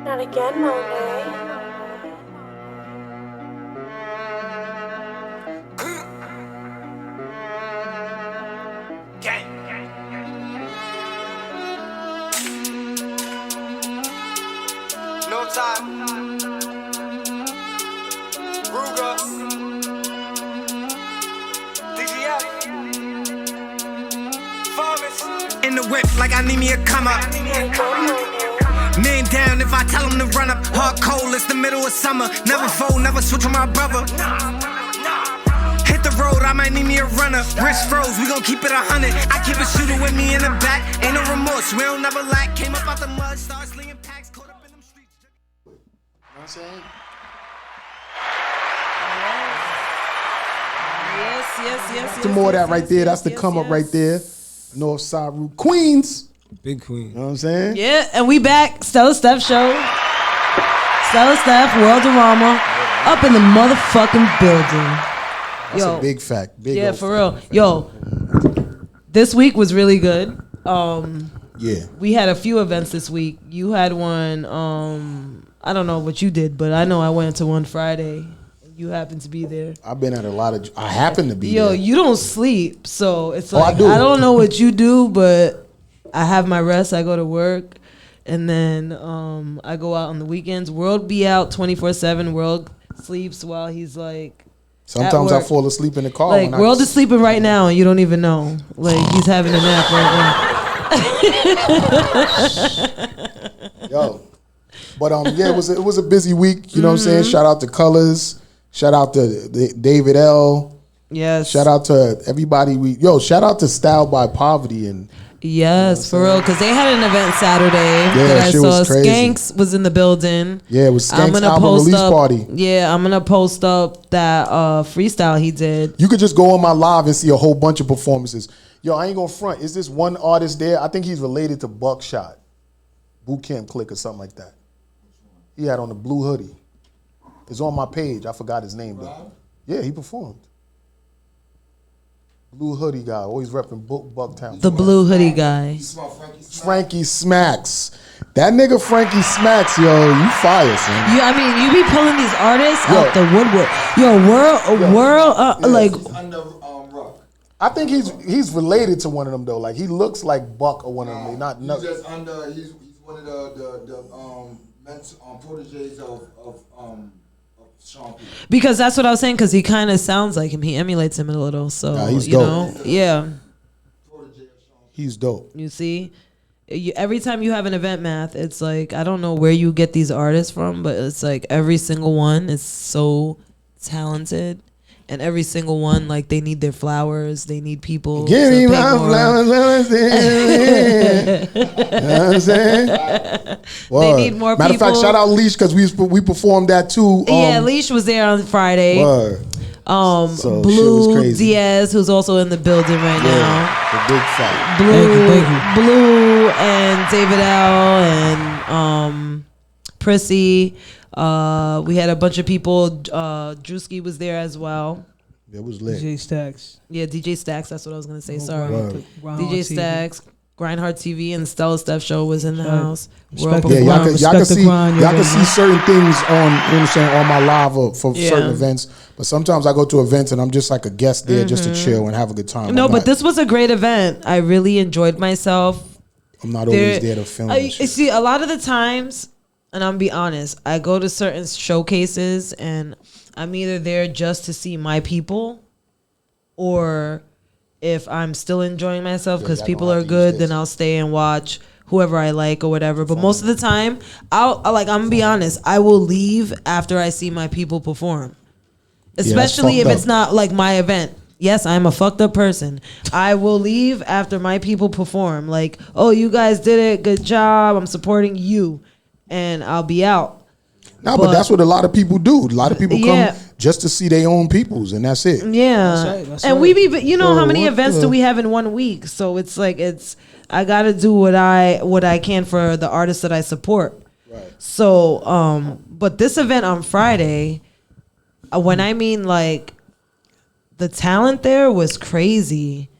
Not again, Monet. No time. Ruger. DGF. Farmers. In the whip like I need me a come up. Man down if I tell him to run up. Hard cold, it's the middle of summer. Never fold, never switch on my brother. Hit the road, I might need me a runner. Wrist froze, we gon' keep it 100. I keep a shooter with me in the back. Ain't no remorse, we don't never lack. Came up out the mud, started slinging packs, caught up in them streets. You know what I'm saying? Yes. Some more of that right there. That's the come up right there. North Side Root Queens. Big queen. You know what I'm saying? Yeah, and we back. Stella Steph show. Stella Steph, Worldorama, up in the motherfucking building. That's a big fact. Big yeah, for real. Yo, this week was really good. Yeah. We had a few events this week. You had one. I don't know what you did, but I know I went to one Friday. You happened to be there. I've been at a lot of. I happen to be there. Yo, you don't sleep, so it's like I don't know what you do, but I have my rest. I go to work, and then I go out on the weekends. World be out 24/7. World sleeps while he's like. Sometimes I fall asleep in the car. Like World is sleeping right now, and you don't even know. Like he's having a nap right now. Yo, but yeah, it was a busy week. You know what I'm saying? Shout out to Colors. Shout out to David L. Yes. Shout out to everybody. Shout out to Style by Poverty and. Yes, for real, because they had an event Saturday that I saw. Skanks was in the building. Yeah, it was Skanks album release party. Yeah, I'm gonna post up that freestyle he did. You could just go on my live and see a whole bunch of performances. Yo, I ain't gonna front. Is this one artist there? I think he's related to Buckshot, Boot Camp Click or something like that. He had on the blue hoodie. It's on my page. I forgot his name though. Yeah, he performed. Blue hoodie guy, always repping Bucktown. The blue hoodie guy. Frankie Smacks. That nigga Frankie Smacks, yo, you fire, son. I mean, you be pulling these artists out the woodwork. World, like. I think he's related to one of them though. Like he looks like Buck or one of them. He's one of the proteges of Sean P. Because that's what I was saying. Because he kind of sounds like him. He emulates him a little. So he's you dope. know, yeah. He's dope. You see, every time you have an event, Math, it's like I don't know where you get these artists from, but it's like every single one is so talented. And every single one, like, they need their flowers. They need people. Give me my flowers. You know what I'm saying? They need more Matter people. Matter of fact, shout out Leash because we performed that too. Yeah, Leash was there on Friday. So Blue Diaz, who's also in the building right now. The big fight. Blue and David L. and Prissy. We had a bunch of people. Drewski was there as well. It was lit. DJ Stacks. Yeah, DJ Stacks. That's what I was gonna say. Sorry, DJ Stacks, Grindhard TV, and Stella Steph show was in the house. Y'all can see certain things on on my live for certain events. But sometimes I go to events and I'm just like a guest there just to chill and have a good time. No, but this was a great event. I really enjoyed myself. I'm not always there to film. See, a lot of the times. And I'm be honest, I go to certain showcases and I'm either there just to see my people, or if I'm still enjoying myself because people are good, then I'll stay and watch whoever I like or whatever. But most of the time, I'm gonna be honest, I will leave after I see my people perform, especially if it's not like my event. Yes, I'm a fucked up person. I will leave after my people perform. Like, oh, you guys did it, good job. I'm supporting you. And I'll be out. No, but that's what a lot of people do. A lot of people come just to see their own peoples, and that's it. Yeah, that's right. We be, how many events do we have in 1 week? So it's like I gotta do what I can for the artists that I support. Right. So, but this event on Friday, when I mean like, the talent there was crazy.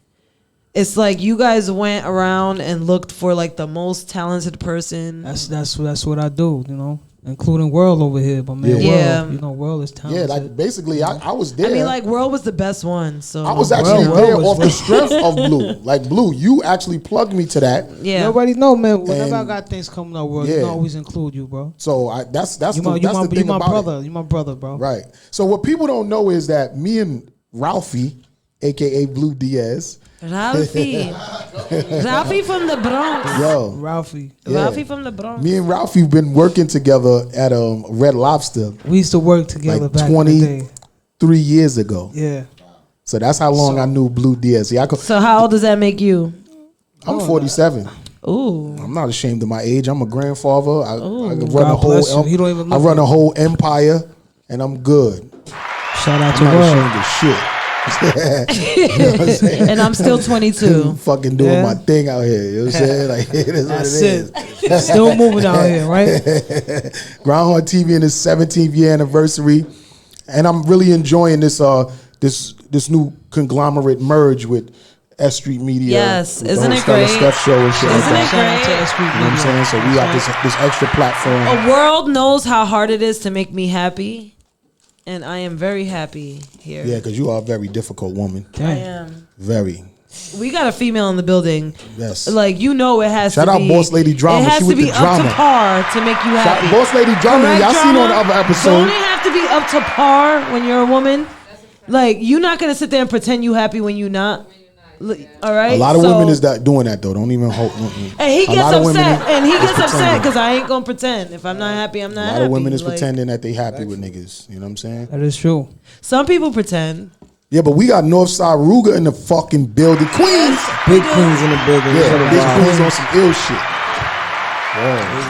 it's like you guys went around and looked for like the most talented person. That's what I do, you know, including World over here. But man, Yeah. World, you know, World is talented. Yeah, like basically, I was there. I mean, like World was the best one. So I was actually World there was off the really- strength of Blue. Like Blue, you actually plugged me to that. yeah. You already know, man. Whenever I And- got things coming up, World, Yeah. you can always include you, bro. So that's the thing You my about brother. it. You my brother, bro. Right. So what people don't know is that me and Ralphie, aka Blue Diaz, Ralphie. Ralphie from the Bronx. yo, Ralphie. yeah. Ralphie from the Bronx. Me and Ralphie been working together at Red Lobster We used to work together like back in the day. 23 years ago. Yeah. So that's how long I knew Blue Diaz. See, So how old does that make you? I'm 47. Ooh. I'm not ashamed of my age. I'm a grandfather. I can run God a whole. bless you. He don't even I look run it. a whole empire, and I'm good. Shout out I'm to not World. ashamed of shit. You know what I'm saying? And I'm still 22. Fucking doing Yeah. my thing out here. You know what I'm saying? Like it is That's what it is. Still moving out here, right? Groundhog TV in its 17th year anniversary, and I'm really enjoying this this new conglomerate merge with S.STREET Media. Yes, with the isn't whole it Stella great? Steph show and shit like Isn't that. it Shout out to great? S.STREET You know what I'm saying? So we got this extra platform. A world knows how hard it is to make me happy, and I am very happy here. Yeah, because you are a very difficult woman. I am. Very. We got a female in the building. Yes. Like, you know, it has Shout to out be. Boss Lady Drama. It has She to with be the up drama. to par to make you happy. Boss Lady Drama, Correct, y'all seen on the Drama? other episode. Don't it have to be up to par when you're a woman? Like, you're not gonna sit there and pretend you happy when you're not. All right. A lot of So- women is that doing that though. Don't even hope. And he A gets lot of women upset. And he is gets upset pretending. because I ain't gonna pretend. If I'm not happy, I'm A not lot happy. of women is Like, pretending that they happy with niggas. You know what I'm saying? That is true. Some people pretend. Yeah, but we got Northside Ruger in the fucking building. Queens. Big Queens in the building. Yeah, big Queens on some ill shit.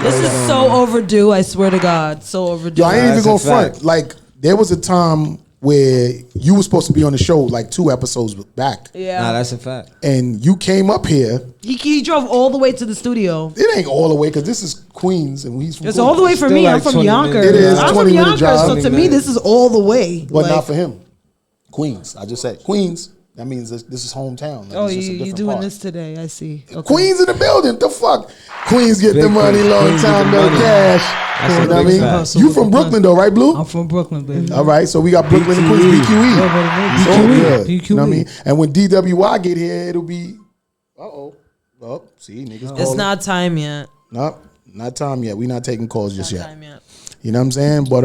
This is so overdue. I swear to God, so overdue. Yo, I ain't even That's gonna a front. fact. Like, there was a time where you were supposed to be on the show like 2 episodes back. Yeah. Nah, that's a fact. And you came up here. He drove all the way to the studio. It ain't all the way because this is Queens and he's from It's Queens. all the way for Still me. like I'm from 20 Yonkers. minutes. It is, I'm 20 from minute Yonkers, drive. so to 20 me, minutes. this is all the way. But Like, not for him. Queens. I just said Queens. That means this is hometown. Like, oh, it's just a you different doing part. this today? I see. Okay. Queens in the building. The fuck? Queens get the Big money, Queens. long Queens time, get the no money. cash. That's You a know what I big mean? fact. You from Brooklyn though, right, Blue? I'm from Brooklyn, baby. All right, so we got Brooklyn and Queens, BQE. Everybody So knows good. BQE. You know what I mean? And when DWI get here, it'll be, oh, see, niggas It's calling. not time yet. Nope, not time yet. We not taking calls just Not yet. time yet. You know what I'm saying? But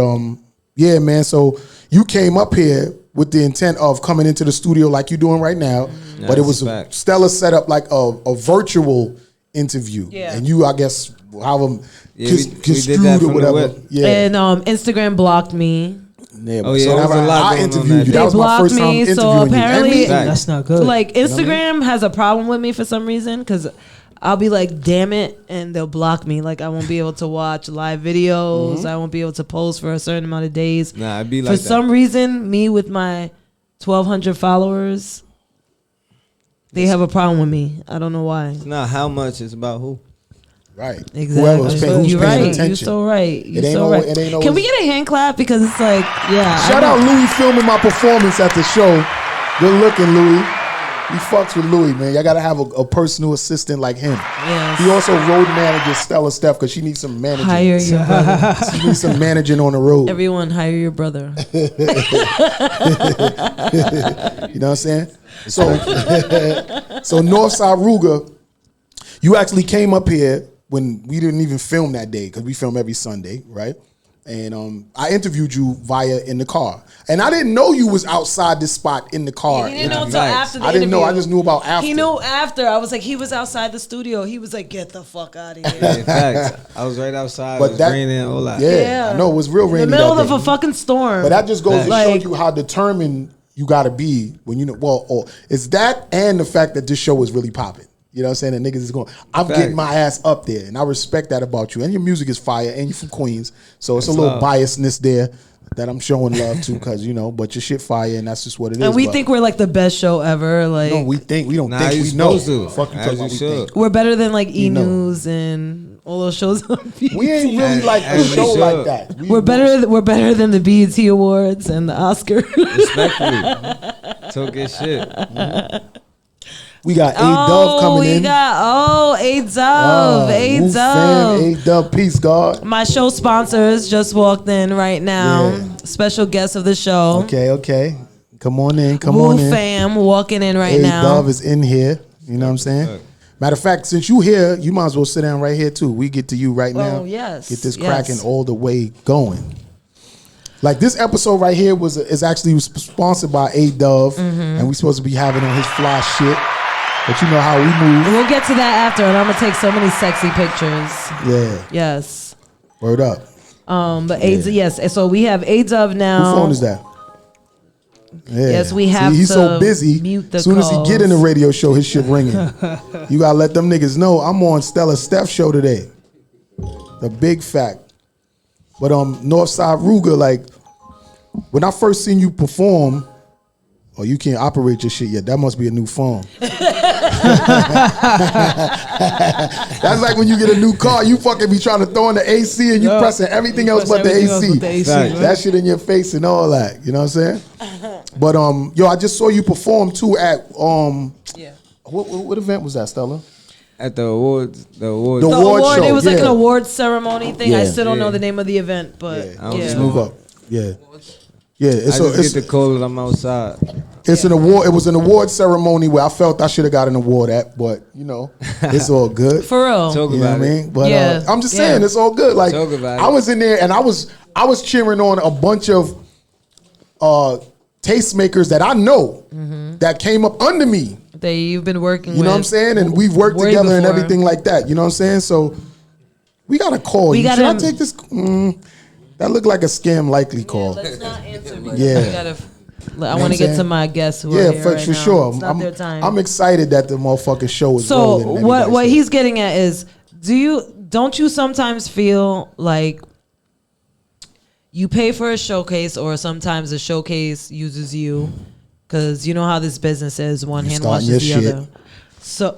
yeah, man. So you came up here with the intent of coming into the studio like you're doing right now, Yeah, but it that's was a fact. Stella set up like a virtual interview, Yeah. and you, I guess, however Yeah, we did construed that or from the whatever. whip. Yeah, And Instagram blocked me. yeah. Oh, yeah, So there was whenever a lot I going on interviewed that you. day. That was They my blocked first time me, so interviewing you. And apparently- me, Fact. That's not good. Like, Instagram has a problem with me for some reason because I'll be like, damn it, and they'll block me. Like, I won't be able to watch live videos. I won't be able to post for a certain amount of days. Nah, I'd be For like some reason, me with my 1,200 followers, they have a problem with me. I don't know why. It's not how much, it's about who. right? Exactly. Whoever's paying, who's You're paying right. attention. You're so right. You're ain't so no- right. it ain't Can we always- get a hand clap? Because it's like, yeah. I Shout know. out Louis filming my performance at the show. Good looking, Louis. He fucks with Louis, man. Y'all gotta have a personal assistant like him. Yes. He also road manages Stella Steph because she needs some managing. Hire your brother. She needs some managing on the road. Everyone, hire your brother. You know what I'm saying? So, so Northside Ruger, you actually came up here when we didn't even film that day because we film every Sunday, right? And I interviewed you via in the car, and I didn't know you was outside this spot in the car. He didn't know interviewing. until after the I didn't know. I interview. just knew about after. He knew after. I was like, he was outside the studio. He was like, get the fuck out of In here. fact, I was right outside. But It was that- raining, all that. Yeah, I know it was real rainy. In the middle that of day. a fucking storm. But that just goes to Like- show you how determined you got to be when you know. Well, or it's that and the fact that this show is really popping. You know what I'm saying? The niggas is going, I'm Fact. getting my ass up there. And I respect that about you. And your music is fire. And you're from Queens. So it's a That's little love. biasness there that I'm showing love to because, you know, but your shit fire and that's just what it is. and we But think we're like the best show ever. Like, no, we think. We don't Nah, think. you We know. supposed to. Fuck you As talking you about we should. think. we're better than like E know. News and all those shows on BET. We ain't really like a As we show should. like that. We're better. We're better than the BET Awards and the Oscar. Respectfully. Took his shit. We got A-Dub coming in. A-Dub. Woo fam, A-Dub, peace, God. My show sponsors just walked in right now. Yeah. Special guest of the show. Okay. Come on in. Woo fam walking in right now. A-Dub is in here. You know what I'm saying? Matter of fact, since you here, you might as well sit down right here too. We get to you right now. Oh, yes. Get this cracking all the way going. Like this episode right here is actually sponsored by A-Dub, and we supposed to be having on his fly shit. But you know how we move. We'll get to that after, and I'm gonna take so many sexy pictures. Yeah. Yes. Word up. But yes. So we have A-Dub now. Whose phone is that? Yeah. Yes, we have he's to so busy. mute the As soon as he calls. get in the radio show, his shit ringing. You gotta let them niggas know I'm on Steph show today. The big fact. But Northside Ruger, like when I first seen you perform, oh, you can't operate your shit yet. That must be a new phone. That's like when you get a new car, you fucking be trying to throw in the AC and you pressing everything else but the AC. That shit in your face and all that. You know what I'm saying? But I just saw you perform too at what event was that, Stella? At the awards. The award show. It was like an award ceremony thing. I still don't know Yeah. the name of the event, but Just move up. Yeah. Yeah, I just get the call that I'm outside. It's an award. It was an award ceremony where I felt I should have got an award at, but it's all good. for real. Talk You know what I about it. mean? But Yeah. I'm just saying it's all good. Like Talk about it. I was in there and I was cheering on a bunch of tastemakers that I know that came up under me. That you've been working with. You know what I'm saying? And we've worked way together and before. everything like that. You know what I'm saying? So we got a call. We Should got I him- take this? That looked like a scam likely call. Let's not answer because Yeah. we gotta. I what want I'm to get to saying? my guests who Yeah, are here for right now. sure. It's not their time. I'm excited that the motherfucking show is So rolling. and what everybody's he's getting at is, don't you sometimes feel like you pay for a showcase, or sometimes a showcase uses you, because you know how this business is, one You hand starting washes the your shit. other. So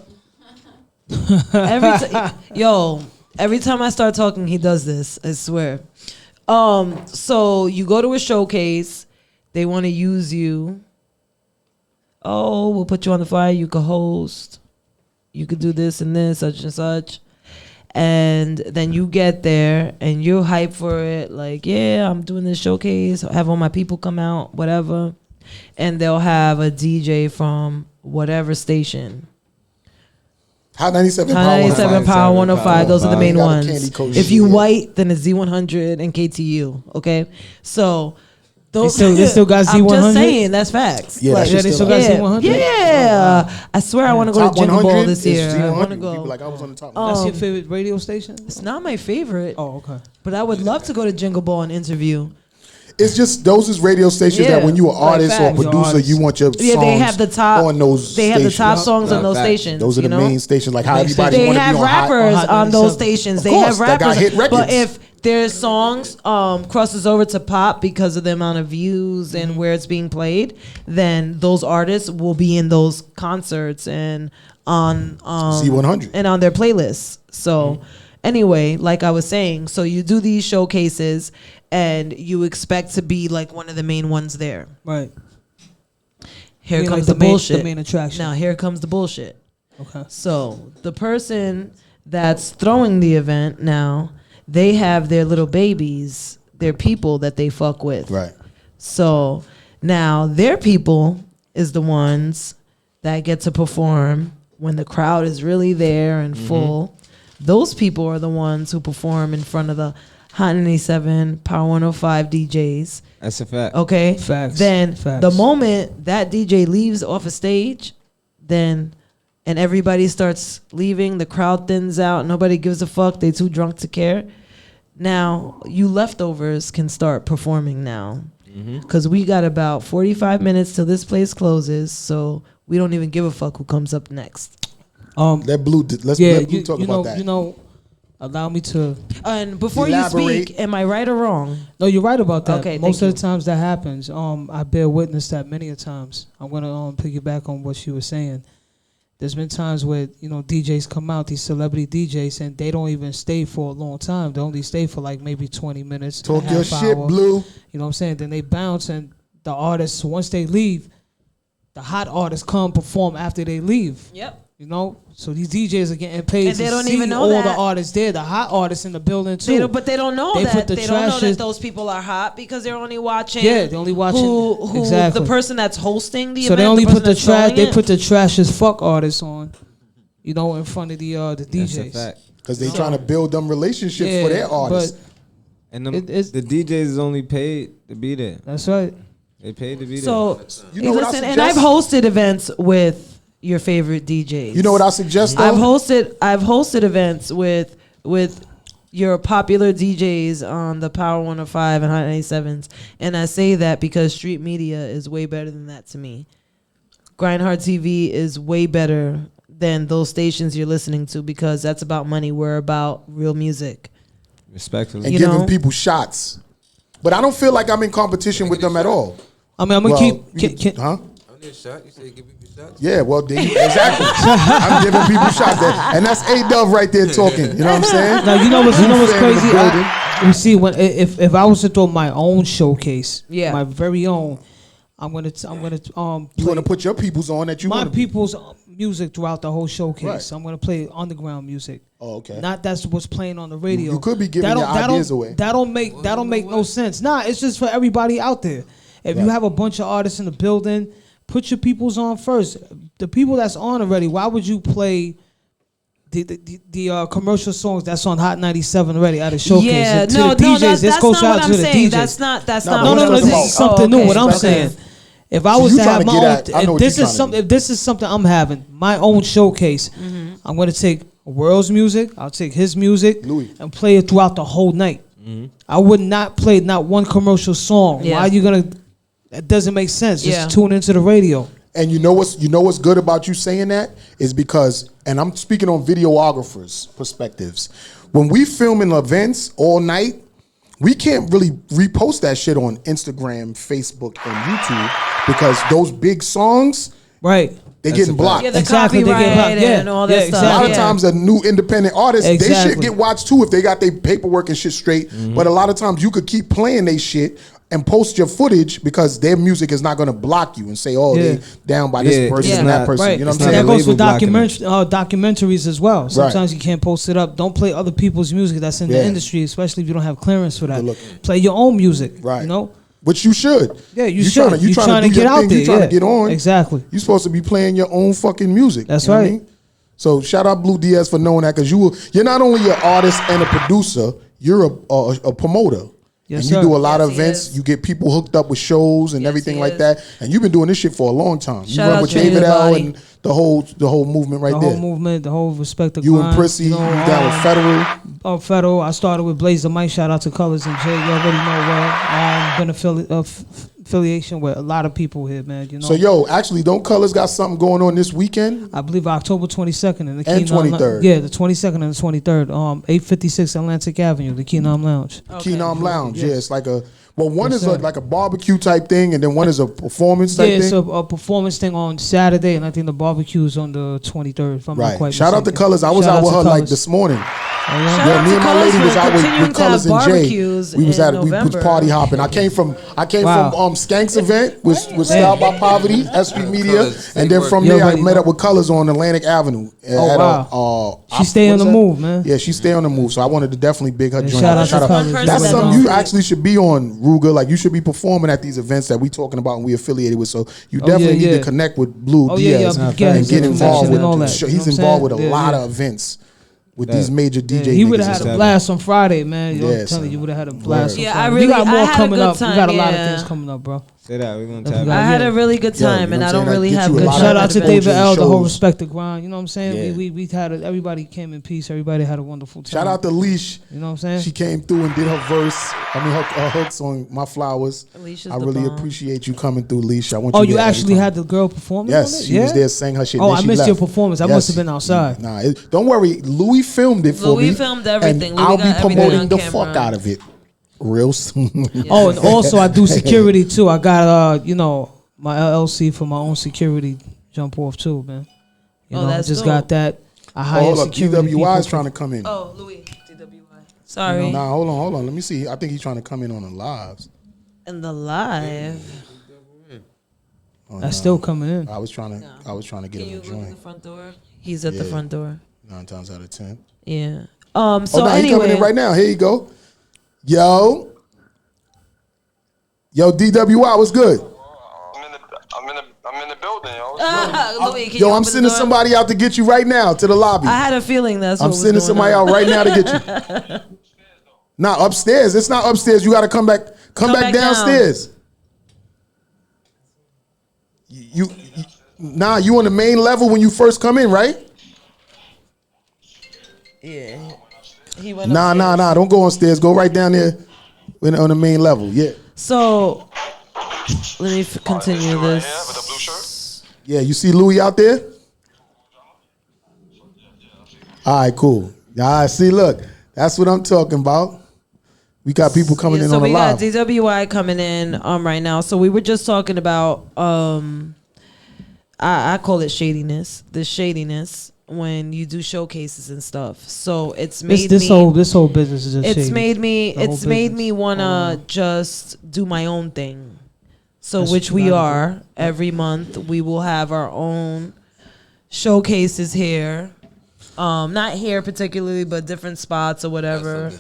every time I start talking, he does this. I swear. So you go to a showcase, they want to use you. Oh, we'll put you on the flyer. You could host. You could do this and this, such and such. And then you get there and you're hyped for it. Like, yeah, I'm doing this showcase. I have all my people come out, whatever. And they'll have a DJ from whatever station. Hot 97 Hot Power 97 Power 105. Those are the main Got a ones. Candy Coat If shit, you yeah. white, then it's Z100 and KTU. Okay, so those They still got I'm just Z100? saying that's facts. Yeah, that shit they still still got yeah, Z100? yeah. I swear I want to go Top to Jingle Ball 100 this is year. I Z100. want to go. People like I was on the top. That's your favorite radio station? It's not my favorite, Oh, okay. but I would love to go to Jingle Ball and interview. It's just those is radio stations Yeah, that when you an like artist or facts. producer, Artist. you want your songs Yeah, they have the top. on those They have the top stations. songs on No, those facts. stations. Those are the you know? main stations. Like how Main everybody They want to be have on hot. rappers Hot on those 97. stations. Of They course, have that got rappers. hit records. But if their songs crosses over to pop because of the amount of views and where it's being played, then those artists will be in those concerts and on Z100. and on their playlists. So anyway, like I was saying, so you do these showcases and you expect to be like one of the main ones there. Right. Here You mean comes like the bullshit. the main attraction. Now here comes the bullshit. Okay. So the person that's throwing the event now, they have their little babies, their people that they fuck with. Right. So now their people is the ones that get to perform when the crowd is really there and full. Those people are the ones who perform in front of the Hot 97, Power 105 DJs. That's a fact. Okay? Facts. Then Facts. the moment that DJ leaves off a stage, then and everybody starts leaving, the crowd thins out, nobody gives a fuck, they too drunk to care. Now, you leftovers can start performing now. Because we got about 45 minutes till this place closes, so we don't even give a fuck who comes up next. That blue. Let's Yeah, let Blue talk about that. You know, allow me to. And before Elaborate. you speak, am I right or wrong? No, you're right about that. Okay, Most thank of the times that happens. I bear witness that many a times. I'm gonna piggyback on what she was saying. There's been times where DJs come out, these celebrity DJs, and they don't even stay for a long time. They only stay for like maybe 20 minutes. Talk a your half shit, hour. Blue. You know what I'm saying? Then they bounce, and the artists, once they leave, the hot artists come perform after they leave. Yep. You know, so these DJs are getting paid And to they don't see even know all that. the artists there, the hot artists in the building too. But they don't know They that. put the They don't know trashes- that those people are hot because they're only watching. Yeah, they're only watching- who exactly. the person that's hosting the So event. they only person put the that's trash. throwing They it. put the trash as fuck artists on, you know, in front of the That's a DJs. fact. Because they trying to build them relationships for their artists. But And them, it's- the DJs is only paid to be there. that's right. They paid to be there. So You know what I listen, and I've suggest? hosted events with your favorite DJs. You know what I suggest though? I've hosted events with your popular DJs on the Power 105 and Hot 97s, and I say that because street media is way better than that to me. Grindhard TV is way better than those stations you're listening to because that's about money. We're about real music. Respectfully. and you giving know? people shots. But I don't feel like I'm in competition with them at all. I mean, I'm gonna Well, keep. huh? I need a shot. You say give people shots. Yeah, well, exactly. I'm giving people shots, and that's A-Dub right there talking. You know what I'm saying? Now you know what's Fan in the crazy. building. You see, when if I was to throw my own showcase, Yeah. my very own, I'm gonna You want to put your peoples on that you my want to people's music throughout the whole showcase. Right. I'm gonna play underground music. Oh, okay. Not that's what's playing on the radio. You could be giving your That ideas don't- away. That don't make no sense. Nah, it's just for everybody out there. If you Right. have a bunch of artists in the building, put your peoples on first. The people that's on already. Why would you play the commercial songs that's on Hot 97 already at a showcase? Yeah, to no, the DJs, that's let's not go what shout I'm to the saying. DJs. That's not No, what but No, what I'm this I'm saying. is something new. What I'm Okay. saying. If I So was you to trying have to my get own, at- I know what you're trying to do. if this is something I'm having, my own showcase, I'm gonna take World's music. I'll take his music Louis. and play it throughout the whole night. I would not play not one commercial song. Yeah. Why are you gonna? That doesn't make sense. Just Yeah. tune into the radio. And you know what's good about you saying that is because, and I'm speaking on videographers' perspectives. When we film in events all night, we can't really repost that shit on Instagram, Facebook, and YouTube because those big songs, Right. they're That's getting a fact. blocked. Yeah, the Exactly, they get copyright blocked. Yeah, and all that yeah, stuff. A lot of Yeah. times, the new independent artists, they Exactly. should get watched too if they got their paperwork and shit straight. But a lot of times, you could keep playing they shit and post your footage because their music is not going to block you and say, "Oh, Yeah. they down by this Yeah, person it's and that not- person." Right. You know what It's I'm And saying? that goes for label blocking documentaries as well. Sometimes you can't post it up. Don't play other people's music that's in Yeah. the industry, especially if you don't have clearance for that. Good looking. Play your own music. Right. You know. Which you should. Yeah, you tryna- should. You trying to do get your out thing. there. You trying Yeah. to get on. Exactly. You supposed to be playing your own fucking music. That's You know what I right. mean? So shout out Blue Diaz for knowing that because you're not only an artist and a producer, you're a promoter. Yes, and you sir. do a lot Yes, of he events. is. You get people hooked up with shows and Yes, everything he like is. that. And you've been doing this shit for a long time. You Shout run out with to David L. everybody. and the whole movement right The there. whole movement, the whole respect the You grind. and Prissy, you down with Federal. Federal. I started with Blaze the Mic. Shout out to Colors and Jay. You already know well. Been affiliation with a lot of people here, man. You know. So yo, actually, don't Colors got something going on this weekend? I believe October 22nd and the And Keenan 23rd. Yeah, the 22nd and the 23rd. 856 Atlantic Avenue, the Keenan Lounge. Keenan Lounge. Yeah, it's like one Yes, is sir. like a barbecue type thing, and then one is a performance Yeah, type it's thing. a performance thing on Saturday, and I think the barbecue is on the 23rd. If I'm not Right. quite Shout out to mistaken. Colors. I was Shout out with to her like Colours. this morning. Oh, yeah? Shout Yeah, out me to and my Colours lady was for out continuing with to have Colors and Jay. barbecues We was in at we was November. party hopping. I came from Wow. Skank's event with Style by Poverty, S.STREET Media, Colours, and then they from work. there I Yo, met buddy. up with Colors on Atlantic Avenue. Oh, wow. She stay on the move, man. Yeah, she stay on the move. So I wanted to definitely big her And joint. shout out to Colours. One That's person something that you don't- actually should be on, Ruger. Like you should be performing at these events that we talking about and we affiliated with. So you Oh, definitely yeah, need yeah. to connect with Blue Oh, yeah, Diaz yeah, and get his get involved information with. and all that. He's You know what I'm involved with a saying? lot Yeah, of events with Yeah. these major DJ. He would niggas have and had a stuff. blast on Friday, man. Yo, Yeah, I'm telling son. you, you would have had a blast. Word. on Yeah, Friday. I really- we got I more had a coming good up. We got a lot of time, things yeah. coming up, bro. Say that. We're going to I tap I in. had a really good Yeah, time, you know and what I I'm don't saying? really Like, have get you a good lot of Shout time out to at David OG L, the whole shows. respect the grind. You know what I'm saying? Yeah. We had everybody came in peace. Everybody had a wonderful time. Shout out to Leash. You know what I'm saying? She came through and did her verse. her hooks on My Flowers. Alicia's I the really bomb. appreciate you coming through, Leash. I want Oh, you you there every actually time. had the girl performing? Yes, on it? she was there, sang her shit. Oh, then I she missed left. your performance. I Yes. must have been outside. Nah, don't worry. Louis filmed it for me. Louis filmed everything. And Louis I'll got be everything promoting on the camera. fuck out of it real soon. Oh, and also I do security too. I got my LLC for my own security jump off too, man. You Oh, know, I that's just dope. got that. I hired Hold up, security DWI is people. trying to come in. Oh, Louis, DWI. Sorry. Nah, hold on. Let me see. I think he's trying to come in on the lives. In the live. That's still coming in. I was trying to get Can him you a look at joint. the front door? He's at the Yeah. front door. 9 times out of 10. Yeah. Oh, So no, he anyway, coming in right now. Here you go. Yo, DWI, what's good? I'm in the building, yo. Louis, can Yo, you I'm open the sending door? somebody out to get you right now to the lobby. I had a feeling that's what I'm was sending going somebody on. out right now to get you. Not upstairs. It's not upstairs. You got to come back back downstairs. You on the main level when you first come in, right? Yeah. He went Nah. Don't go on stairs. Go right down there on the main level. Yeah. So let me continue Right here with this. the blue shirt. Yeah, you see Louis out there? All right, cool. All right, see, look, that's what I'm talking about. We got people coming in so on the we live. got DWI coming in right now. So we were just talking about I call it shadiness. The shadiness when you do showcases and stuff. So it's made This whole business is just it's shady. made me The whole it's made me business. wanna just do my own thing. So That's which we radical. are. Every month we will have our own showcases here. Not here particularly, but different spots or whatever.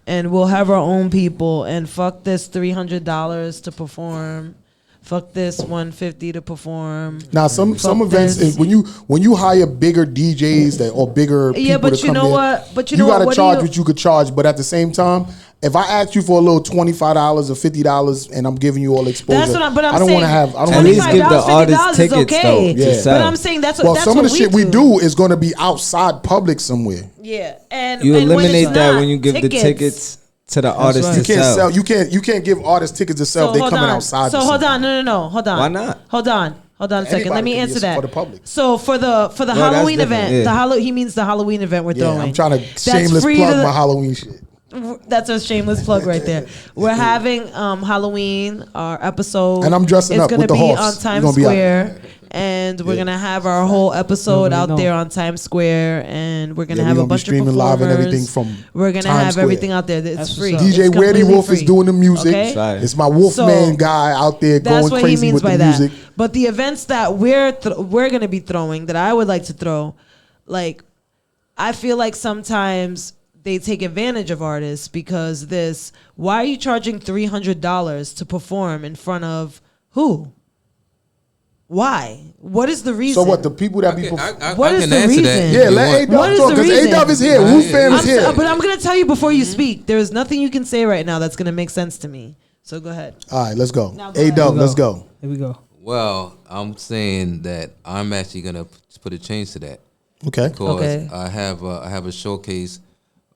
And we'll have our own people. And fuck this $300 to perform. Fuck this $150 to perform. Now, some Fuck events this. when you hire bigger DJs or bigger people Yeah, but to you come know there, what? But you know what? gotta What do charge you- what you could charge. But at the same time, if I ask you for a little $25 or $50 and I'm giving you all exposure, That's what I'm. But I'm I don't saying want to have. I don't At wanna least have- give the $25, artist $50 is tickets, okay. though, to Yeah. sell. But I'm saying that's what. Well, that's some what of the shit we do. do is going to be outside public somewhere. Yeah, and You and when it's eliminate that not when you give the tickets to the artist right. You to can't sell. sell. You can't give artists tickets to sell. If they hold coming on. outside. So or hold something. on, no, hold on. Why not? Hold on a second. Anybody Let me can be answer a- that. for the public. So for the that's Halloween different, event, yeah. he means the Halloween event we're Yeah, throwing. I'm trying to That's shameless free plug to the- my Halloween shit. That's a shameless plug right there. We're having Halloween, our episode. And I'm dressing up It's gonna with the be horse. on You're Times gonna be out Square. And we're gonna have our whole episode already out know. there on Times Square, and we're gonna Yeah, have we a gonna be bunch of streaming performers. live and everything from We're gonna Times have Square. everything out there. It's That's free. what's up. DJ It's Weirdy completely Wolf is free. doing the music. Okay? Right. It's my Wolfman guy out there That's going what crazy he means with by the that. music. But the events that we're going to be throwing, that I would like to throw, like, I feel like sometimes they take advantage of artists because why are you charging $300 to perform in front of who? Why? What is the reason? So what? The people that be What I is can the answer that. reason? if yeah, you let want. A What Dub is talk the because A Dub reason? is here. Right, Wu yeah. fam is here. But I'm gonna tell you before you speak. There's nothing you can say right now that's gonna make sense to me. So go ahead. All right, let's go. Now go A ahead. Dub, let's go. Here we go. Well, I'm saying that I'm actually gonna put a change to that Okay. because Okay. I have a showcase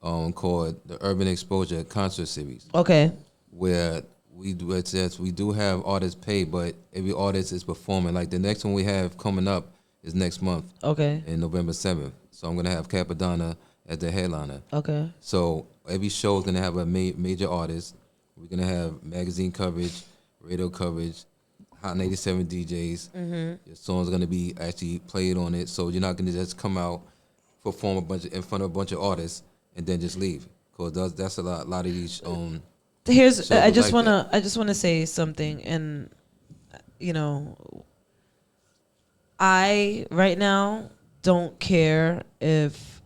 called the Urban Exposure Concert Series Okay. where it says we do have artists pay, but every artist is performing. Like the next one we have coming up is next month Okay. in November 7th. So I'm gonna have Capadonna as the headliner. Okay. So every show is gonna have a major artist. We're gonna have magazine coverage, radio coverage, Hot 97 DJs. Your song's gonna be actually played on it. So you're not gonna just come out, perform in front of a bunch of artists, and then just leave. Cause that's a lot of these. Here's So I just like wanna say something, and you know, I right now don't care if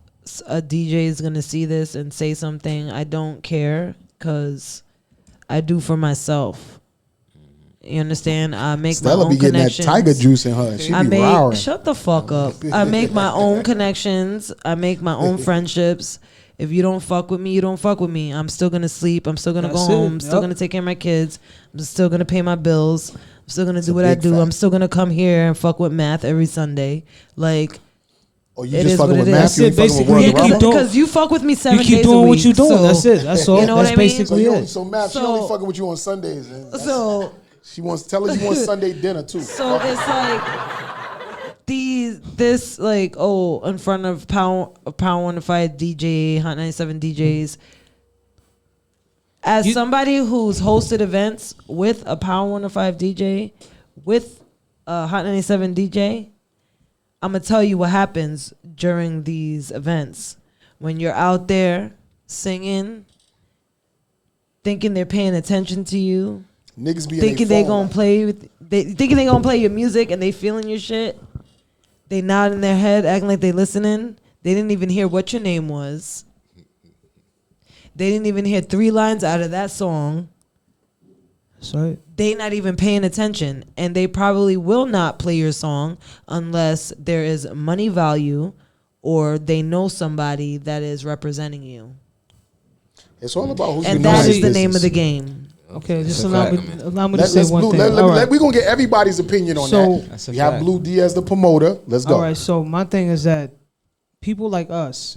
a DJ is gonna see this and say something. I don't care because I do for myself. You understand? I make my Stella own be getting that connections. tiger juice in her. She I be make rowing. shut the fuck up. I make my own connections. I make my own friendships. If you don't fuck with me, you don't fuck with me. I'm still gonna sleep. I'm still gonna That's go it. home. I'm still Yep. gonna take care of my kids. I'm still gonna pay my bills. I'm still gonna do what I big do. fact. I'm still gonna come here and fuck with math every Sunday. Like Oh, you it just is fucking what with it Matthew? is. You That's it, fucking with basically. Word You of keep Rubber? doing- because you fuck with me You 7 days keep doing a what week, you're doing. so- That's it. That's all. You know what That's I mean? basically it. So Matt, she So- only fucking with you on Sundays. And So she wants tell her you want Sunday dinner too. So it's like this like in front of Power 105 DJ, Hot 97 DJs. As somebody who's hosted events with a Power 105 DJ, with a Hot 97 DJ, I'm gonna tell you what happens during these events when you're out there singing, thinking they're paying attention to you. Niggas be thinking they gonna play with, thinking they gonna play your music and they feeling your shit. They nodding their head, acting like they listening. They didn't even hear what your name was. They didn't even hear 3 lines out of that song. That's right. They not even paying attention, and they probably will not play your song unless there is money value or they know somebody that is representing you. It's all about who you know. And that is the business. name of the game. Okay, just a allow fact, me to say one thing. We're going to get everybody's opinion on So- that. That's a We have fact. Blue D as the promoter. Let's go. All right, so my thing is that people like us,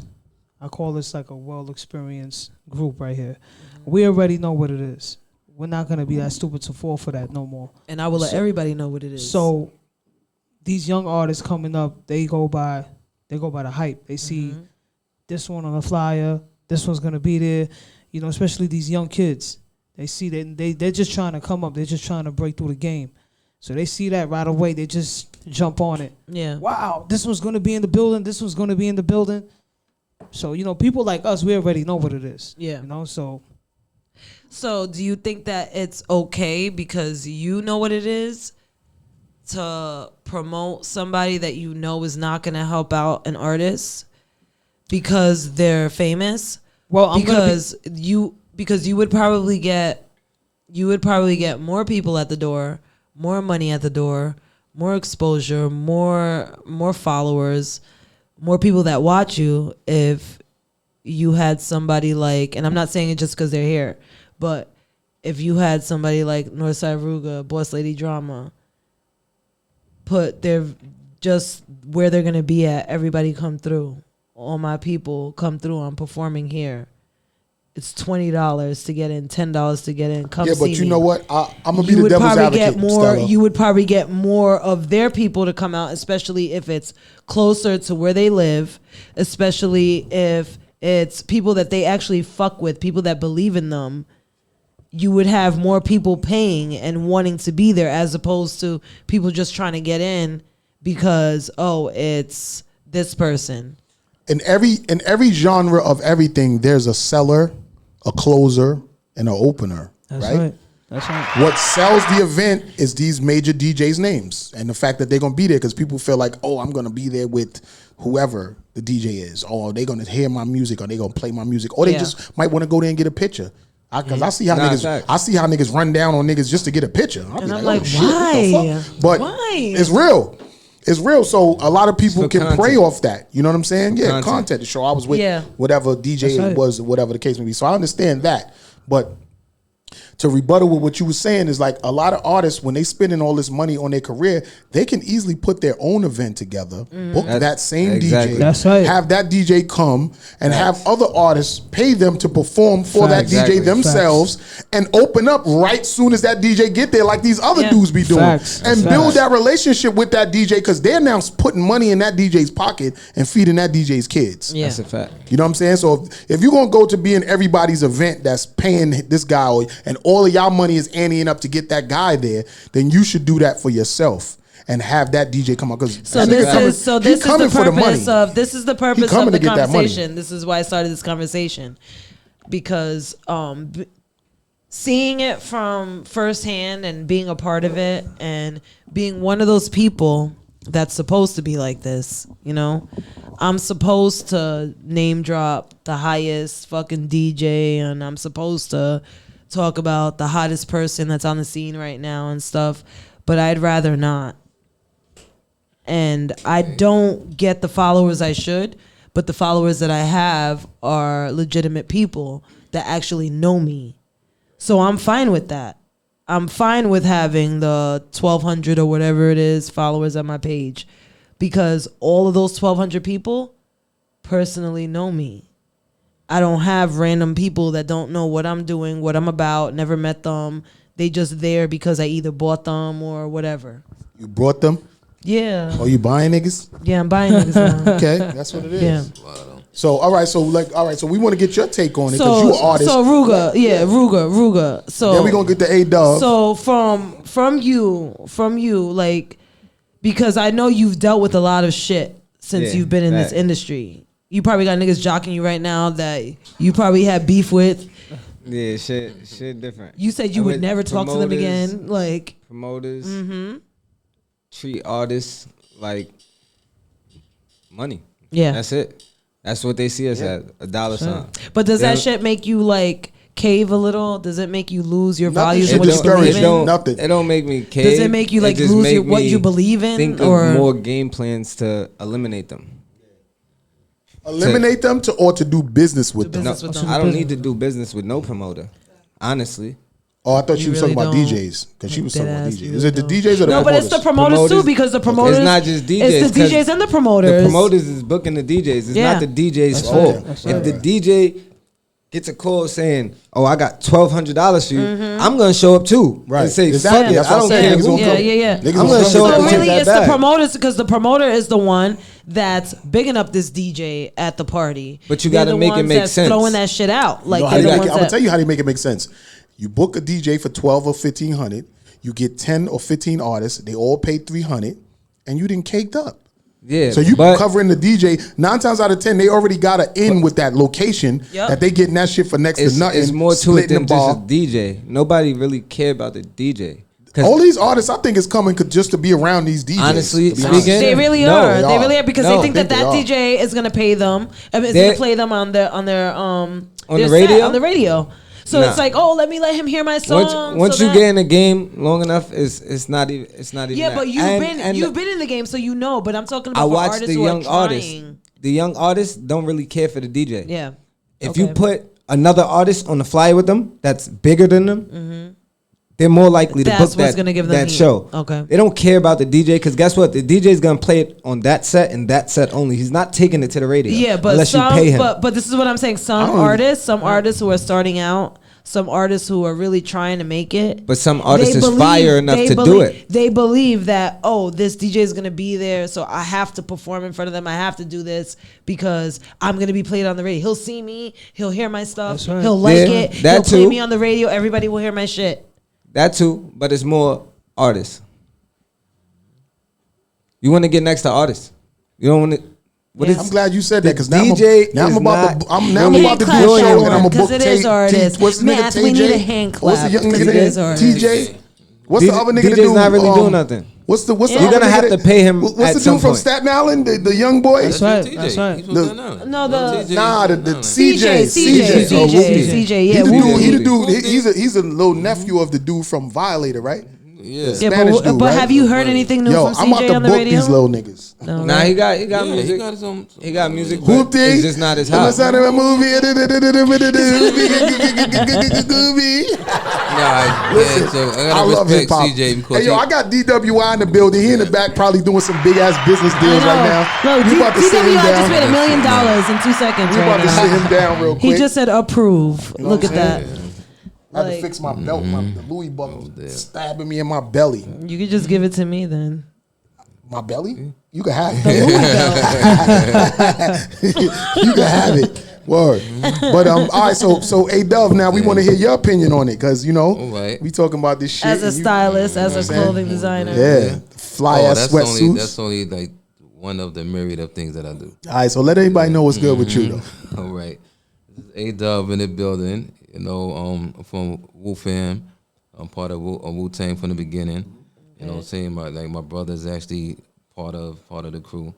I call this like a well-experienced group right here. We already know what it is. We're not going to be that stupid to fall for that no more. And I will let everybody know what it is. So these young artists coming up, they go by the hype. They see this one on the flyer, this one's gonna be there. You know, especially these young kids. They see that they're just trying to come up. They're just trying to break through the game. So they see that right away. They just jump on it. Yeah. Wow, this one's gonna be in the building. This one's gonna be in the building. So you know, people like us, we already know what it is. Yeah. You know, so. So do you think that it's okay because you know what it is to promote somebody that you know is not going to help out an artist because they're famous? Well, because you would probably get more people at the door, more money at the door, more exposure, more followers, more people that watch you if you had somebody like, and I'm not saying it just because they're here, but if you had somebody like Northside Ruga, Boss Lady Drama, put their just where they're gonna be at, everybody come through. All my people come through. I'm performing here. It's $20 to get in, $10 to get in. Come see me. Yeah, but you know what? I'm gonna be the devil's advocate. You would probably get more of their people to come out, especially if it's closer to where they live, especially if it's people that they actually fuck with, people that believe in them. You would have more people paying and wanting to be there as opposed to people just trying to get in because, oh, it's this person. In every genre of everything, there's a seller, a closer, and an opener. That's right? right. That's right. What sells the event is these major DJs' names and the fact that they're gonna be there because people feel like, oh, I'm gonna be there with whoever the DJ is, or they're gonna hear my music, or they're gonna play my music, or they just might want to go there and get a picture. Because I see how niggas run down on niggas just to get a picture. And I'm oh, like, shit, why? what the fuck? But why? it's real. It's real. So a lot of people can content. prey off that. You know what I'm saying? Yeah, content to show I was with whatever DJ it was, whatever the case may be. So I understand that. But to rebuttal with what you were saying is like a lot of artists, when they spending all this money on their career, they can easily put their own event together, book that same DJ, That's right. have that DJ come and have other artists pay them to perform for that DJ themselves and open up right soon as that DJ get there, like these other dudes be doing, and build that relationship with that DJ because they're now putting money in that DJ's pocket and feeding that DJ's kids. Yeah. That's a fact. You know what I'm saying? So if you're gonna go to be in everybody's event that's paying this guy and all of y'all money is anteing up to get that guy there, then you should do that for yourself and have that DJ come out. Because this is the purpose of the conversation. This is why I started this conversation because seeing it from firsthand and being a part of it and being one of those people that's supposed to be like this, you know, I'm supposed to name drop the highest fucking DJ and I'm supposed to talk about the hottest person that's on the scene right now and stuff, but I'd rather not. And I don't get the followers I should, but the followers that I have are legitimate people that actually know me. So I'm fine with that. I'm fine with having the 1,200 or whatever it is followers on my page because all of those 1,200 people personally know me. I don't have random people that don't know what I'm doing, what I'm about, never met them. They just there because I either bought them or whatever. You brought them? Yeah. Oh, you buying niggas? Yeah, I'm buying niggas now. Okay, that's what it is. Yeah. So all right, so we want to get your take on it because you're an artist. So Ruga. So then we gonna get the A-Dub. So from you, like, because I know you've dealt with a lot of shit since you've been in this industry. You probably got niggas jocking you right now that you probably had beef with. Yeah, shit different. You said you would never talk to them again. Like promoters treat artists like money. Yeah. That's it. That's what they see us as, a dollar sign. But does that shit make you like cave a little? Does it make you lose your values and should what you believe discourage in? you. Nothing. It don't make me cave. Does it make you like just lose make what me you believe in? Think or of more game plans to eliminate them. Eliminate them or to do business with them. business with them. I don't need to do business with no promoter. Honestly. Oh, I thought she You was really talking about don't. DJs because she was Dead talking about ass, DJs. you Is it the really DJs or the no, but promoters? it's the promoters too because the promoters. It's not just DJs. It's the 'cause DJs and the promoters. The promoters is booking the DJs. It's Yeah. not the DJ's That's fault. right. That's If right. the DJ gets a call saying, "Oh, I got $1,200 for you," I'm gonna show up too. Right. And say, Exactly. "Fuck it, That's I what don't I'm saying. care." Niggas who gonna Yeah, come. yeah, yeah. Niggas I'm gonna gonna come show and up So take and really, that it's the bag. promoters because the promoter is the one that's bigging up this DJ at the party. But you They're gotta the make it ones make that's sense. Throwing that shit out like No, they're the I'm ones gonna that. tell you how they make it make sense. You book a DJ for 12 or 1,500. You get 10 or 15 artists. They all pay 300, and you didn't caked up. Yeah. So you but covering the DJ 9 times out of 10. They already got an in with that location Yep. that they getting that shit for next to it's, nothing. it's more to it splitting than the bar. just a DJ. Nobody really care about the DJ. 'Cause All these artists, I think, is coming just to be around these DJs. honestly to be honest. speaking, They really no, are. they They are. really are because No. they think that I that think they DJ is gonna pay them. I mean, it's They- gonna play them on their On their the radio? set, on the radio. So Nah. it's like, oh, let me hear my song. Once so you that- get in the game long enough, it's not even yeah, that. but And you've been in the game, so you know. But I'm talking about I for watch artists the who young are artists. trying. The young artists don't really care for the DJ. Yeah. If Okay. you put another artist on the flyer with them that's bigger than them, they're more likely to That's book what's that, gonna give them that heat. show. Okay. They don't care about the DJ because guess what? The DJ is gonna play it on that set and that set only. He's not taking it to the radio. Yeah, but unless some, you pay him. but this is what I'm saying. Some artists who are starting out, some artists who are really trying to make it. But some artists they is fire enough they to do believe- it. They believe that this DJ is gonna be there, so I have to perform in front of them. I have to do this because I'm gonna be played on the radio. He'll see me, he'll hear my stuff, That's right. he'll like Yeah, it, that he'll play too. me on the radio. Everybody will hear my shit. That too, but it's more artists. You want to get next to artists. You don't want to. What Yeah. is? I'm glad you said that because The now DJ I'm is about to not really do a clap show that and I'm one, gonna 'cause book it is artists. What's the Math, nigga we need TJ? a hand What's the clap, young 'cause nigga it is name? artists. TJ. What's the other nigga DJ's to do? not really doing nothing. What's the You're other gonna nigga have that- to pay him What's at the some dude from point. Staten Island? The young boy. That's right. That's right. He's from The- Staten Island. No, the- TJ, Nah, the he's CJ. CJ, Oh, Whoopi. CJ, yeah. He's the Whoopi. dude. He the dude. Whoopi. He's a little nephew of the dude from Violator, right? Yeah. Yeah, Spanish dude, but right? have you heard anything new Yo, from I'm about CJ to on the book radio? these little niggas. No, Nah, he got Yeah, music. he got his own. He got music. But Whoopty. it's just not his I'm house. inside of a movie. Nah, Listen, yeah, so I I gotta love hip respect hop. CJ because Hey yo, I got DWI in the building. He in the back, probably doing some big ass business deals right now. No, We about to sit him DWI just made $1 down. million in 2 seconds We right about to sit now. him down real quick. He just said approve. You know Look what at I'm that. saying? I had to Like- fix my belt. The Louis buckle damn. stabbing me in my belly. You could just give it to me then. My belly? You can have The it. Louis belt. You can have it. Word. But all right. So A Dove. Now we want to hear your opinion on it because All right. we talking about this shit. As a and you- stylist, as a what I'm saying? clothing designer. Yeah, fly ass that's sweatsuits. That's only like one of the myriad of things that I do. All right. So let everybody know what's good with you though. All right. This is A-Dub in the building. You know, I'm from Wu Fam. I'm part of Wu Tang from the beginning. You know what I'm saying? My brother's actually part of the crew.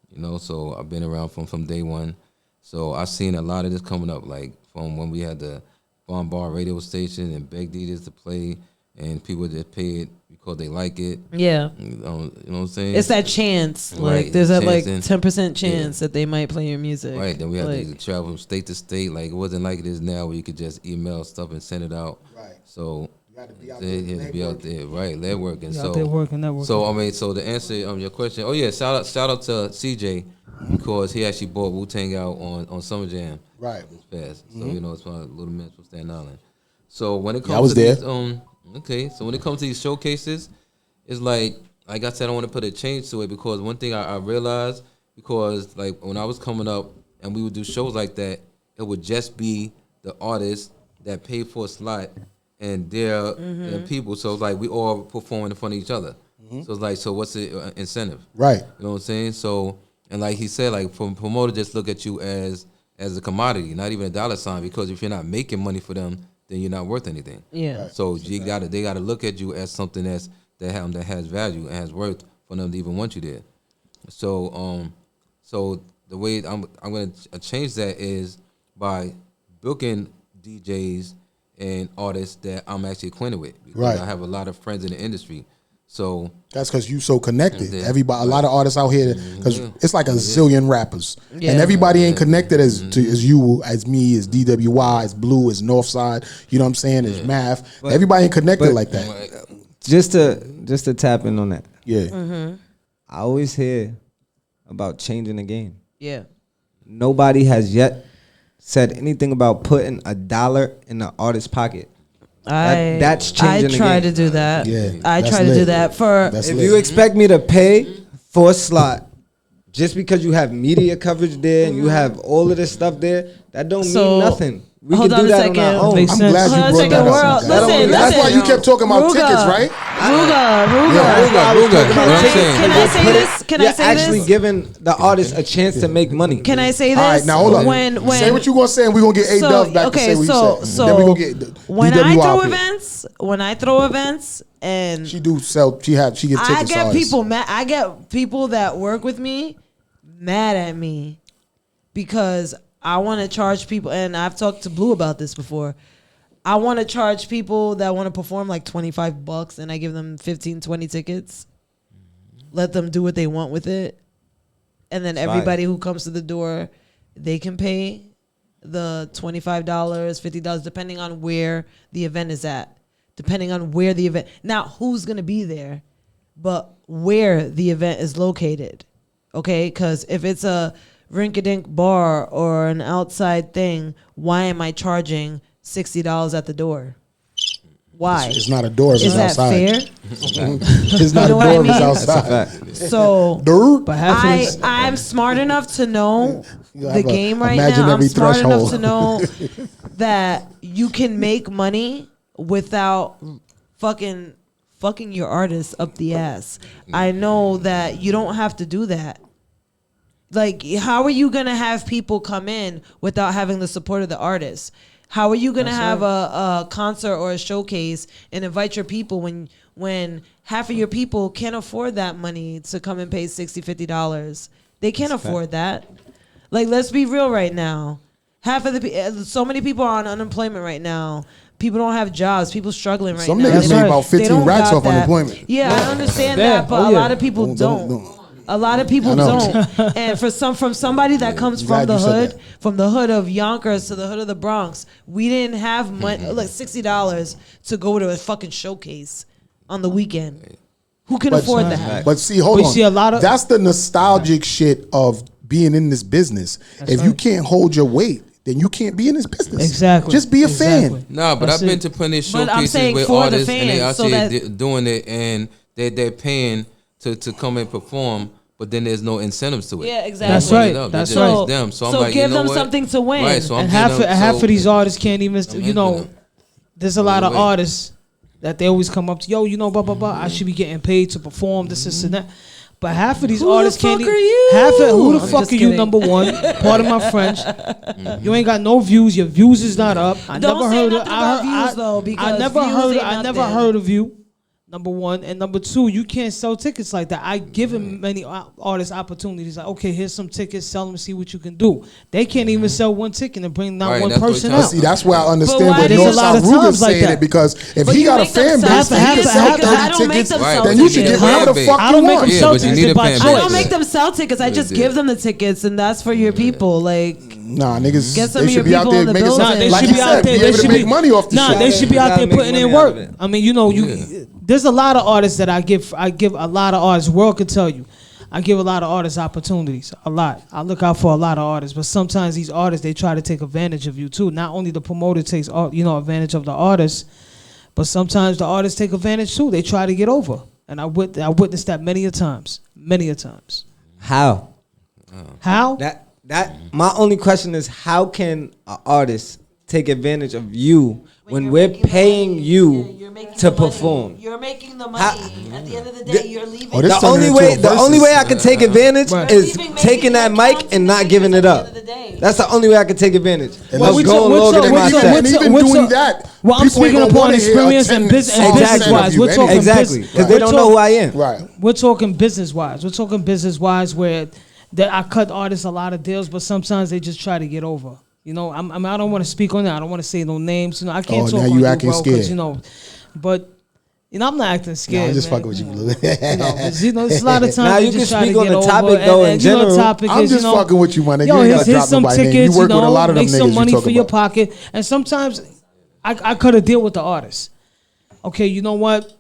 You know, so I've been around from day one. So I've seen a lot of this coming up, like from when we had the bombard radio station and beg DJs to play, and people just pay it because they like it. Yeah. You know what I'm saying? It's that chance. Like Right, there's that like chance 10% chance that they might play your music. Right, then we had like, to travel from state to state. Like it wasn't like it is now where you could just email stuff and send it out. Right. So You got to be out they there. had to be out there, right? Lead working. You So out there working, networking. So I mean, so to answer your question, oh yeah, shout out to CJ because he actually bought Wu Tang out on Summer Jam. Right. This fast. So you know it's one of the little men from Staten Island. So when it comes I was to there. these, okay, so when it comes to these showcases, it's like I said, I want to put a change to it because one thing I realized because like when I was coming up and we would do shows like that, it would just be the artists that paid for a slot and their people. So it's like we all performing in front of each other. So it's like, so what's the incentive? Right. You know what I'm saying? So, and like he said, like from promoter just look at you as as a commodity, not even a dollar sign. Because if you're not making money for them, then you're not worth anything. Yeah. So they gotta look at you as something that has value and has worth for them to even want you there. So so the way I'm gonna change that is by booking DJs and artists that I'm actually acquainted with. Because Right. I have a lot of friends in the industry. So That's because you so connected. Yeah. Everybody, a lot of artists out here, because it's like a zillion rappers, Yeah. and everybody ain't connected as you, as me, as DWI, as Blue, as Northside. You know what I'm saying? As Math. Everybody ain't connected like that. Just to tap in on that. Yeah. I always hear about changing the game. Yeah. Nobody has yet said anything about putting $1 in the artist's pocket. That's changing the try game. to do that. Yeah, I that's try to lit. do that for. That's If lit. you expect me to pay for a slot just because you have media coverage there and you have all of this stuff there, that don't So, mean nothing. We hold can on do a that on second. our own. Makes I'm sense. glad Hold on you a brought second, that world. up. Listen, That's why listen. you kept talking about Ruga. tickets, right? Ruga. Can What I'm I, saying. can I say this? Can I You're say actually this? giving the artist a chance to make money. Can I say this? All right, now hold up. When say what you gonna say, and we are gonna get A Dubs back to say what you said. Then we gonna get when DWI I throw up here. events, and She do sell. She gives tickets. I to get artists. people mad. I get people that work with me mad at me because I want to charge people, and I've talked to Blue about this before. I want to charge people that want to perform like $25, and I give them 15, 20 tickets. Let them do what they want with it, and then everybody who comes to the door, they can pay the $25, $50, depending on where the event is at. Depending on where the event, not who's gonna be there, but where the event is located. Okay, because if it's a rink-a-dink bar or an outside thing, why am I charging $60 at the door? Why? It's not a door. If Is it's that outside. fair? It's not You know a what I door. If it's mean? outside. So Dirt. But half of this, I'm smart enough to know You the have a game right now. I'm imaginary smart enough threshold. to know that you can make money without fucking your artist up the ass. I know that you don't have to do that. Like, how are you gonna have people come in without having the support of the artist? How are you gonna have a concert or a showcase and invite your people when half of your people can't afford that money to come and pay $60, $50? They can't afford that. Like, let's be real right now. Half of so many people are on unemployment right now. People don't have jobs. People struggling right Some now. niggas They made don't- about they 15 don't racks got off that. unemployment. Yeah, I understand Yeah. that, but Oh, a yeah. lot of people don't. A lot of people I know. don't. And from somebody that comes from glad the you said hood, that. from the hood of Yonkers to the hood of the Bronx, we didn't have money, like $60 to go to a fucking showcase on the weekend. Who can afford that? But see, hold But you on. see a lot of- That's the nostalgic shit of being in this business. If you can't hold your weight, then you can't be in this business. Exactly. Just be a Exactly. fan. No, but That's I've been it. to plenty of But I'm showcases saying with for the artists and they fans, so actually that- doing it and they're paying to come and perform, but then there's no incentives to it. Yeah, exactly. That's Bring it right. up. That's They're right. just them. So I'm So like, give you know them what? something to win. Right. So I'm and hitting them, half so of these artists can't even, I'm you know, hitting them. there's a lot of Wait. artists that they always come up to, yo, you know, blah, blah, blah, I should be getting paid to perform this and that. But half of these Who the artists can't fuck are you? Half of who the I'm fuck just are you, kidding. number one? Pardon my French. You ain't got no views. Your views is not up. I Don't never say heard nothing about views, though, because I never views heard ain't I never nothing. heard of you. Number one. And number two, you can't sell tickets like that. I give many artists opportunities. Like, okay, here's some tickets, sell them, see what you can do. They can't even sell one ticket and bring not Right, one that's what person you're But out. see, that's where I understand But why where do you- There's a lot Northside of Ruger's times like saying that. it, because if But he you got a make them fan sell base that he can tickets. sell I don't 30 make tickets, them Right, sell then you should tickets. get whatever the Fan fuck I you don't make want. them Yeah, sell but you tickets. need They a buy fan I base. don't choice. make them sell tickets. I just Yeah. give them the tickets, and that's for your people. Like, Nah, niggas, Get some they of should your be out people there in the making building. some, Nah, they like should you be said, out there. be They able to should make be money off the Nah, shit. they should be out Gotta there make putting in money work. out of it. I mean, you know, there's a lot of artists that I give a lot of artists. World could tell you, I give a lot of artists opportunities. A lot. I look out for a lot of artists, but sometimes these artists they try to take advantage of you too. Not only the promoter takes advantage of the artist, but sometimes the artists take advantage too. They try to get over, and I witnessed that many a times. Many a times. How? How? That my only question is how can an artist take advantage of you when we're paying you to perform. You're making the money. At the end of the day, you're leaving. Oh, this The turning only into a way versus. I can take advantage is Leaving, taking that making mic and not giving it up. at the end of the day. That's the only way I can take advantage. And Of we going talk- longer than what's up- my what's set. up- even what's doing up? that. Well, I'm people ain't speaking gonna upon wanna hear experience a and 10 business Exactly. wise. We're anyway. talking Exactly, because they we're don't know who I am. Right. We're talking business wise. We're talking business wise where that I cut artists a lot of deals, but sometimes they just try to get over. You know, I don't want to speak on that. I don't want to say no names. You know, I can't Oh, talk now on you you, acting bro, 'cause, scared. you know, but. You know, I'm not acting Nah, scared. I'm just man. fucking with you, Blue. You know, 'cause, you know, there's a lot of times Now, they you just can try to speak on get the over. topic, though, in you know, the general. topic I'm is, just you know, fucking with you, my nigga. Yo, You ain't here's, gotta here's drop some nobody name. tickets. You work know, with a lot of them make niggas some you money talk for your about. pocket. And sometimes I cut a deal with the artist. Okay, you know what?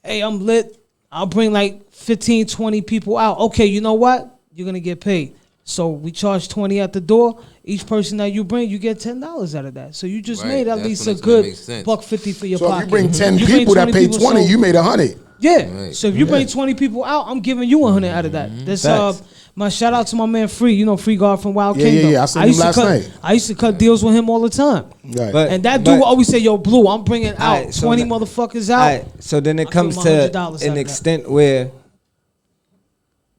Hey, I'm lit. I'll bring like 15, 20 people out. Okay, you know what? You're going to get paid. So we charge 20 at the door. Each person that you bring, you get $10 out of that. So you just Right, made at that's least when a it's gonna good make sense. $150 for your So if pocket. you bring 10 You bring people that pay 20, so- you made 100. yeah. Right. So if you bring 20 people out, I'm giving you 100 out of that. This Facts. my shout out to my man Free, you know, Free Guard from Wild Yeah, Kingdom. yeah. I seen him used to last cut, night. I used to cut deals with him all the time. Right. But- And that dude but- always say, "Yo, Blue, I'm bringing out Alright, so 20 now- motherfuckers out." Alright, so then it I'll comes give him to $100 out an of that. extent where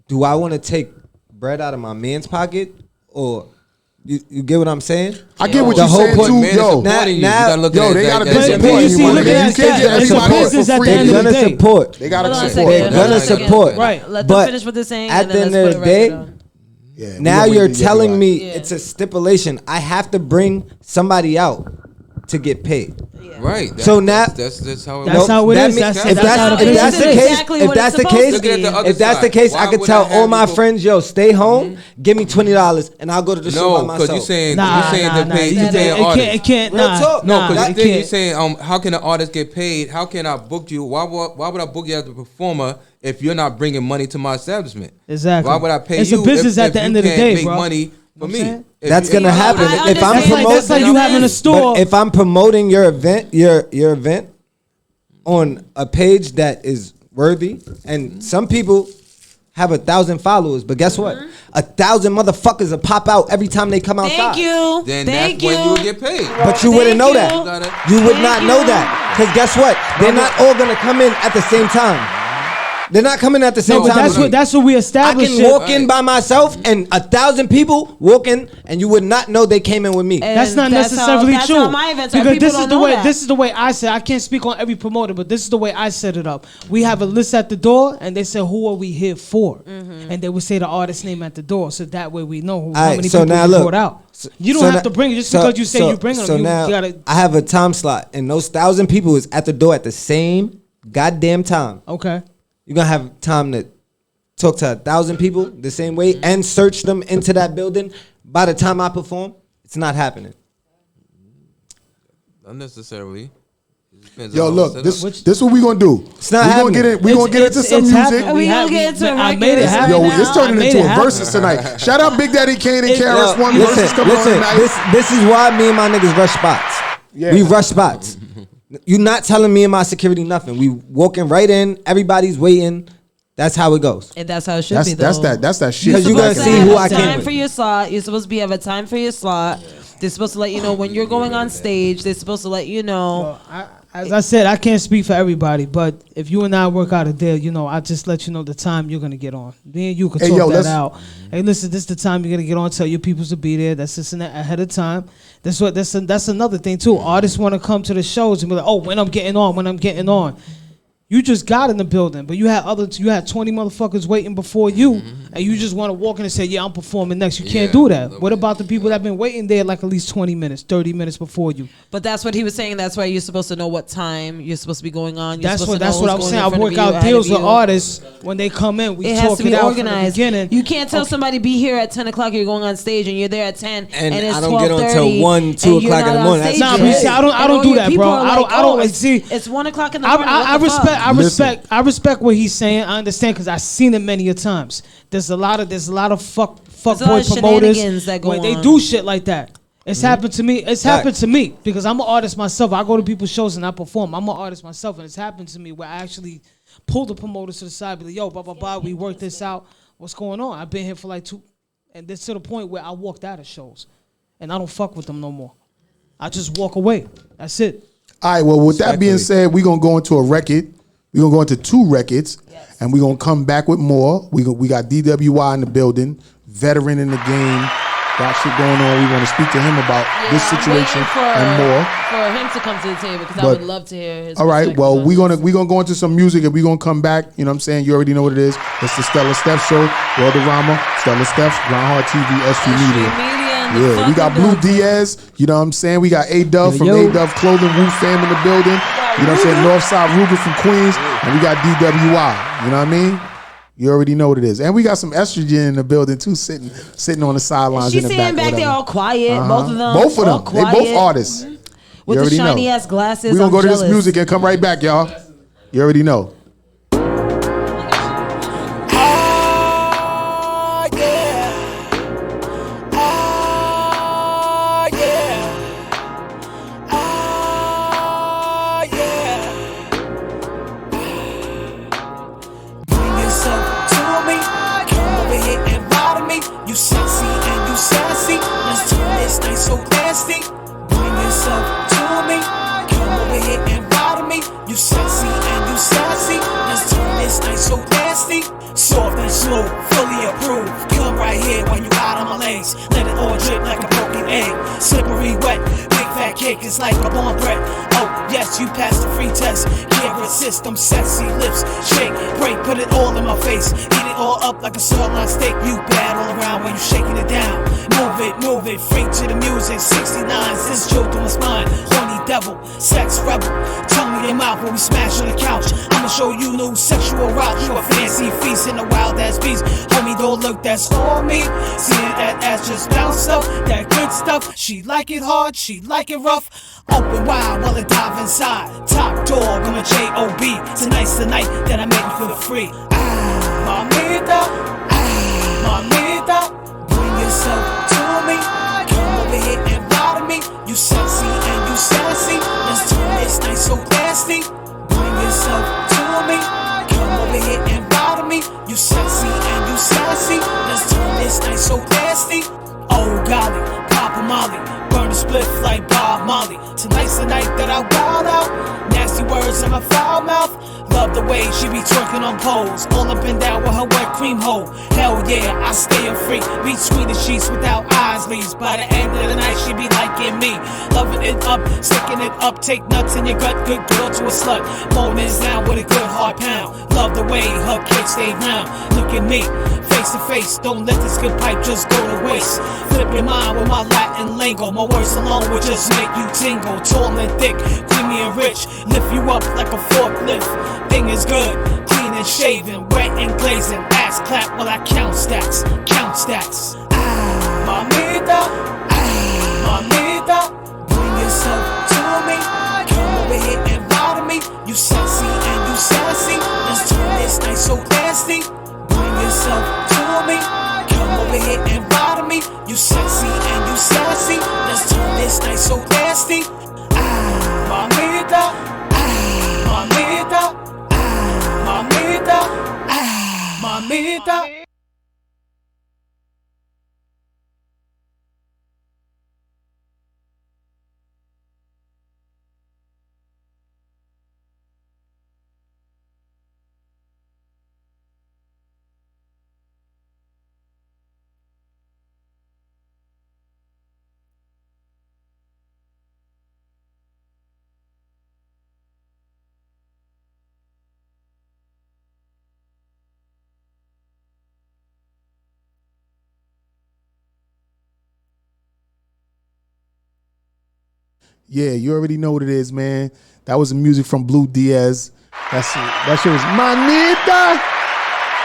do I want to take bread out of my man's pocket or you get what I'm saying? I get what The you're whole saying point- too. Man, Yo, it's supporting you. now- You gotta look yo, at they it gotta that- pay that- some But money. you see, You look at can't that. get It's a everybody for business at the free. end They're of the gonna day. support. They gotta Hold on a support. second. They're Hold on gonna a second. support. Right. Let But them finish what they're saying. at and the then end let's of put the a day, record on. Yeah, we Now gonna you're wait to get telling right. me Yeah. it's a stipulation. I have to bring somebody out to get paid. Right. So now- that's how it That's works. how it That is. means- That's if how that's the if that's business the is. case, Exactly if what that's it's the supposed case, to be. Look at the other if that's the side. case, Why I could would tell I have all my people- friends, yo, stay home, give me $20, and I'll go to the show by No, because myself. you're saying Nah, you're saying nah, to pay nah. you pay an It artist. can't. Real Nah, talk. No, nah, because it then you're can't. saying how can an artist get paid? How can I book you? Why would I book you as a performer if you're not bringing money to my establishment? Exactly. Why would I pay It's you a business if at the you end of the can't day, make bro. money for I'm me? saying? That's gonna happen I if I'm understand. promoting. That's like you having a store. But if I'm promoting your event, your event on a page that is worthy, and some people have 1,000 followers, but guess what? 1,000 motherfuckers will pop out every time they come outside. Thank you. Then Thank that's when you. you will get paid. But you wouldn't know Thank that. You would not know that. Because guess what? They're not all gonna come in at the same time. They're not coming at the same No, but time. that's what we I established. can walk in by myself and 1,000 people walk in and you would not know they came in with me. That's not That's necessarily how, true. That's how my events are. Because People this is don't the know way that. this is the way I said. I can't speak on every promoter, but this is the way I set it up. We have a list at the door, and they say, "Who are we here for?" Mm-hmm. And they would say the artist name at the door, so that way we know how Alright, many so people now you look. brought out. So- You don't so have now- to bring it just so- because you say so- you bring them. So You now gotta. I have a time slot, and those 1,000 people is at the door at the same goddamn time. Okay. You're gonna have time to talk to 1,000 people the same way and search them into that building. By the time I perform, it's not happening. Not necessarily. It depends Yo, on how look, it's set up. this what we gonna do. It's not we gonna happening. get it. We gonna get into some It's music. happening. We gonna have- get into I records made it right happen. Yo, now. it's turning I made into it a happen. versus tonight. Shout out Big Daddy Kane and KRS One Yo, versus coming on tonight. this is why me and my niggas rush spots. Yeah. We rush spots. You not telling me and my security nothing. We walking right in. Everybody's waiting. That's how it goes. And that's how it should be. That's though. that's that shit. Because you Supposed gonna to see have who a I came time with. for your slot. You're supposed to have a time for your slot. They're supposed to let you know when you're going on stage. They're supposed to let you know. As I said, I can't speak for everybody, but if you and I work out a deal, you know, I just let you know the time you're gonna get on. Me and you can Hey, talk yo, that let's- out. Hey, listen, this is the time you're gonna get on. Tell your peoples to be there. That's just ahead of time. That's another thing too. Artists want to come to the shows and be like, oh, when I'm getting on. You just got in the building, but you had 20 motherfuckers waiting before you, and you just want to walk in and say, yeah, I'm performing next. You can't Yeah. do that. What about the people that have been waiting there like at least 20 minutes, 30 minutes before you? But that's what he was saying. That's why you're supposed to know what time you're supposed to be going on. You're That's supposed what to know I who's was going saying. in I front work of you, out ahead deals of with you. artists when they come in. We It has talk to be it out organized. from the beginning. You can't tell somebody be here at 10 o'clock. You're going on stage and you're there at 10, And it's I don't get on till 12:30, 1, 2 and you're o'clock in not the on morning. stage That's Nah, but you yet. see, I don't And all do your that, people bro. are I don't- like, I don't- oh, see, It's 1 o'clock in the morning. I what the fuck? respect what he's saying. I understand because I've seen it many a times. There's a lot of fuck There's a lot boy of promoters shenanigans that go when they on. do shit like that. It's happened to me. It's happened to me because I'm an artist myself. I go to people's shows and I perform. I'm an artist myself, and it's happened to me where I actually pull the promoters to the side, be like, "Yo, blah blah blah. We worked this out. What's going on? I've been here for like 2, and this to the point where I walked out of shows, and I don't fuck with them no more." I just walk away. That's it. All right, well, with that being said, we're going to go into a record. We're going to go into 2 records, and we're going to come back with more. We got DWI in the building, veteran in the game, got shit going on. We want to speak to him about this situation and more. For him to come to the table, because I would love to hear his. All right, well, we're gonna go into some music, and we're gonna come back. You know what I'm saying? You already know what it is. It's the Stella Steph Show, Worldorama, Stella Steph, Groundhog TV, S.STREET Media. Yeah, we got Blue Diaz. You know what I'm saying? We got A-Dub from A-Dub Clothing, Woo Fam in the building. You know what I'm saying? Northside Ruger from Queens, and we got DWI. You know what I mean? You already know what it is. And we got some estrogen in the building too, sitting on the sidelines in the back. She's sitting back there all quiet, both of them. Both of them. Quiet. They both artists. With the shiny ass glasses. We're going to go to this music and come right back, y'all. You already know. You sexy and you sassy. Let's turn this night so nasty. Bring yourself to me. Come over here and ride me. You sexy and you sassy. Let's turn this night so nasty. Soft and smooth, fully approved. Come right here when you out on my legs. Let it all drip like a broken egg. Slippery wet, big fat cake is like a born bread. Oh yes, you passed the free test. Can't resist them sexy lips. Shake, break, put it all in my face. Eat it all up like a sirloin steak. You bad all around when you shaking it down. Move it, freak to the music. 69's, this joke on my spine. Horny devil, sex rebel. Tongue in your mouth when we smash on the couch. I'ma show you new sexual route. You a fancy feast in a wild ass beast. Homie, don't look, that's all me. Seeing that ass just bounce up, that good stuff. She like it hard, she like it rough. Open wide while I dive inside. Top dog, I'm a J.O.B. Tonight's the night that I make you feel free. Mamita, mamita. Bring yourself to me. Come over here and ride me. You sexy and you sassy. Let's turn this night so nasty. Bring yourself to me. Come over here and ride me. You sexy and you sassy. Let's turn this night so nasty. Oh golly, Papa Molly, burn a spliff like Bob Molly. Tonight's the night that I wild out. Nasty words in my foul mouth. Love the way she be twerking on poles. All up and down with her wet cream hole. Hell yeah, I stay a freak. Between the sheets without eyes leaves. By the end of the night, she be liking me. Loving it up, sticking it up. Take nuts in your gut, good girl to a slut. Moments down with a good hard pound. Love the way her kids stay round. Look at me, face to face. Don't let this good pipe just go to waste. Flip your mind with my Latin lingo. My words alone will just make you tingle. Tall and thick, creamy and rich. Lift you up like a forklift. Thing is good, clean and shaven, wet and glazing. Ass clap while I count stacks, count stacks. Mamita, mamita. Bring yourself to me. Come over here and ride me. You sexy and you sassy. Let's turn this night so nasty. Bring yourself to me. Come over here and ride me. You sexy and you sassy. Let's turn this night so nasty. Mamita, mamita, mamita, mamita. Yeah, you already know what it is, man. That was the music from Blue Diaz. That shit was Manita.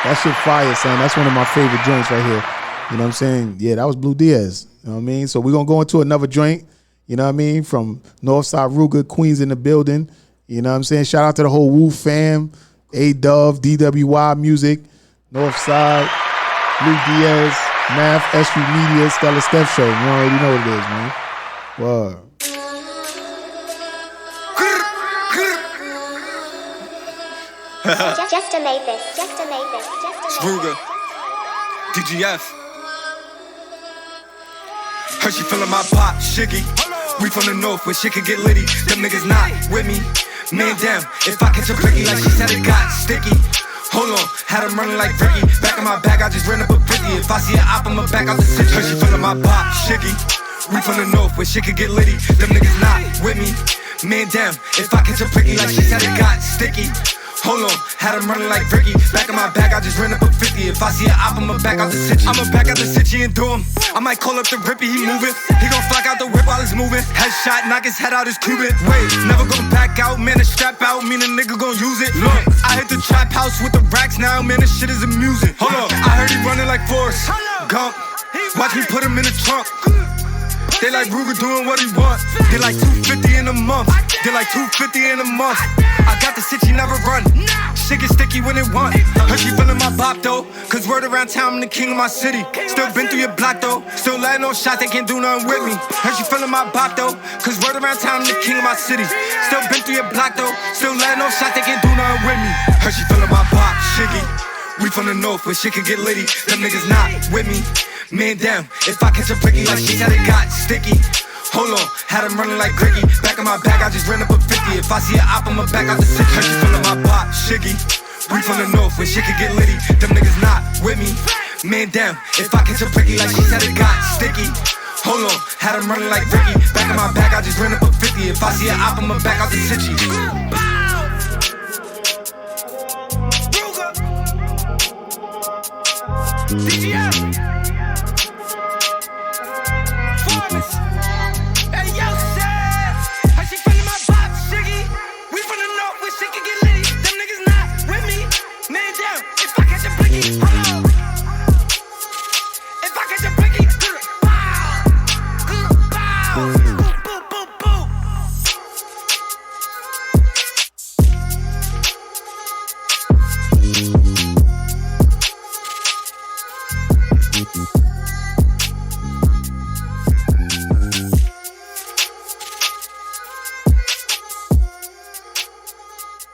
That shit fire, son. That's one of my favorite joints right here. You know what I'm saying? Yeah, that was Blue Diaz. You know what I mean? So we're going to go into another joint, you know what I mean, from Northside Ruger, Queens in the building. You know what I'm saying? Shout out to the whole Woo fam, A-Dove, DWI Music, Northside, Blue Diaz, Math, S.STREET Media, Stella Steph Show. You already know what it is, man. Word. Just to make this. Ruger, DGF. Heard she feeling my pot, shiggy. We from the north where shit could get litty. Them niggas not with me. Man down, if I catch a blicky like she said it got sticky. Hold on, had him running like Ricky. Back in my bag, I just ran up a 50. If I see an op, I'ma back out the city. Her, she feelin' my pop, shiggy. We from the north where shit could get litty. Them niggas not with me. Man down, if I catch a blicky like she said it got sticky. Hold on, had him running like Ricky. Back in my bag, I just ran up a 50. If I see an op, I'ma back out the city. I'ma back out the city and do him. I might call up the Rippy, he moving. He gon' flock out the whip while it's moving. Headshot, knock his head out his Cuban. Wait, never gon' back out, man, the strap out, mean a nigga gon' use it. Look, I hit the trap house with the racks now, man, this shit is amusing. Hold up, I heard he running like Forrest Gump. Watch me put him in the trunk. They like Ruger doing what he want. They like 250 in a month. They like 250 in a month. I got the city never run. Shit get sticky when it want. Heard she feeling my bop though. Cause word around town I'm the king of my city. Still been through your block though. Still letting no shots, they can't do nothing with me. Heard she feeling my bop though. Cause word around town I'm the king of my city. Still been through your block though. Still letting no shots, they can't do nothing with me. Heard she feeling my bop, shiggy. We from the north where shit can get litty. Them niggas not with me. Man down, if I catch a blicky like she said it got sticky. Hold on, had him running like Ricky. Back in my bag, I just ran up a 50. If I see an op, I'ma back out the city. Heard you feelin' my pop, shiggy. We from the north where shit can get litty. Them niggas not with me. Man down, if I catch a blicky like she said it got sticky. Hold on, had him running like Ricky. Back in my bag, I just ran up a 50. If I see an op, I'ma back out the city. Hey yo, Steph, how she feelin' my pop, shiggy? We from the north where shit can get litty. Them niggas not with me. Man down, if I catch a blicky, hold on. If I catch a blicky, bow, bow, boom, boom, boom, boom.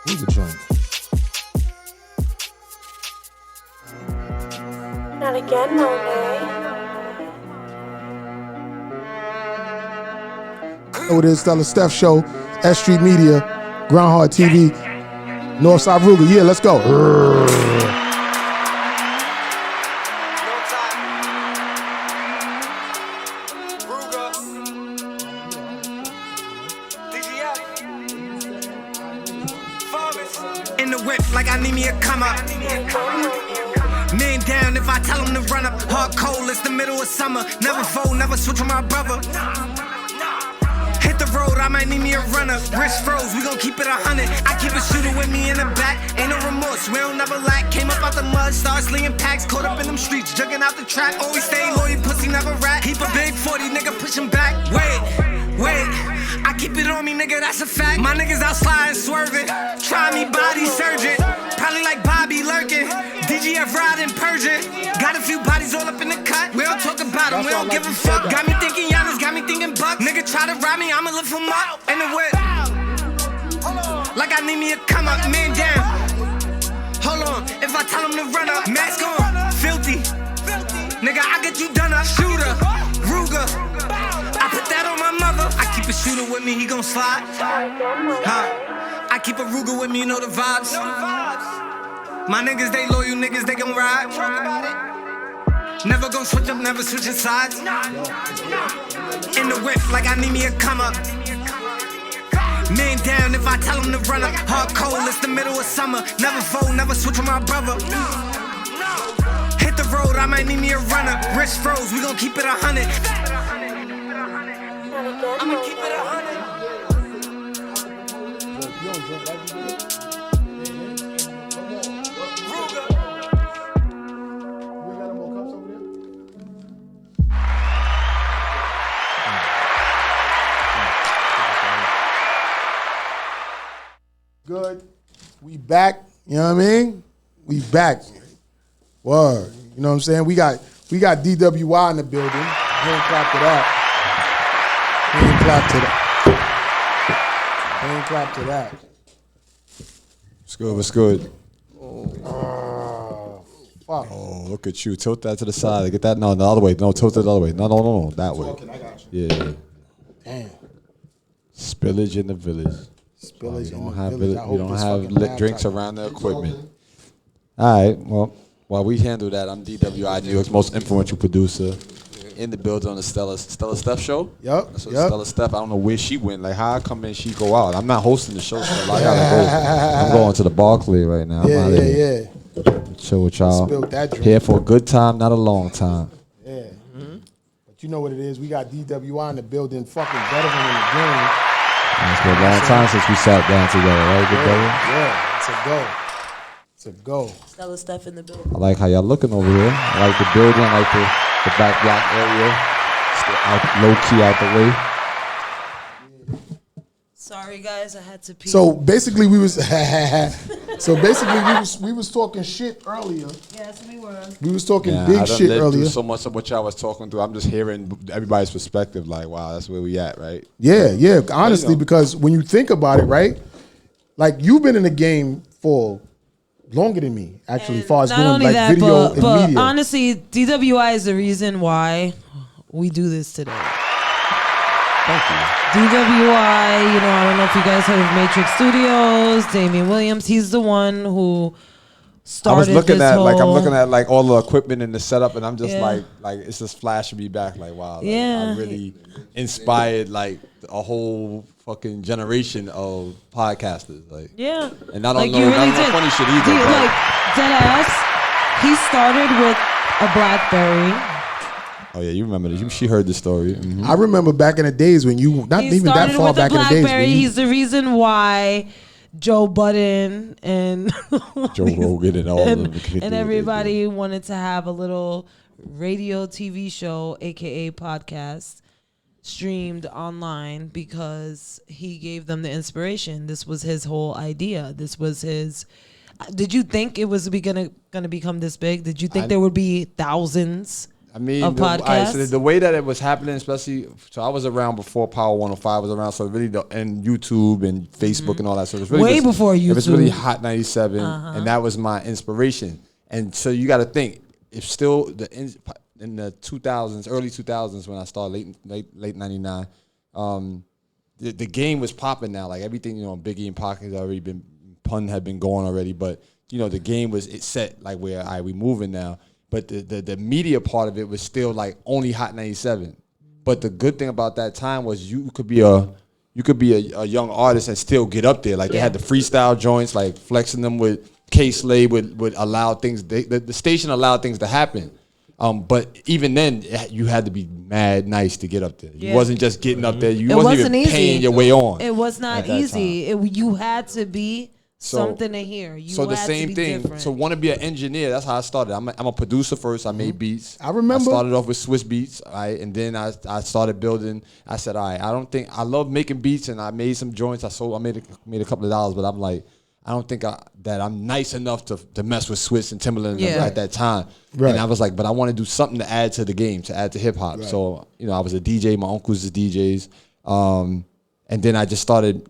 Who's the joint? Not again, Monet. Oh, it is Stella Steph Show, S.STREET Media, Groundhog TV, Northside Ruger. Yeah, let's go. In the whip like I need me a come up. Man down if I tell him to run up. Hard cold, it's the middle of summer. Never fold, never switch with my brother. Hit the road, I might need me a runner. Wrist froze, we gon' keep it 100. I keep a shooter with me in the back. Ain't no remorse, we don't never lack. Came up out the mud, started slinging packs. Caught up in them streets, jugging out the trap. Always stay loyal, pussy never rat. Keep a big 40, nigga, push him back. Wait, I keep it on me, nigga, that's a fact. My niggas out sliding, swerving. Try me, body surgeon. Probably like Bobby lurking. DGF riding, purging. Got a few bodies all up in the cut. We don't talk about them, we don't give a fuck. Got me thinking Giannis, got me thinking Bucks. Nigga try to rob me, I'ma lift him up. In the whip. Like I need me a come up, man down. Hold on, if I tell him to run up. Mask on, filthy. Nigga, I get you done up. Shooter, Ruger. I put that on my mother. I keep a shooter with me, he gon' slide. I keep a Ruger with me, you know the vibes. My niggas, they loyal niggas, they gon' ride. Never gon' switch up, never switching sides. In the whip, like I need me a come up. Man down if I tell him to run up. Hard cold, it's the middle of summer. Never fold, never switch with my brother. Hit the road, I might need me a runner. Wrist froze, we gon' keep it 100. I'ma keep it 100. Good. We back. You know what I mean? We back. Word. You know what I'm saying? We got DWI in the building. Hand clap to that. Hand clap to that. Hand clap to that. What's good? What's good? Fuck. Oh, look at you. Tilt that to the side. Get that. No, the other way. No, tilt it the other way. No, that way. I got you. Yeah. Damn. Spillage in the village. Spillage We in don't the have village. I we hope don't this have fucking lit drinks laptop- around the equipment. All right, well, while we handle that, I'm DWI, New York's most influential producer. In the building on the Stella Steph show. Yep. So Stella Steph, I don't know where she went. Like, how I come in, she go out. I'm not hosting the show, so I gotta go. I'm going to the Barclay right now. I'm out of here. Chill with y'all. Spilled that drink. Here for a good time, not a long time. Yeah. But you know what it is. We got DWI in the building, fucking veteran in the game. It's been a long time since we sat down together, right, good brother? Yeah, it's a go. It's a go. Stella Steph in the building. I like how y'all looking over here. I like the building, I like the back block area. Still out, low key out the way. Sorry guys, I had to pee. So basically we was we was talking shit earlier. Yes, we were. We was talking I big done shit lived earlier. through so much of what y'all was talking through. I'm just hearing everybody's perspective. Like, wow, that's where we at, right? Yeah. Honestly, You know. because when you think about it, right? Like you've been in the game for longer than me, actually, as far as Not doing only like that, video and but media. honestly, DWI is the reason why we do this today. Thank you. DWI, you know, I don't know if you guys heard of Matrix Studios, Damian Williams. He's the one who started I was looking this at whole, like I'm looking at like all the equipment and the setup, and I'm just Yeah. like it's just flashing me back. Like, wow, like, Yeah. I really inspired like a whole fucking generation of podcasters. Like, Yeah. and I don't Like, know, you really not did. funny shit either. but Like, dead ass, he started with a BlackBerry. oh yeah, you remember this? She heard the story. Mhm. I remember back in the days when you not He even that started far with a back in the days. BlackBerry. When you, He's the reason why Joe Budden and Joe Rogan and all of them could do what and they everybody wanted to have a little radio TV show, aka podcast, streamed online because he gave them the inspiration. This was his whole idea. This was his. Did you think it was gonna become this big? Did you think there would be thousands? I mean, of all right, podcasts? so the way that it was happening, especially, so I was around before Power 105 was around, so really, and YouTube and Facebook and all that. So it was really Way just- before It was really YouTube. Hot 97, and that was my inspiration. And so you got to think, if still in the 2000s, early 2000s when I started, late 99, the game was popping now. Like everything, you know, Biggie and Pac had already been, Pun had been going already, but you know, the game was set like where we moving now. But the media part of it was still like only Hot 97. But the good thing about that time was you could be a young artist and still get up there. Like they had the freestyle joints, like flexing them with K-Slade would allow things. The station allowed things to happen. But even then, you had to be mad nice to get up there. You wasn't just getting up there. You wasn't even paying your way on. It was not easy. You had to be something to hear. So the same thing. Different. So want to be an engineer. That's how I started. I'm a producer first. I made beats. I remember. I started off with Swiss Beats, and then I started building. I said, all right, I love making beats, and I made some joints. I made a couple of dollars, but I'm like, I don't think that I'm nice enough to mess with Swiss and Timberland at that time. Right. And I was like, but I want to do something to add to the game, to add to hip hop. Right. So you know, I was a DJ. My uncles was DJs, and then I just started,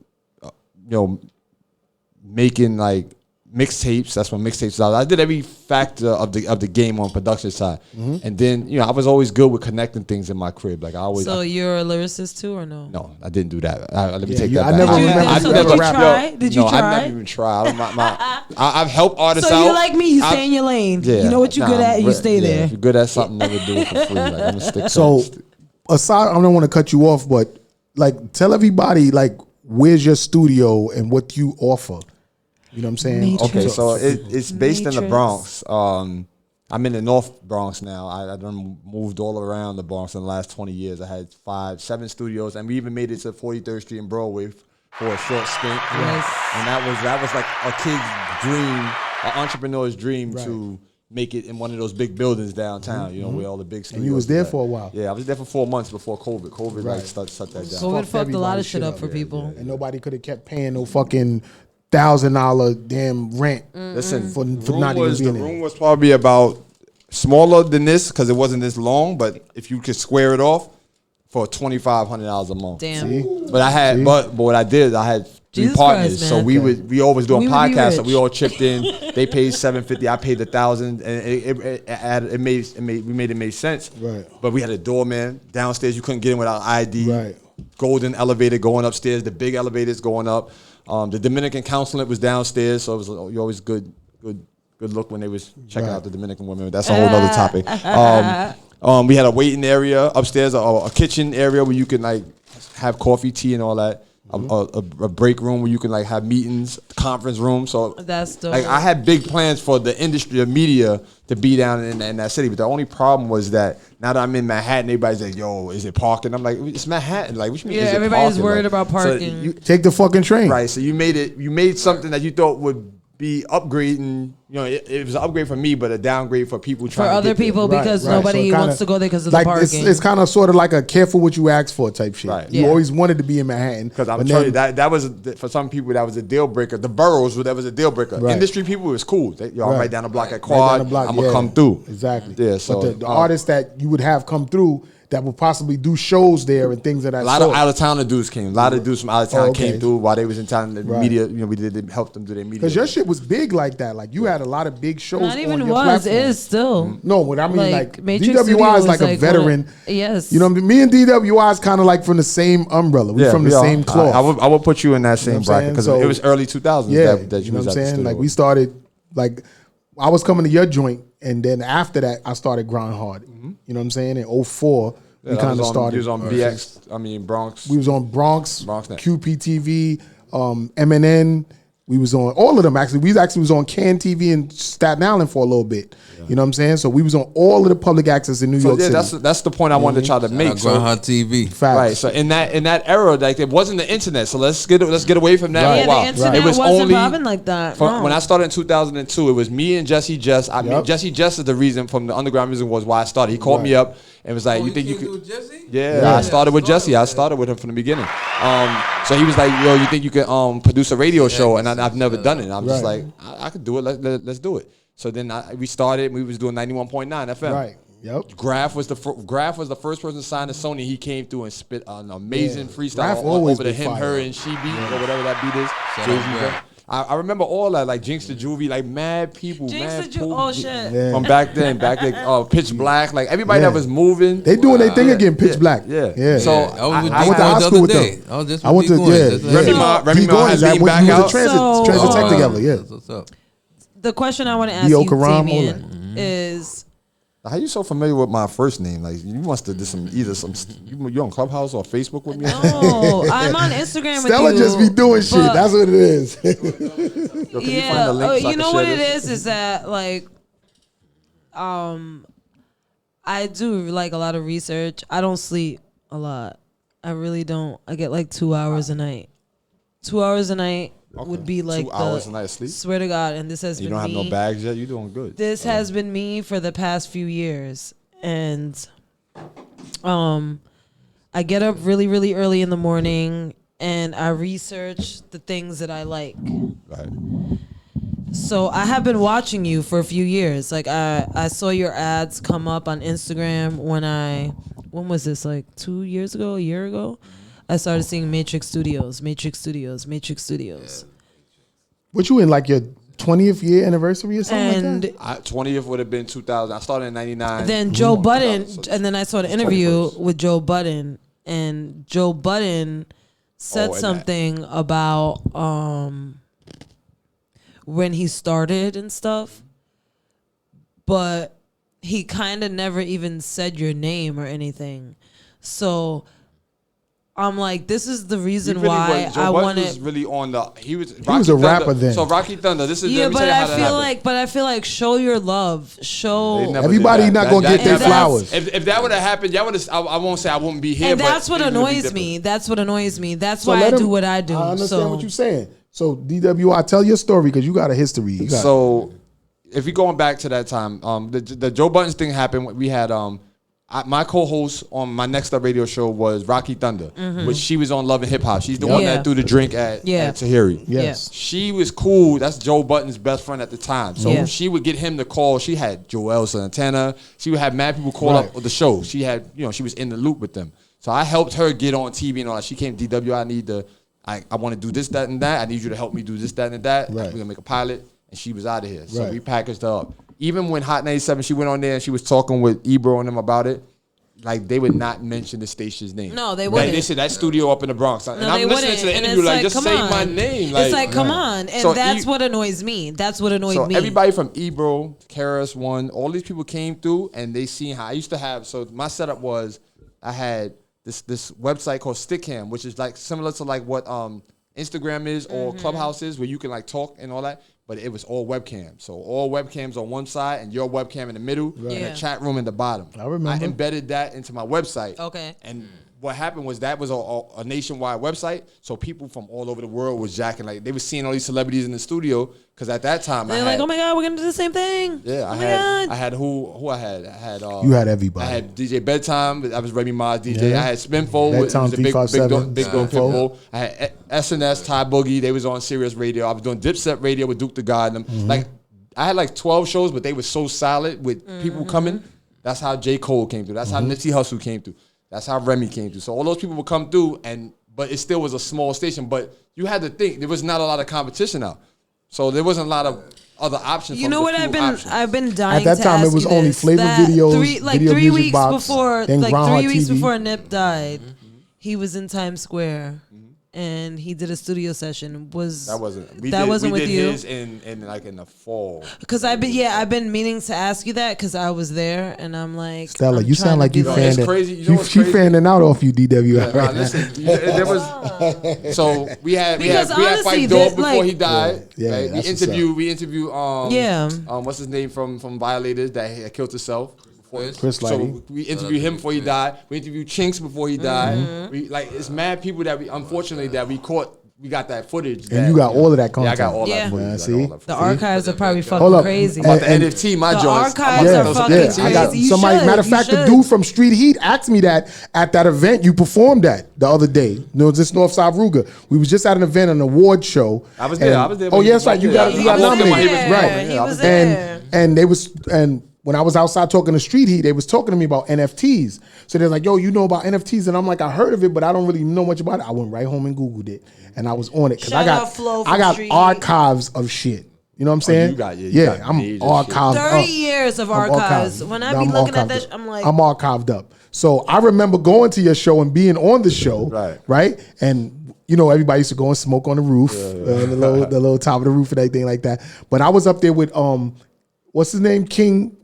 making like mixtapes. That's when mixtapes was out. I did every factor of the game on production side, and then I was always good with connecting things in my crib. Like I always. So you're a lyricist too, or no? No, I didn't do that. Let me take yeah, that I back. never remember. So did you try? Did you No, try? I've never even tried. I've helped artists out. So you're like me. You stay in your lane. Yeah, you know what you're good at. You stay there. If you're good at something, never do it for free. Like, I'm gonna stick. So, aside, I don't want to cut you off, but like, tell everybody like, where's your studio and what you offer? You know what I'm saying? Matrix. Okay, so it's based in the Matrix. Bronx. I'm in the North Bronx now. I done moved all around the Bronx in the last 20 years. I had 7 studios, and we even made it to 43rd Street and Broadway for a short stint. Yes. And that was like a kid's dream, an entrepreneur's dream to make it in one of those big buildings downtown, where all the big studios. And you was there are at. for a while. Yeah, I was there for 4 months before COVID. COVID like shut that down. COVID fucked a lot of shit up for people. And nobody could have kept paying no fucking $1,000 damn rent. Listen, for the not even being room there. was probably about smaller than this because it wasn't this long. But if you could square it off for $2,500 a month. Damn. See? But I had, but what I did, I had 3 Jesus partners. Christ, So man. we always do a We would be podcast. So rich. we all chipped in. They paid $750. I paid $1,000, and we made it make sense. Right. But we had a doorman downstairs. You couldn't get in without ID. Right. golden elevator going upstairs, the big elevators going up. The Dominican consulate was downstairs, so it was you always good look when they was checking out the Dominican women. That's a whole other topic. We had a waiting area upstairs, a kitchen area where you can like have coffee, tea, and all that. A break room where you can like have meetings, conference room. So that's dope. Like I had big plans for the industry of media to be down in that city, but the only problem was that now that I'm in Manhattan, everybody's like, "Yo, is it parking?" I'm like, "It's Manhattan." Like, what you mean? Yeah, is it everybody's parking? worried Like, about parking. So you, Take the fucking train. right? So you made something that you thought would be upgrading. You know, it was an upgrade for me, but a downgrade for people For trying to other get there. people because Right. nobody So it kinda- wants to go there because of Like the parking. it's kind of sort of like a careful what you ask for type shit. Right. You Yeah. always wanted to be in Manhattan Because I'm but telling you then- that was for some people that was a deal breaker. The boroughs, that was a deal breaker. Right. Industry people was cool. I'm Right. right down the block at right Quad. down the block, I'm gonna yeah. come through. Exactly. Yeah. So but the artists that you would have come through that would possibly do shows there and things of that a lot sort. of out of town dudes came. A lot of dudes from out of town Oh, okay. came through while they was in town. The Right. media, we did help them do their media. Because your shit was big like that. Like you had a lot of big shows. Not on even your was, platform. is still. No, what I mean, like Matrix DWI Studios is like a veteran. Yes. You know what I mean? Me and DWI is kind of like from the same umbrella. We from the we are. same cloth. I would put you in that You know same what I'm bracket saying? because So, it was early 2000s Yeah, that you know was what I'm at the saying? studio. Like we started, like I was coming to your joint, and then after that, I started Grind Hard. You know what I'm saying? In 04, we that kind of was on- started. He was on BX. I mean Bronx. We was on Bronx, Net. QPTV, MNN. We was on all of them actually. We actually was on Can TV in Staten Island for a little bit. You know what I'm saying? So we was on all of the public access in New So York yeah, City. that's the point I wanted to try to make. So, Grind TV. Facts. right. So in that era, like it wasn't the internet. So let's get away from that. Right. For Yeah, a while. the internet It was wasn't only popping like that. No. when I started in 2002. It was me and Jesse Jess. I mean, Yep. Jesse Jess is the reason from the underground music was why I started. He called me up and was like, "You think you could?" Yeah, I started with Jesse. I started with him from the beginning. So he was like, "Yo, you think you could produce a radio show?" And I've never done it. And I'm just Right. like, I could do it. Let's do it. So then we started. We was doing 91.9 FM. Right. Yep. Graf was the first person signed to Sony. He came through and spit an amazing Yeah. freestyle Graf always over the been him, fire. her, and she beat or whatever that beat is. Shout Jay-Z out beat. Graf. I remember all that, like Jinx the Juvie, like mad people, Jinx mad the Ju- people. oh, shit. Yeah. From back then, Pitch Black, like everybody Yeah. that was moving. They doing their thing Yeah, again, Pitch yeah, Black. yeah. Yeah. So I was with I D went to high Goin the school other with day. them. I was just I went with to D Goin. yeah. Just like- Remy yeah. Ma- Remy D. Ma Goin had is that Lean when back you was out. a transit So- tech together. Yeah. What's up? The question I want to ask Dio you, Karam, all Damien, that. is How you so familiar with my first name? Like you must have did you on Clubhouse or Facebook with me? no, I'm on Instagram with Stella you. just be doing shit. but- That's what it is. Yo, can you find Yeah, the link so I you can know share what it this? is that like, I do like a lot of research. I don't sleep a lot. I really don't. I get like 2 hours a night. 2 hours a night would be like 2 hours a night of sleep? Swear to God, and this has You been don't have me. no bags yet. You doing good. This has been me for the past few years, and I get up really, really early in the morning, and I research the things that I like. Right. So I have been watching you for a few years. Like I saw your ads come up on Instagram when was this, like 2 years ago, a year ago? I started seeing Matrix Studios. What you in like your 20th year anniversary or something And like that? 20th would have been 2000. I started in 99. then Joe Budden, So and then I saw the interview 21st. with Joe Budden, and Joe Budden said Oh, and something about when he started and stuff, but he kind of never even said your name or anything. So I'm like, this is the reason He really why was- Joe I Budden wanted. was really on the. He was was Rocky a rapper Thunder. then. So Rocky Thunder. This is Yeah, let me but tell you how I that feel happened. like, show your love, They show. never did Everybody that. not gonna get their never- flowers. If that would have happened, y'all would have. I won't say I wouldn't be here. And that's but what it would be annoys different. me. That's what annoys me. That's So why I let do him- what I do. I understand so what you're saying. So DWI, tell your story because you got a history. You got So, if we going back to that time, the Joe Buttons thing happened. We had my co-host on my Next Up radio show was Rocky Thunder, which she was on Love and Hip Hop. She's the one Yeah. that threw the drink at Tahiri. yes. She was cool. That's Joe Button's best friend at the time. So Yeah. she would get him to call. She had Joel Santana. She would have mad people call Right. up with the show. She had, she was in the loop with them. So I helped her get on TV and all that. She came to DW. I want to do this, that, and that. I need you to help me do this, that, and that. Right. We're gonna make a pilot. And she was out of here. So Right. we packaged her up. Even when Hot 97, she went on there and she was talking with Ebro and them about it. like they would not mention the station's name. No, they Like, wouldn't. they said that studio up in the Bronx. And No, I'm they listening wouldn't. to the And interview it's like, just come say on. my name. It's like, come on. And So that's what annoys me. That's what annoyed me. Everybody from Ebro, Karis One, all these people came through and they seen how I used to have. So my setup was I had this website called Stickcam, which is like similar to like what Instagram is or Clubhouse is, where you can like talk and all that. But it was all webcam. So all webcams on one side and your webcam in the middle and a chat room in the bottom. I remember. I embedded that into my website. Okay. And what happened was that was a nationwide website. So people from all over the world was jacking. Like they were seeing all these celebrities in the studio. Because at that time They're like, oh my God, we're going to do the same thing. Yeah, God. I had who I had. I had You had everybody. I had DJ Bedtime. I was Remy Ma's DJ. Yeah. I had Spinfo. Bedtime, It was a big 357, big dog Spinfo. Pitbull. I had S&S, Ty Boogie. They was on Sirius Radio. I was doing Dipset Radio with Duke the God and them. Mm-hmm. Like I had like 12 shows, but they were so solid with people coming. That's how J. Cole came through. That's how Nipsey Hussle came through. That's how Remy came through. So all those people would come through, but it still was a small station. But you had to think there was not a lot of competition out, so there wasn't a lot of other options. You know what I've been dying At that to time, ask it was you only this, flavor that videos, three Video Music weeks Box, before, then like Groundhog 3 weeks TV. before Nip died, he was in Times Square. And he did a studio session. That wasn't. We wasn't with did you. his in the fall. Because I've been meaning to ask you that because I was there and I'm like, Stella, I'm you trying sound to like be you It's fanning. crazy. You know what's She crazy? fanning out off you, DW. Nah, right now. listen, there was. So we had Because honestly, Fight this, Dog before he died. Yeah, right? that's what's up. We interview what's his name from Violators that killed himself. Chris So Lighty. we interviewed him before he died. We interviewed Chinks before he died. We it's mad people that we unfortunately that we caught. We got that footage. And you got all of that Yeah, I content. got all Yeah. that footage. Yeah, I got see? all that The footage. archives are probably Hold fucking up. crazy. About the And- NFT, my The joints. archives Yeah, are fucking yeah. crazy. I got You somebody. should, Matter of you fact, the should. dude from Street Heat asked me that at that event you performed at the other day. No, this Northside Ruger. We was just at an event, an award show. I was there. and- I was there Oh when yeah, he that's right. You was got there. you got I was there when he was nominated, performing. right? He I was was there. And they was and when I was outside talking to Street Heat, they was talking to me about NFTs. So they're like, "Yo, you know about NFTs?" And I'm like, "I heard of it, but I don't really know much about it." I went right home and Googled it, and I was on it because Shout out Flo I from got Street Heat. archives of shit. You know what I'm saying? you got- yeah, you got I'm major archived. 30 up. years of I'm archives. archived. When I I'm be looking at archived that, up. I'm like, I'm archived up. So I remember going to your show and being on the show, Right. And you know, everybody used to go and smoke on the roof, the little top of the roof and everything like that. But I was up there with what's his name, King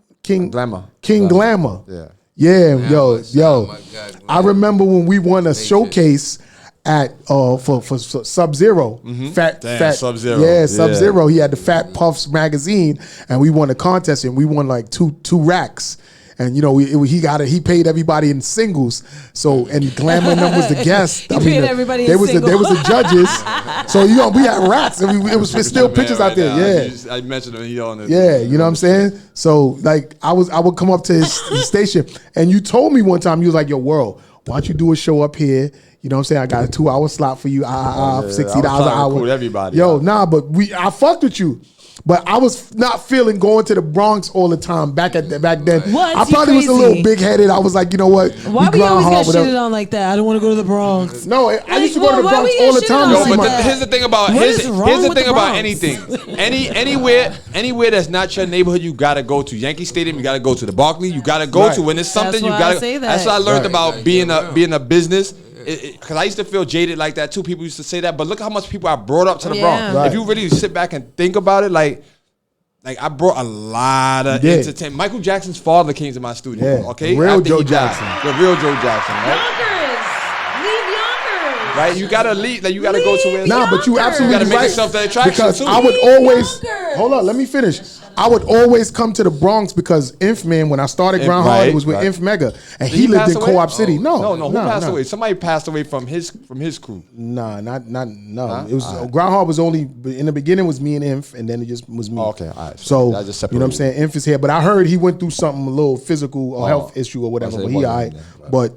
Glamour. Glamour. Yeah. Yeah, Man, yo. my God, I remember when we won a showcase at for Sub-Zero. Fat Sub-Zero. Yeah, Sub-Zero. He had the Fat Puffs magazine, and we won a contest, and we won like two racks. And you know, he paid everybody in singles. So and Glamour and them was the guests. He paid everybody in they was single. they was the judges. So you know, we had racks, and it was still pictures out there. Yeah. I mentioned him. He on it. Yeah, you know what I'm saying? So like I would come up to his station and you told me one time, you was like, "Yo, World, why don't you do a show up here? You know what I'm saying? I got a 2-hour slot for you, $60 an hour." Recruit everybody. Yo, nah, but I fucked with you. But I was not feeling going to the Bronx all the time back then. What? I You probably was a crazy. little big headed. I was like, you know what? why we always get shitted on like that? I don't want to go to the Bronx. No, I used to go to the why Bronx we get all the shitted time. on to No, see but my- here's the thing about What here's is wrong the with thing the about Bronx? anything. Anywhere that's not your neighborhood, you gotta go to Yankee Stadium. You gotta go to the Barclay. You gotta go Right. to when it's something why you I gotta. say that. That's what I learned Right. about being a business. Because I used to feel jaded like that too. People used to say that, but look how much people I brought up to the Yeah. Bronx. Right. If you really sit back and think about it, like I brought a lot of Yeah. entertainment. Michael Jackson's father came to my studio. Yeah. Okay, Real After Joe he died. Jackson. The real Joe Jackson, right? Yonkers. Leave Yonkers. Right? You gotta leave. Like you gotta go to where. Nah, but you absolutely You gotta make right. yourself that attraction because too. I would Leave always Yonkers. hold on. Let me finish. I would always come to the Bronx because Inf Man, when I started Inf, Ground Hard, right, it was with right. Inf Mega, and Did he lived pass in away? Co-op City. No, Who passed away? Somebody passed away from his crew. Nah, no. Huh? It was All right. Ground Hard was only in the beginning was me and Inf, and then it just was me. Oh, okay, all right. So I just you know what I'm separated. saying? Inf is here, but I heard he went through something a little physical or health issue or whatever. I said But it he wasn't alright. him then, But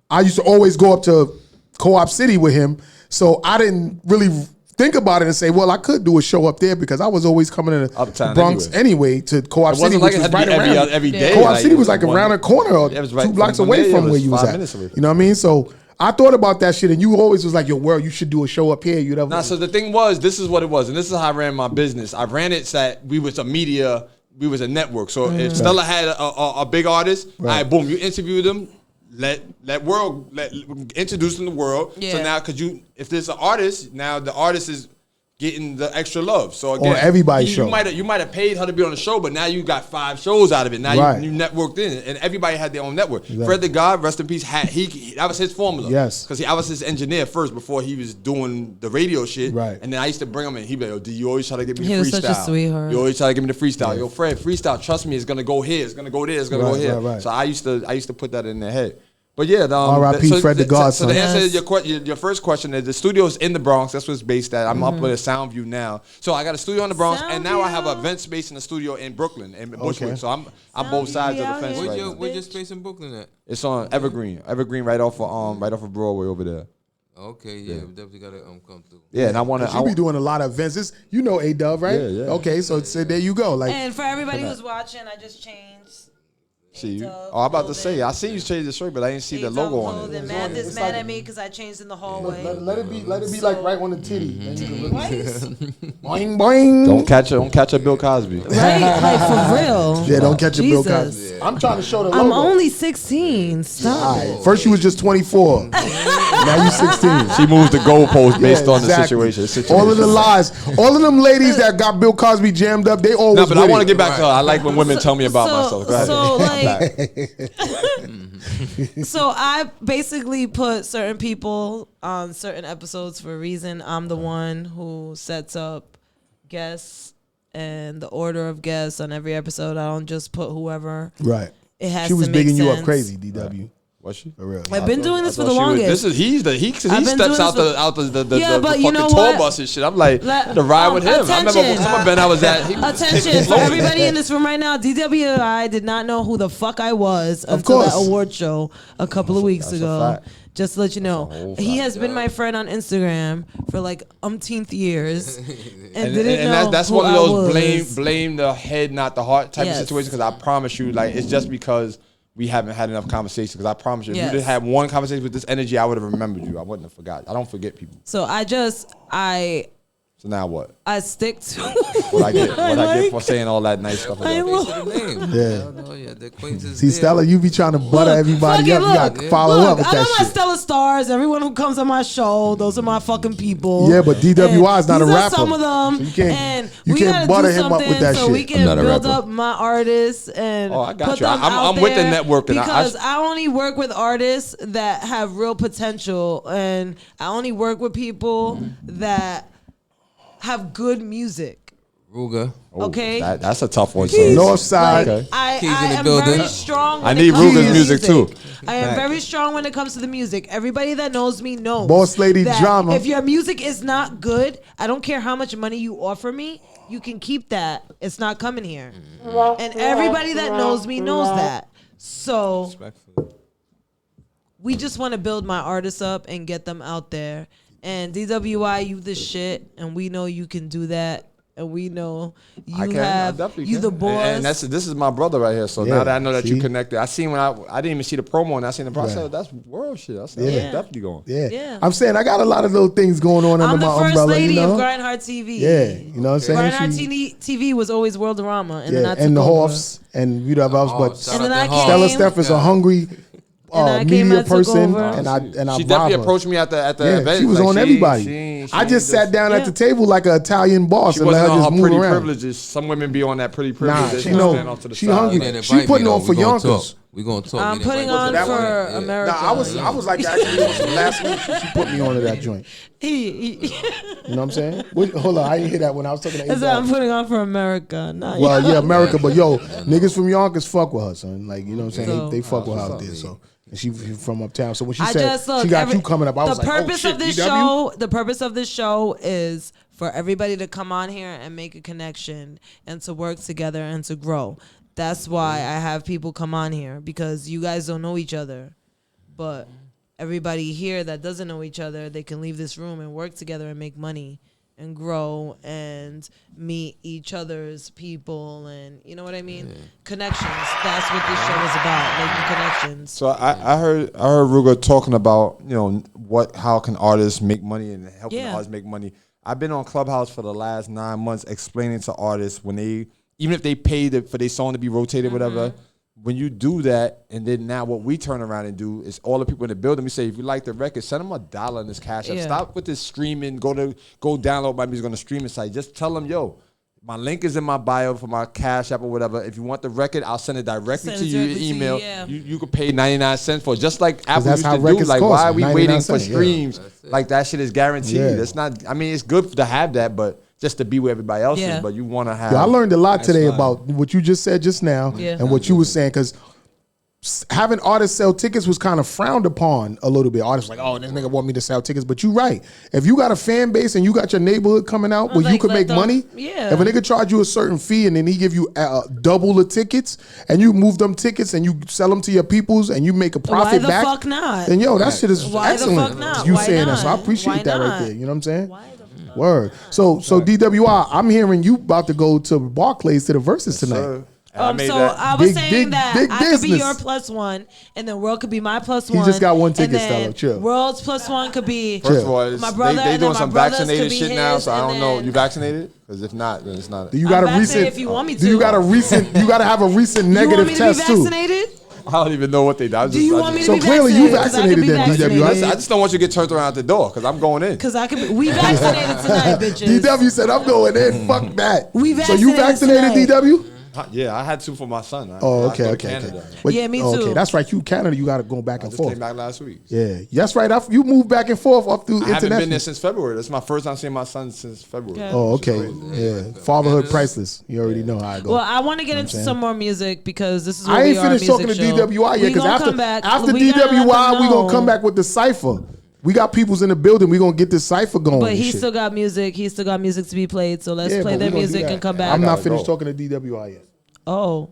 I used to always go up to Co-op City with him, so I didn't really think about it and say, well, I could do a show up there because I was always coming to the Uptown Bronx anyway to Co-op It City, wasn't like which it was had to right be around. every day. Co-op like, City was like one- around the corner, or It was right 2 blocks from away there, from it where was you was 5 at. minutes away from You know what I mean? So I thought about that shit, and you always was like, yo, World, you should do a show up here. You know? Nah, so the thing was, this is what it was, and this is how I ran my business. I ran it so that we was a media, we was a network. So if Stella had a big artist, all right, boom, you interviewed them. introduce them to the world. Yeah. So now, if there's an artist, now the artist is getting the extra love. So again, On everybody's show. You might have paid her to be on the show, but now you got 5 shows out of it. Now Right. you networked in, and everybody had their own network. Exactly. Fred the God, rest in peace. That was his formula. Yes. because I was his engineer first before he was doing the radio shit. Right. And then I used to bring him in. He'd be like, "Yo, D, you always try to give me He the was freestyle. such a sweetheart. You always try to give me the freestyle. Yo, Fred, freestyle. Trust me, it's gonna go here. It's gonna go there. It's gonna go Right, here. right, right. So I used to put that in their head. But yeah, R.I.P. Fred the God, So the son. answer Yes. to your first question is the studio's in the Bronx. That's where it's based at. I'm up with a Soundview now. So I got a studio in the Bronx, and now I have an event space in the studio in Brooklyn and Bushwick. Okay. So I'm both sides of the out fence here. right now. Where's your space in Brooklyn at? It's on Evergreen right off of Broadway over there. Okay, yeah, we definitely gotta come through. Yeah, and I want You be doing a lot of events. This, you know A-Dub, right? Yeah, yeah. Okay, so there you go. Like, And for everybody who's watching, I just changed. see you. A-Dub Oh, I'm about to say, clothing. I see you change the shirt, but I didn't see the A-Dub logo on clothing. it. Math is It's mad like- at me because I changed in the hallway. let it be like right on the titty. Then you can Right? boing boing. Don't catch a Bill Cosby. Right? Like for real. Yeah, don't catch a Bill Jesus. Cosby. I'm trying to show the logo. I'm only 16. Stop All it. right. First you was just 24. Now you 16. She moves the goalpost based Yeah, on exactly. the situation. All of the lies, all of them ladies that got Bill Cosby jammed up, they always. No, but I with want to it. get back to I like when women tell me about myself. Go ahead. So I'm like, back. so I basically put certain people on certain episodes for a reason. I'm the one who sets up guests and the order of guests on every episode. I don't just put whoever. Right. It has She was to make bigging you up sense. crazy, DW. Was she? For real. I've been doing this for the She was- longest. he I've been steps doing out this the Yeah, but fucking you know tour what? bus and shit. I'm like, Let- to ride with him. I remember attention. some event I was at. He was taking Attention it for slowly. everybody in this room right now. DWI did not know who the fuck I was Of until that course. award show a couple of weeks that's a ago. fact. Just to let you know, whole he fact, has been my friend on Instagram for like umpteenth years, and And didn't know that's who one of I those was. blame the head, not the heart type Yes. of situation. Because I promise you, like, it's just because we haven't had enough conversation. Because I promise you, if Yes. you did have one conversation with this energy, I would have remembered you. I wouldn't have forgot. I don't forget people. So So now what? I stick to What I get? What I get like. for saying all that nice stuff? I About love- The name. Yeah. Oh, yeah, the acquaintance See, there. Stella, you be trying to butter everybody fucking up. You got look. to follow Look, up with I know that my shit. Stella stars. Everyone who comes on my show, those are my fucking people. Yeah, but DWI is not And a these are rapper. some of them. So you can't- and you we can't gotta butter do him up with something that so shit. we I'm can not a build rapper. up my artists and Oh, I got put you. them I'm out with the there networking. because I only work with artists that have real potential, and I only work with people that have good music. Ruger. Okay. That's a tough one. Keys. North side. Okay. I Keys in the am building. very strong. I When need it comes to Ruger's the music, too. I am very strong when it comes to the music. Everybody that knows me knows. Boss Lady that Drama. If your music is not good, I don't care how much money you offer me. You can keep that. It's not coming here. And everybody that knows me knows that. So we just want to build my artists up and get them out there. And DWI, you the shit, and we know you can do that. And we know I you can. I have definitely you can. the boss. And this is my brother right here. So Yeah, now that I know that see? you connected, I seen when I didn't even see the promo and I seen the process. Right. That's world shit. That's Yeah. definitely going. Yeah. Yeah. I'm saying I got a lot of little things going on I'm under the my first umbrella, lady you know? of Grindhard TV. Yeah, you know what I'm saying? Grindhard She- TV was always Worldorama, and then I yeah, took and the over. Hoffs and we have else, but shout And then out I to came- Hall. Stella Steph is a hungry And I came media and took person, over. and I She vibe definitely her. approached me at the Yeah, event. she was Like, on everybody. she I just sat down at Yeah. the table like an Italian boss She and let wasn't her on just her move pretty around. privileges. Some women be on that pretty privilege. Nah, They she just know. stand off to the She side. hungry. You didn't She invite putting me, on though. for We gonna Yonkers. talk. We gonna talk. I'm You didn't putting invite me. on that for one? Yeah. America. Nah, I was like actually on some last week. She put me onto that joint. You know what I'm saying? Hold on, I didn't hear that when I was talking to That's what I'm A-Dog. putting on for America. Not Well, yeah, America, but yo, niggas from Yonkers fuck with her, son. Like, you know what I'm saying? So- They fuck with her out there. So, and she from uptown. So when she I said just look. she got you coming up, I was the like, oh purpose shit, of this DW? show. The purpose of this show is for everybody to come on here and make a connection and to work together and to grow. That's why I have people come on here, because you guys don't know each other, but everybody here that doesn't know each other, they can leave this room and work together and make money and grow and meet each other's people, and you know what I mean? Connections. That's what this show is about, making connections. So I heard Ruger talking about, you know, how can artists make money and helping Yeah. artists make money. I've been on Clubhouse for the last 9 months explaining to artists when they, even if they pay for their song to be rotated, whatever, when you do that, and then now what we turn around and do is all the people in the building, we say, if you like the record, send them $1 in this cash app. Yeah. Stop with this streaming. Go download my music on the streaming site. Just tell them, yo, my link is in my bio for my cash app or whatever. If you want the record, I'll send it directly to you, your email. You can pay 99 cents for it. Just like Apple used to do. Like, why are we waiting for streams? Yeah. Like, that shit is guaranteed. Yeah. It's not, I mean, it's good to have that, but just to be where everybody else is. But you want to have. I learned a lot today about what you just said just now and what you were saying, because having artists sell tickets was kind of frowned upon a little bit. Artists like, oh, this nigga want me to sell tickets. But you're right. If you got a fan base and you got your neighborhood coming out where you could make money, if a nigga charge you a certain fee and then he give you double the tickets and you move them tickets and you sell them to your peoples and you make a profit back. Why the fuck not? Then yo, that shit is Why excellent. the fuck not? You Why saying not? that, so I appreciate Why that right not? there. You know what I'm saying? Word. So DWI, I'm hearing you about to go to Barclays to the Versus tonight. I was saying that I could be your +1, and then World could be my +1. He just got one ticket, and then Stella. Chill. World's +1 could be First of all, my brother. they doing some vaccinated could be shit now, his, so I don't and know. then- You vaccinated? Because if not, then it's not. Do you got I'm a recent? vaccinated if you want me Do you to. got a recent? You got to have a recent You want negative me to test be too. vaccinated? I don't even know what they do. Do you want me to So be clearly you vaccinated? 'Cause I could vaccinated be then, DW. vaccinated. I just don't want you to get turned around at the door because I'm going in. Because I could be. We vaccinated tonight, bitches. DW said, "I'm going in." Fuck that. We So you vaccinated, vaccinated DW? Yeah, I had to for my son. Oh, I okay, go to okay. Canada. But- Yeah, me Okay, too. that's right. You Canada, you got to go back I and just forth. came back last week. Yeah, that's right. You moved back and forth up through I haven't been international. there since February. That's my first time seeing my son since February. Okay. Oh, okay. Yeah, fatherhood priceless. You already know how it goes. Well, I want to get into saying? some more music because this is where I ain't we are, finished talking to music show. DWI yet We because gonna come back. after We gotta let them DWI, we know. gonna come back with the cipher. We got peoples in the building. We gonna get this cipher going. But and he shit. still got music. He still got music to be played. So let's Yeah, play but we their gonna do music that. and come back. I'm not gotta finished go. talking to DWI yet. Oh,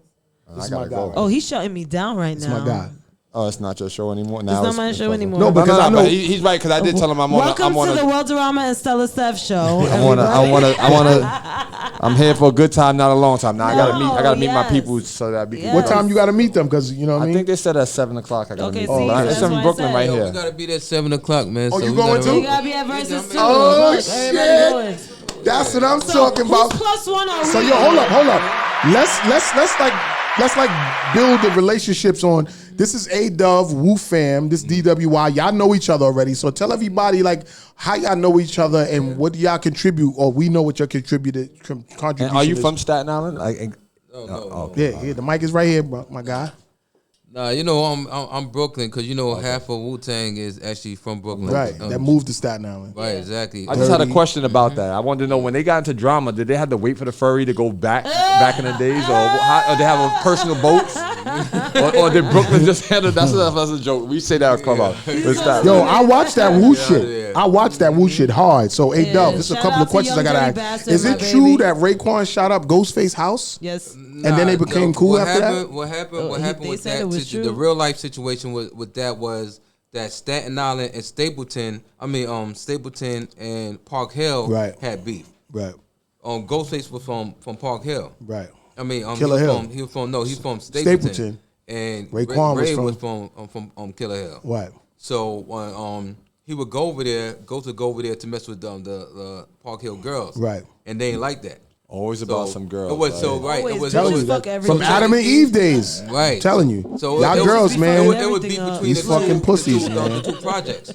This is I my gotta guy. go. oh, he's shutting me down right It's now. my guy. Oh, it's not your show anymore. It's Now not my show anymore. No, because I know- but he's right because I did tell him I'm on. Welcome I'm on to the a, Worldorama and Stella Steph show. I want to. I'm here for a good time, not a long time. Now I gotta meet my yes. people so that I be. Yes. What time you got to meet them? Because you know what I I mein? think they said at 7:00. I gotta Okay, meet. see, But that's it's in why I Brooklyn said. right Yo, we here. gotta be there 7:00, man. Oh, so you we going gotta too? roll. You gotta be at Versus too. Oh, Look, everybody shit. going. That's what I'm So talking about. who's +1 are So we? yo, hold up. Let's build the relationships on. This is A-Dove, Wu Fam. This DWI. Y'all know each other already. So tell everybody like how y'all know each other and what do y'all contribute, or we know what your contribution. And are you from Staten Island? Yeah. The mic is right here, bro, my guy. Nah, you know I'm Brooklyn because you know half of Wu-Tang is actually from Brooklyn. Right. That moved to Staten Island. Right, exactly. I just had a question about that. I wanted to know when they got into drama, did they have to wait for the furry to go back in the days, or they have a personal boats, or did Brooklyn just handle? That's a joke. We say that as clubhouse. Yo, I watched that Wu Yeah. shit. I watched that Wu shit hard. So, A-Dub, there's a Shout couple out of to questions I Young gotta Dirty ask. Bastard, Is my it true baby. that Raekwon shot up Ghostface house? Yes. And then they became cool what after happened, that? What happened They with said it that? was true. The real life situation with that was that Staten Island and Stapleton and Park Hill Right. had beef. Right. Ghostface was from Park Hill. Right. I mean, Killer Hill. He was from Stapleton. Stapleton. And Raekwon Ray was was from- from Killer Hill. Right. So when he would go over there to mess with the Park Hill girls. Right. And they ain't like that. Always about some girls. It was so right. It Always was Telling Just you fuck that everything. from Adam and Eve days. Right. I'm telling you. So y'all it was girls, beef- man. It was beef Everything between These the two, fucking pussies, the man. two projects.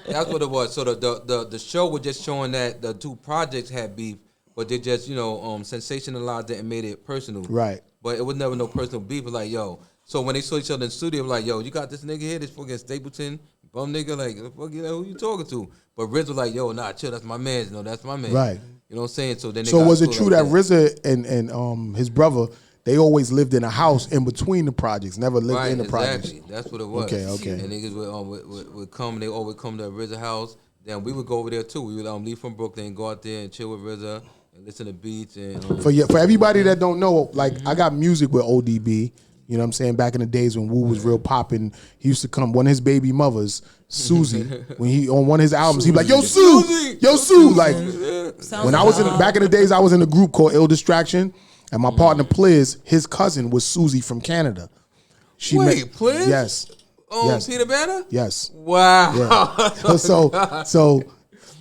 That's what it was. So the show was just showing that the two projects had beef, but they just sensationalized it and made it personal. Right. But it was never no personal beef. It was like, yo. So when they saw each other in the studio, like, yo, you got this nigga here, this fucking Stapleton bum nigga, like, fuck you, who you talking to? But Riz was like, yo, nah, chill, that's my man. No, that's my man. Right. You know what I'm saying? So then. They So got was it cool true like that RZA and his brother, they always lived in a house in between the projects, never lived Right, in the exactly. projects? That's what it was. Okay, okay. And niggas would come. They always come to RZA house. Then we would go over there too. We would leave from Brooklyn and go out there and chill with RZA and listen to beats and. For everybody that don't know, like I got music with ODB. You know what I'm saying? Back in the days when Wu was real popping, he used to come. One of his baby mothers, Susie, when he on one of his albums, he'd be like, "Yo, Sue, yo, Sue." Like when I was back in the days, I was in a group called Ill Distraction, and my partner Pliz, his cousin was Susie from Canada. Wait, Pliz? Yes. Yes. Peter Banner? Yes. Wow. Yeah. So,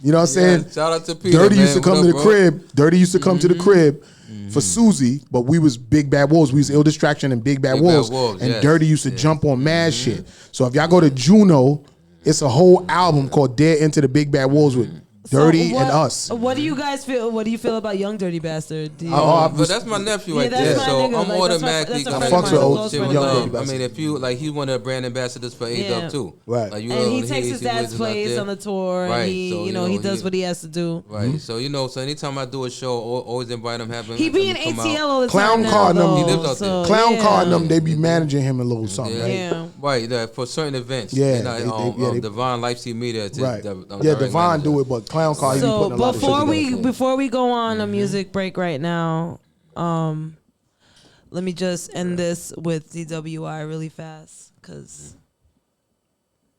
you know what I'm saying? Yeah, shout out to Peter. Dirty man. used to come What to up, the bro? crib. Dirty used to come to the crib. for Susie, but we was Big Bad Wolves. We was Ill Distraction and Big Bad Big Bad Wolves. Wolves, And yes. Dirty used to jump on mad shit. So if y'all go to Juno, it's a whole album called Dare Into the Big Bad Wolves with Dirty So and Us. What do you guys feel? What do you feel about Young Dirty Bastard? Do you, But that's my nephew right that's there, my so nigga. I'm Like, that's automatically my- gonna that's a friend of mine, a show close shit friend, with Young love. Dirty I mean, Bastard. if you like, he's one of the brand ambassadors for A-Dub too. Right. Like, you and know, he takes his dad's place on the tour, Right, and he, so, you know, he does what he has to do. Right. So so anytime I do a show, always invite him. Have him. He be in have him come ATL out. all the Clown time now, Car and them, though, He lives out so, there. Clown yeah. Car and them, they be managing him a little something, right? Yeah. Right, for certain events. Yeah, They Divine Lifesteal Media. Right. The Yeah, direct Divine manager. do it, but Clown Car, he be So putting a lot of shit together. before we go on a music break right now, let me just end this with DWI really fast because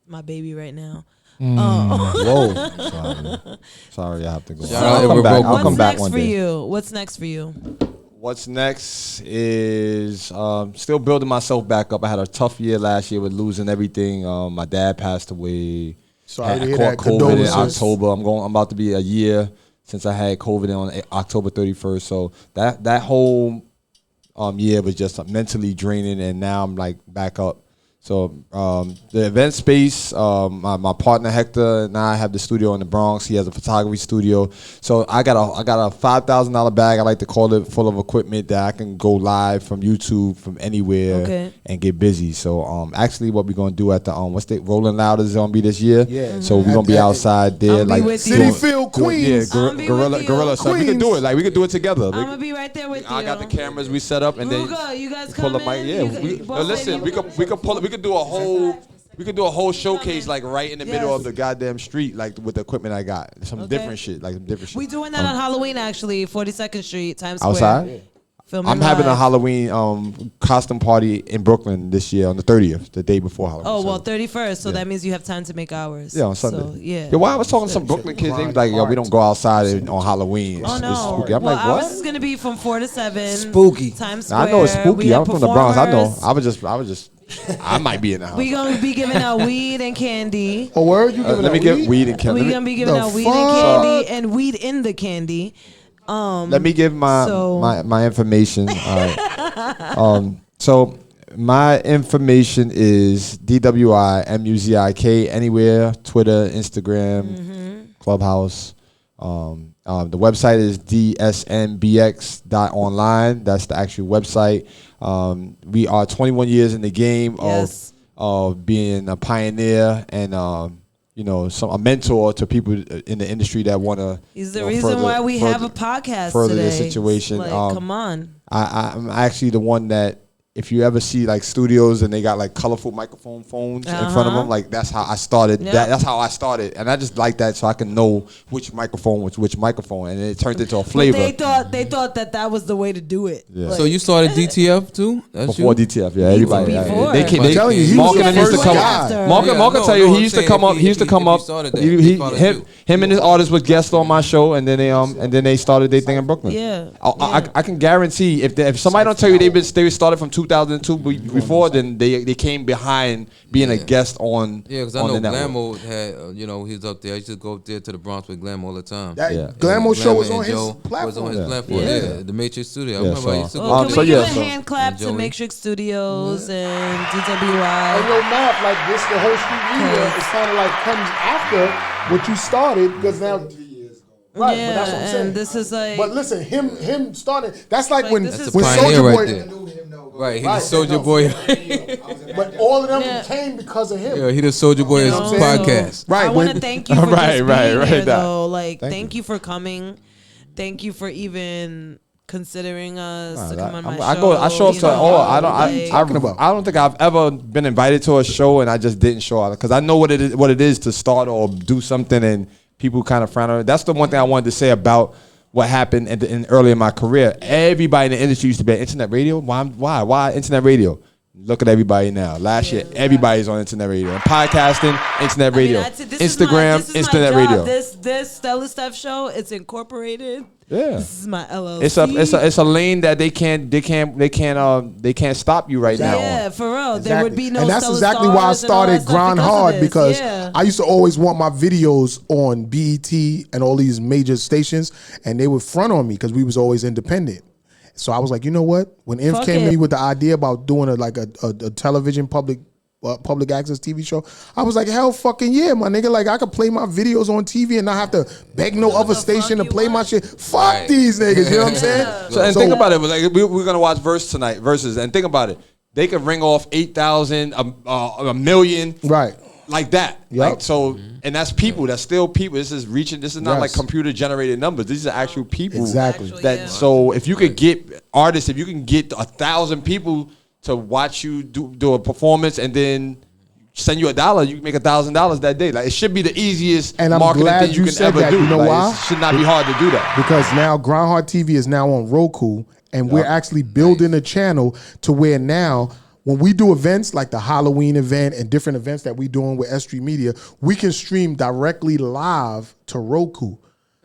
my baby right now. Whoa. Sorry, I have to go. Shout out I'll come Edward back. Brogan. I'll come What's back next one for day. you? What's next for you? What's next is still building myself back up. I had a tough year last year with losing everything. My dad passed away. Sorry to hear caught that. COVID in Condolences. October. I'm about to be a year since I had COVID on October 31st. So that whole year was just mentally draining, and now I'm like back up. So the event space, my partner Hector and I have the studio in the Bronx. He has a photography studio. So I got a $5,000 bag. I like to call it, full of equipment that I can go live from YouTube from anywhere and get busy. So actually, what we're gonna do at the Rolling Loud is gonna be this year. Yeah. So we're gonna be outside there, I'll be like with you. City Field, Queens. Yeah, I'll be with you. gorilla. So we can do it. Like we can do it together. I'm gonna be right there with you. I got the cameras we set up, and then Ruga, you guys pull come up my in? yeah. You both Listen, lady, we could do a whole showcase like right in the middle Yes. of the goddamn street, like with the equipment I got. Some different shit. We doing that on Halloween actually, 42nd Street, Times Square. outside. Filming I'm having a live. Halloween costume party in Brooklyn this year on the 30th, the day before Halloween. Oh So, well, 31st. So yeah. that means you have time to make hours. yeah, on Sunday. So, yeah. Why I was talking to some Brooklyn kids, they was like, "Yo, we don't go outside on Halloween. Oh It's no! spooky." I'm well, like, "What?" ours is gonna be from 4 to 7. Spooky. Times Square. I know it's We spooky. have I'm from the Bronx. I know. performers. I was just. I might be in the house. We gonna be giving out weed and candy. Oh, word? You giving Let me out get weed? weed and candy. We gonna be giving The out weed fuck? and candy and weed in the candy. Let me give my information. All right. So my information is DWIMUZIK anywhere, Twitter, Instagram, Clubhouse. The website is dsnbx.online. That's the actual website. We are 21 years in the game Yes. of being a pioneer and a mentor to people in the industry that want to. He's the reason why we have a podcast further today. the situation. Like, come on. I'm actually the one that, if you ever see like studios and they got like colorful microphone phones in front of them, like that's how I started. Yep. That's how I started, and I just like that so I can know which microphone was which microphone, and it turned into a flavor. They thought that was the way to do it. Yeah. So you started DTF too? That's Before you? DTF, yeah, everybody. Before. They came. I'm telling you, he was Marketing the used to first come. guy. Mark Yeah, can no, tell you no, he I'm used to saying come if up. he- He used to if come he up. started that, he followed you. Him and his artists was guests on my show, and then they started their thing in Brooklyn. Yeah. I can guarantee if somebody don't tell you they started from 2002 before, then they came behind being a guest on. Yeah, because I on know the network. Glamo had, he's up there. I used to go up there to the Bronx with Glamo all the time. That Yeah. Glamo show was Glamo on and his Joe platform. was on his Yeah. platform. Yeah. Yeah, the Matrix Studio. I Yeah, remember I so- used to go. Oh, can so we yeah, give a so- hand clap And to Joey. Matrix Studios and And DWI? your math, like this, the whole street media is kind of like comes after what you started because now, right? Yeah, but that's what I'm saying. and this is like. But listen, him starting. That's like Like, when this is when That's a pioneer Soulja right Boy. there. Right, he Right, the Soldier no. Boy. But all of them Yeah. came because of him. Yeah, he the Soldier Boy You know what I'm saying? podcast. Right, I want to when- thank you for Right, just right, being right, here, that. though. Like, Thank thank you for coming. Thank you for even considering us to Nah, come on my I show. show up you to know, all. I don't. like- I don't think I've ever been invited to a show and I just didn't show up because I know what it is to start or do something and people kind of frown on it. That's the one thing I wanted to say about what happened in early in my career. Everybody in the industry used to be on internet radio. Why internet radio? Look at everybody now. Last year, everybody's on internet radio. And podcasting, internet radio. this is Instagram, this is my internet job. radio. This Stella Steph show, it's incorporated. Yeah. This is my LLC. It's a lane that they can't stop you right now. Yeah, on. for real. There would be no and that's Stella exactly why I Stars and all that started stuff Grind because of Hard this. because Yeah. I used to always want my videos on BET and all these major stations, and they would front on me because we was always independent. So I was like, you know what? When Inf came to me with the idea about doing a television public access TV show, I was like, hell fucking yeah, my nigga. Like I could play my videos on TV and not have to beg no other station to play my shit. Fuck these niggas, you know what I'm saying? So think about it. Like we're gonna watch Versus, and think about it. They could ring off 8,000, a million, right? Like that. Yep. Like so, and that's people. That's still people. This is reaching. This is not like computer generated numbers. These are actual people. Exactly. So if you could get artists, if you can get 1,000 people to watch you do a performance and then send you $1, you can make $1,000 that day. Like it should be the easiest and I'm marketing glad thing you can said ever that. do. You know like, why? It should not be hard to do that. Because now Groundhog TV is now on Roku, and we're actually building a channel to where now when we do events like the Halloween event and different events that we're doing with S.STREET Media, we can stream directly live to Roku.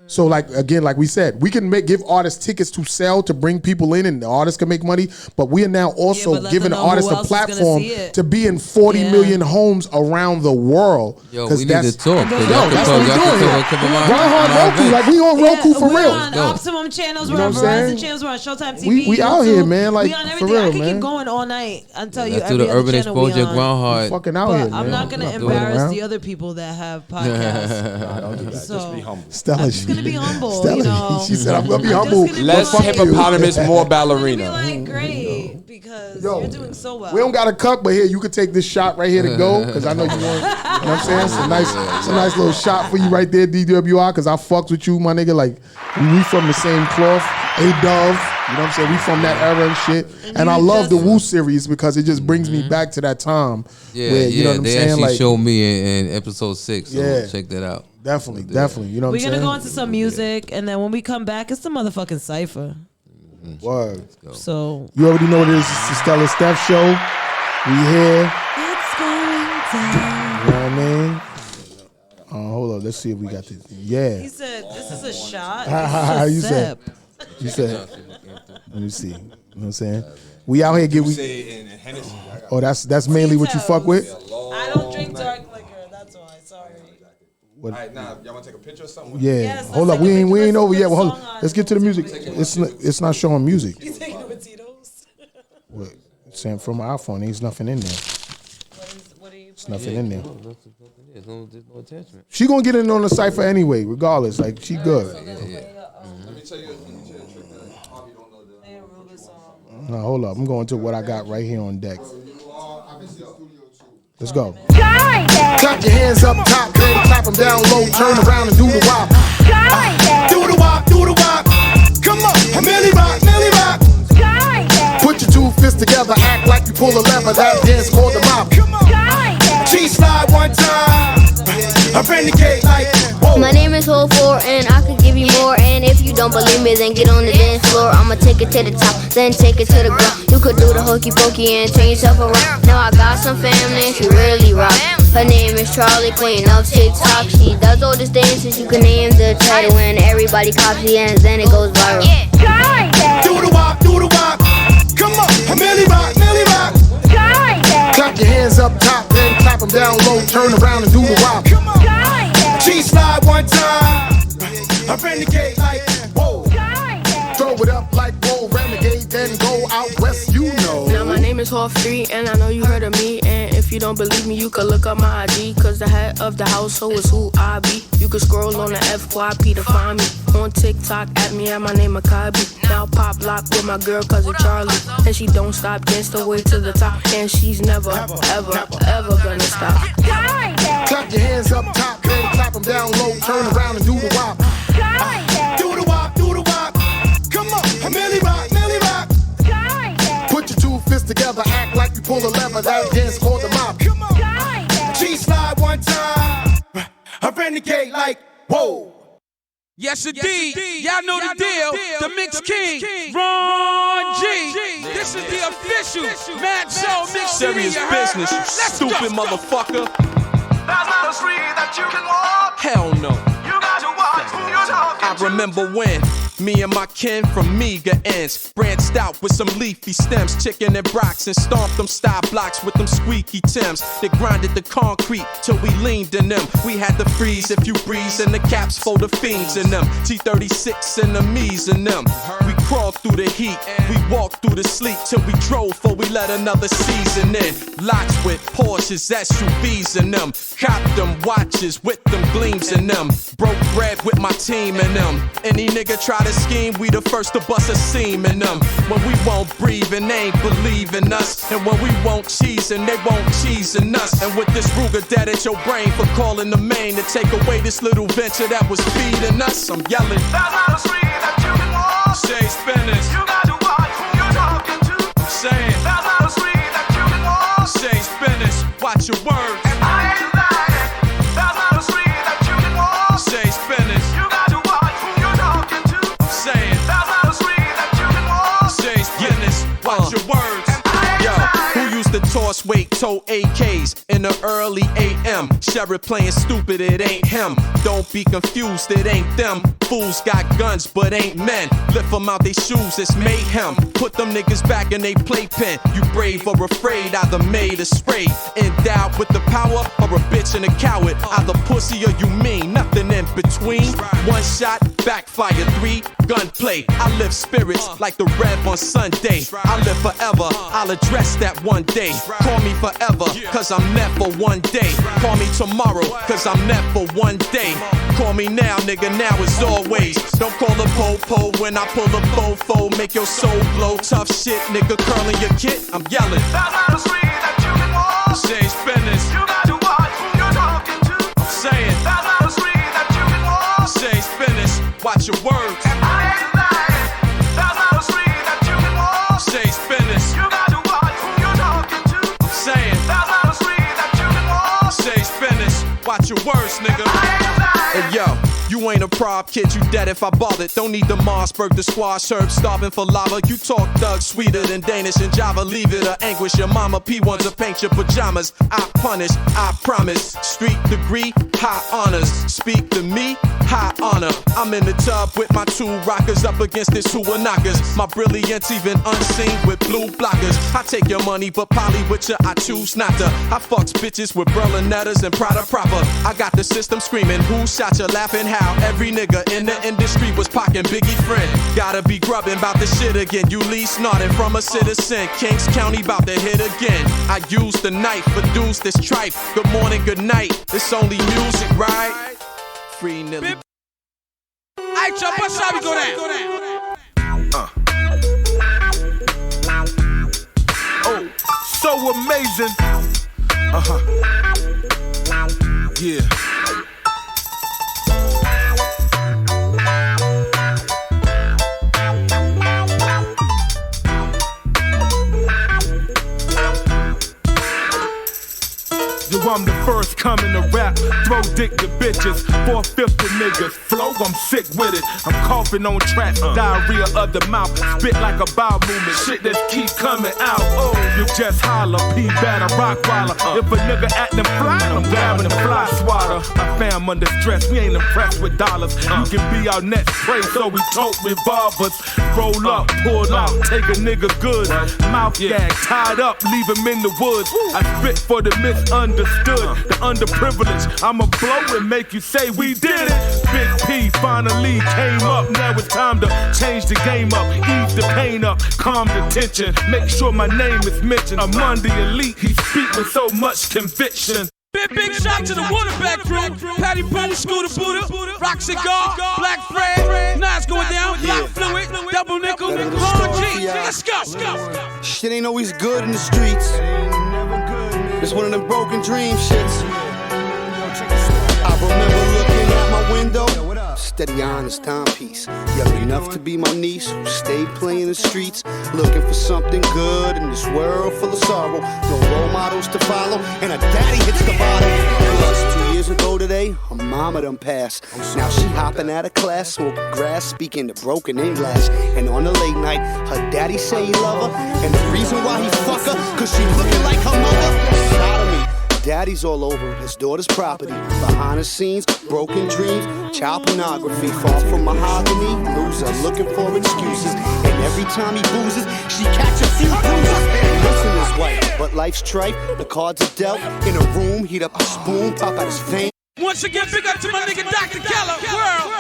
So like again, like we said, we can give artists tickets to sell to bring people in, and the artists can make money. But we are now also giving the artists a platform to be in 40 million homes around the world. Yo, we need to talk. That's what we're doing. Groundhog Roku, like we on Roku for real. We're on Optimum channels, we're on Verizon channels, we're on Showtime TV. We out here, man. Like we on for everything. real, I can man. keep going all night until you Let's do every the other Urban channel we Exposure on. We Groundhog. fucking out But here, man. I'm not gonna embarrass the other people that have podcasts. Nah, don't do that. So, Just be humble. Stella, I'm just gonna be humble. Stella, You know, she said, "I'm gonna be I'm humble." just gonna be Less like- hippopotamus, more I'm ballerina. gonna be like, great, because you're doing so well. We don't got a cup, but here you could take this shot right here to go, because I know you want. You know what I'm saying? It's a nice little shot for you right there, DWI, because I fucked with you, my nigga. Like we from the same cloth, A-Dove. You know what I'm saying? We from that era and shit. And I love the Woo series because it just brings me back to that time. Yeah, you know what I'm they saying? actually Like, showed me in episode 6. So check that out. Definitely. You know what I'm We're saying? gonna go into some music, and then when we come back, it's the motherfucking cipher. Word. So You already know what it is. It's the Stella Steph show. We here. it's going down. You know what I mean? Hold on. Let's see if we got this. Yeah. He said, "This is a shot." How This you is a said? sip. You said. Let me see. You know what I'm saying? We out here Oh, that's mainly what you fuck with? I don't drink dark liquor. That's why. Sorry. All right, now y'all want to take a picture or something? Yeah. Yes, Hold let's up. take a We picture. ain't over Let's yet. put Well, a hold song on. on. Let's get to the music. It's not showing music. You taking the Tito's? What? Saying from my iPhone, there's nothing in there. What are you? There's nothing in there. There's no attachment. She gonna get in on the cipher anyway, regardless. Like she good. Let me tell you a trick that Harvey don't know that. No, hold up. I'm going to what I got right here on deck. Let's go. Clap your hands up top, then clap them down low. Turn around and do the wop. Do the wop, do the wop. Come on, Millie Rock, Millie Rock. Put your two fists together, act like you pull a lever. That dance called the mop. G-slide one time. I renegade like, whoa. My name is Whole 4 and I could give you more. And if you don't believe me, then get on the dance floor. I'ma take it to the top, then take it to the ground. You could do the hokey pokey and turn yourself around. Now I got some family, she really rock. Her name is Charlie Queen of TikTok. She does all this dances, you can name the title. And everybody copies it and then it goes viral. Do the wop, do the wop. Come on, Millie Rock, Millie Rock. Clap your hands up top, then clap them down low. Turn around and do the wop. G-slide one time. I renegade like, whoa. Throw it up like whoa, renegade, then go out west, you know. Now my name is Hall 3 and I know you heard of me. And if you don't believe me, you can look up my IG. Cause the head of the household is who I be. You can scroll on the FYP to find me. On TikTok, at me and my name Akabi. Now pop lock with my girl cousin Charlie. And she don't stop, dance the way to the top. And she's never, ever, ever gonna stop. Clap your hands up top, then clap them down low. Turn around and do the wop. Do the wop, do the wop. Come on, Millie Rock, Millie Rock. Put your two fists together, act like you pull a lever. That dance called the mop. G-slide one time. I renegade like, whoa. Yes, indeed. Y'all know the deal. The Mix King, Ron G. This is the official Mad Soul Mix. Serious business, you stupid motherfucker. That's not a street that you can walk. Hell no. You got to watch who you're talking I remember when Me and my kin from meager ends, branched out with some leafy stems, chicken and brocks, and stomped them style blocks with them squeaky Timbs. They grinded the concrete till we leaned in them. We had to freeze if you breeze, and the caps for the fiends in them. T-36 and the me's in them. We crawled through the heat, we walked through the sleet till we drove before we let another season in. Lots with Porsches, SUVs in them. Copped them watches with them gleams in them. Broke bread with my team in them. Any nigga try to scheme, we the first to bust a seam in them. When we won't breathe and they ain't believe in us, and when we won't cheese and they won't cheese in us. And with this Ruger dead at your brain for calling the main to take away this little venture that was feeding us, I'm yelling. That's how the street that you can walk. Shade spinners. You got to watch who you're talking to. I'm saying. That's how the street that you can walk. Shade spinners. Watch your words. And I ain't lying. That's how the street that you can walk. Shade spinners. You got to watch who you're talking to. I'm saying. That's how the street that you can walk. Shade spinners. Watch your words. Yo, who used to toss weight, tote AKs in the early AM? Sheriff playing stupid, it ain't him. Don't be confused, it ain't them. Fools got guns, but ain't men. Lift them out they shoes, it's mayhem. Put them niggas back in they playpen. You brave or afraid, either made or sprayed. Endowed with the power, or a bitch and a coward. Either pussy or you mean, nothing in between. One shot, backfire, 3 gunplay. I live spirits like the Rev on Sunday. I live forever, I'll address that one day. Call me forever, cause I'm net for one day. Call me tomorrow, cause I'm net for one day. Call me now, nigga, now as always. Don't call the po-po when I pull the fofo. Make your soul glow, tough shit, nigga, curling your kit, I'm yelling. That's how the street that you can walk. Shade spinners. You got to watch who you're talking to. I'm saying. That's how the street that you can walk. Shade spinners. Watch your words. And I ain't lying. That's how the street that you can walk. Shade spinners. You got to watch who you're talking to. I'm saying. That's how the street that you can walk. Shade spinners. Watch your words, nigga. Hey, yo. You ain't a prop kid, you dead if I bothered. Don't need the Mossberg, the squash herb, starving for lava. You talk thug, sweeter than Danish and Java. Leave it or anguish your mama. P1 to paint your pajamas. I punish, I promise. Street degree, high honors. Speak to me, high honor. I'm in the tub with my 2 rockers up against this 2 knockers. My brilliance even unseen with blue blockers. I take your money, but poly with you, I choose not to. I fucks bitches with Berlinettas and Prada proper. I got the system screaming, who shot you, laughing how? Every nigga in the industry was pockin' Biggie friend. Gotta be grubbing about the shit again. You least nodding from a citizen. Kings County about to hit again. I use the knife, produce this tripe. Good morning, good night. It's only music, right? Free Nilly. Aight, y'all, what's how we go down? Oh, so amazing. Yeah. Yo, I'm the first coming to rap. Throw dick to bitches. 450 niggas. Flow, I'm sick with it. I'm coughing on tracks. Diarrhea of the mouth. Spit like a bowel movement. Shit that keep coming out. Oh, you just holler. P-batter, rock waller. If a nigga acting fly, I'm grabbing the fly swatter. I fam under stress. We ain't impressed with dollars. You can be our next prey, so we tote revolvers. Roll up, pull out, take a nigga good. Mouth gag, tied up, leave him in the woods. I spit for the misunderstood, the underprivileged. I'ma blow and make you say we did it. Big P finally came up. Now it's time to change the game up, ease the pain up, calm the tension. Make sure my name is mentioned. I'm on the elite. He speak with so much conviction. Big shout to the Waterback crew. Patty Boone, Scooter Buddha, Rock Cigar, Black Fred, Nas going down, Black Fluid, Double Nickel, Ron G. Let's go. Shit ain't always good in the streets. It's one of them broken dream shits. I remember looking out my window, steady honest timepiece. Young enough to be my niece who stayed playing the streets, looking for something good in this world full of sorrow. No role models to follow, and her daddy hits the bottom. Plus 2 years ago today, her mama done passed. Now she hopping out of class, smoking grass, speaking to broken English. And on the late night, her daddy say he love her, and the reason why he fuck her, cause she looking like her mother. Sodomy. daddy's all over his daughter's property. Behind the scenes, broken dreams, child pornography. Far from mahogany, loser, looking for excuses. And every time he boozes, she catch a few bruises. Listen is white, but life's tripe. The cards are dealt in a room, heat up a spoon, pop out his vein. Once again, big up to my nigga Dr. Keller, world.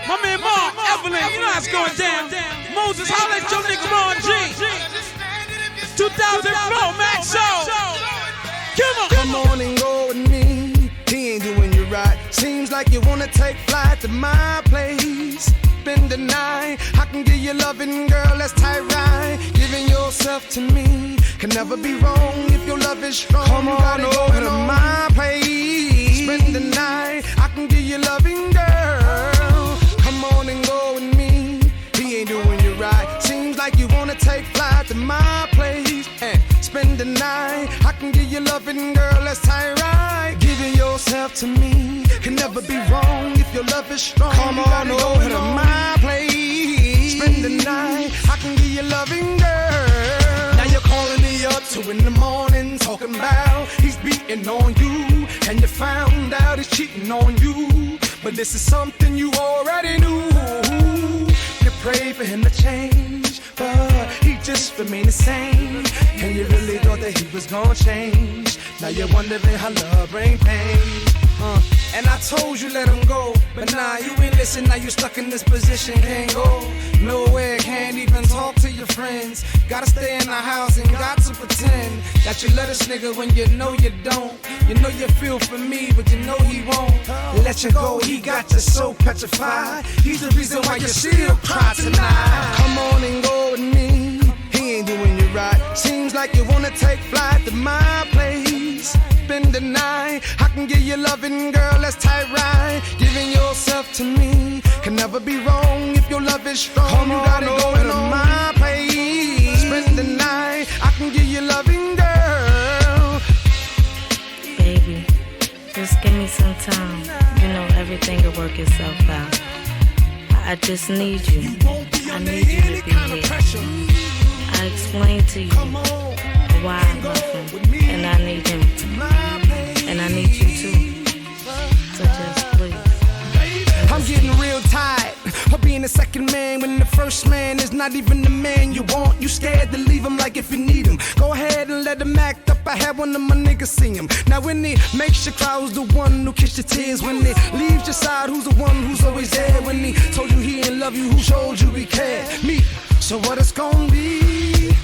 My man Mark, Evelyn, you know how it's going down. Moses, holla at your nigga Ron G. 2004, Max Show. Come on and go with me. He ain't doing you right. Seems like you wanna take flight to my place. Spend the night. I can give you loving, girl. That's tight right. Giving yourself to me can never be wrong if your love is strong. Come on over to my place. Spend the night. I can give you loving, girl. Come on and go with me. He ain't doing you right. Seems like you wanna take flight to my place. Spend the night. I can give you loving, girl. That's tight right. Giving yourself to me can never be wrong if your love is strong. Come on over to my place. Spend the night. I can give you loving, girl. Now you're calling me up 2 in the morning, talking about he's beating on you, and you found out he's cheating on you. But this is something you already knew. You prayed for him to change, but he just remained the same. And you really thought that he was gonna change. Now you're wondering how love bring pain. And I told you let him go, but nah, you ain't listen. Now you stuck in this position, can't go nowhere, can't even talk to your friends. Gotta stay in the house and got to pretend that you love this nigga when you know you don't. You know you feel for me, but you know he won't let you go. He got you so petrified. He's the reason why you still cry tonight. Come on and go with me. He ain't doing you right. Seems like you wanna take flight to my place. Spend the night. I can give you loving, girl. That's tight right. Giving yourself to me can never be wrong if your love is strong. Come you gotta go into my place. Spend the night. I can give you loving, girl. Baby, just give me some time. You know everything will work itself out. I just need you. I need you to be here. I explained to you why I love him, and I need him, and I need you too. So just please. I'm getting real tired of being the second man when the first man is not even the man you want. You scared to leave him like if you need him. Go ahead and let him act up. I had one of my niggas sing him. Now when he makes you cry, who's the one who kissed your tears? When he leaves your side, who's the one who's always there? When he told you he didn't love you, who showed you he cared? Me. So what it's gonna be?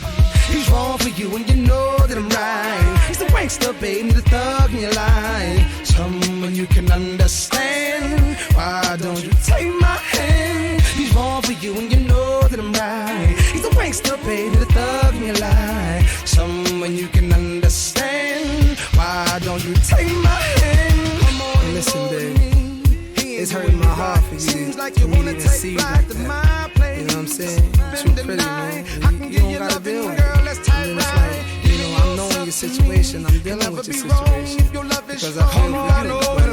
He's wrong for you and you know that I'm right. He's the wankster, baby, the thug in your life. Someone you can understand. Why don't you take my hand? He's wrong for you and you know that I'm right. He's the wankster, baby, the thug in your life. Someone you can understand. Why don't you take my hand? Come on, listen, baby. It's hurting my heart for you. Seems like you wanna take back to my place. You know what I'm saying? Too pretty, man. You don't gotta deal with it. And then it's like, you know, I'm knowing your situation. I'm dealing with your situation. Because I feel good.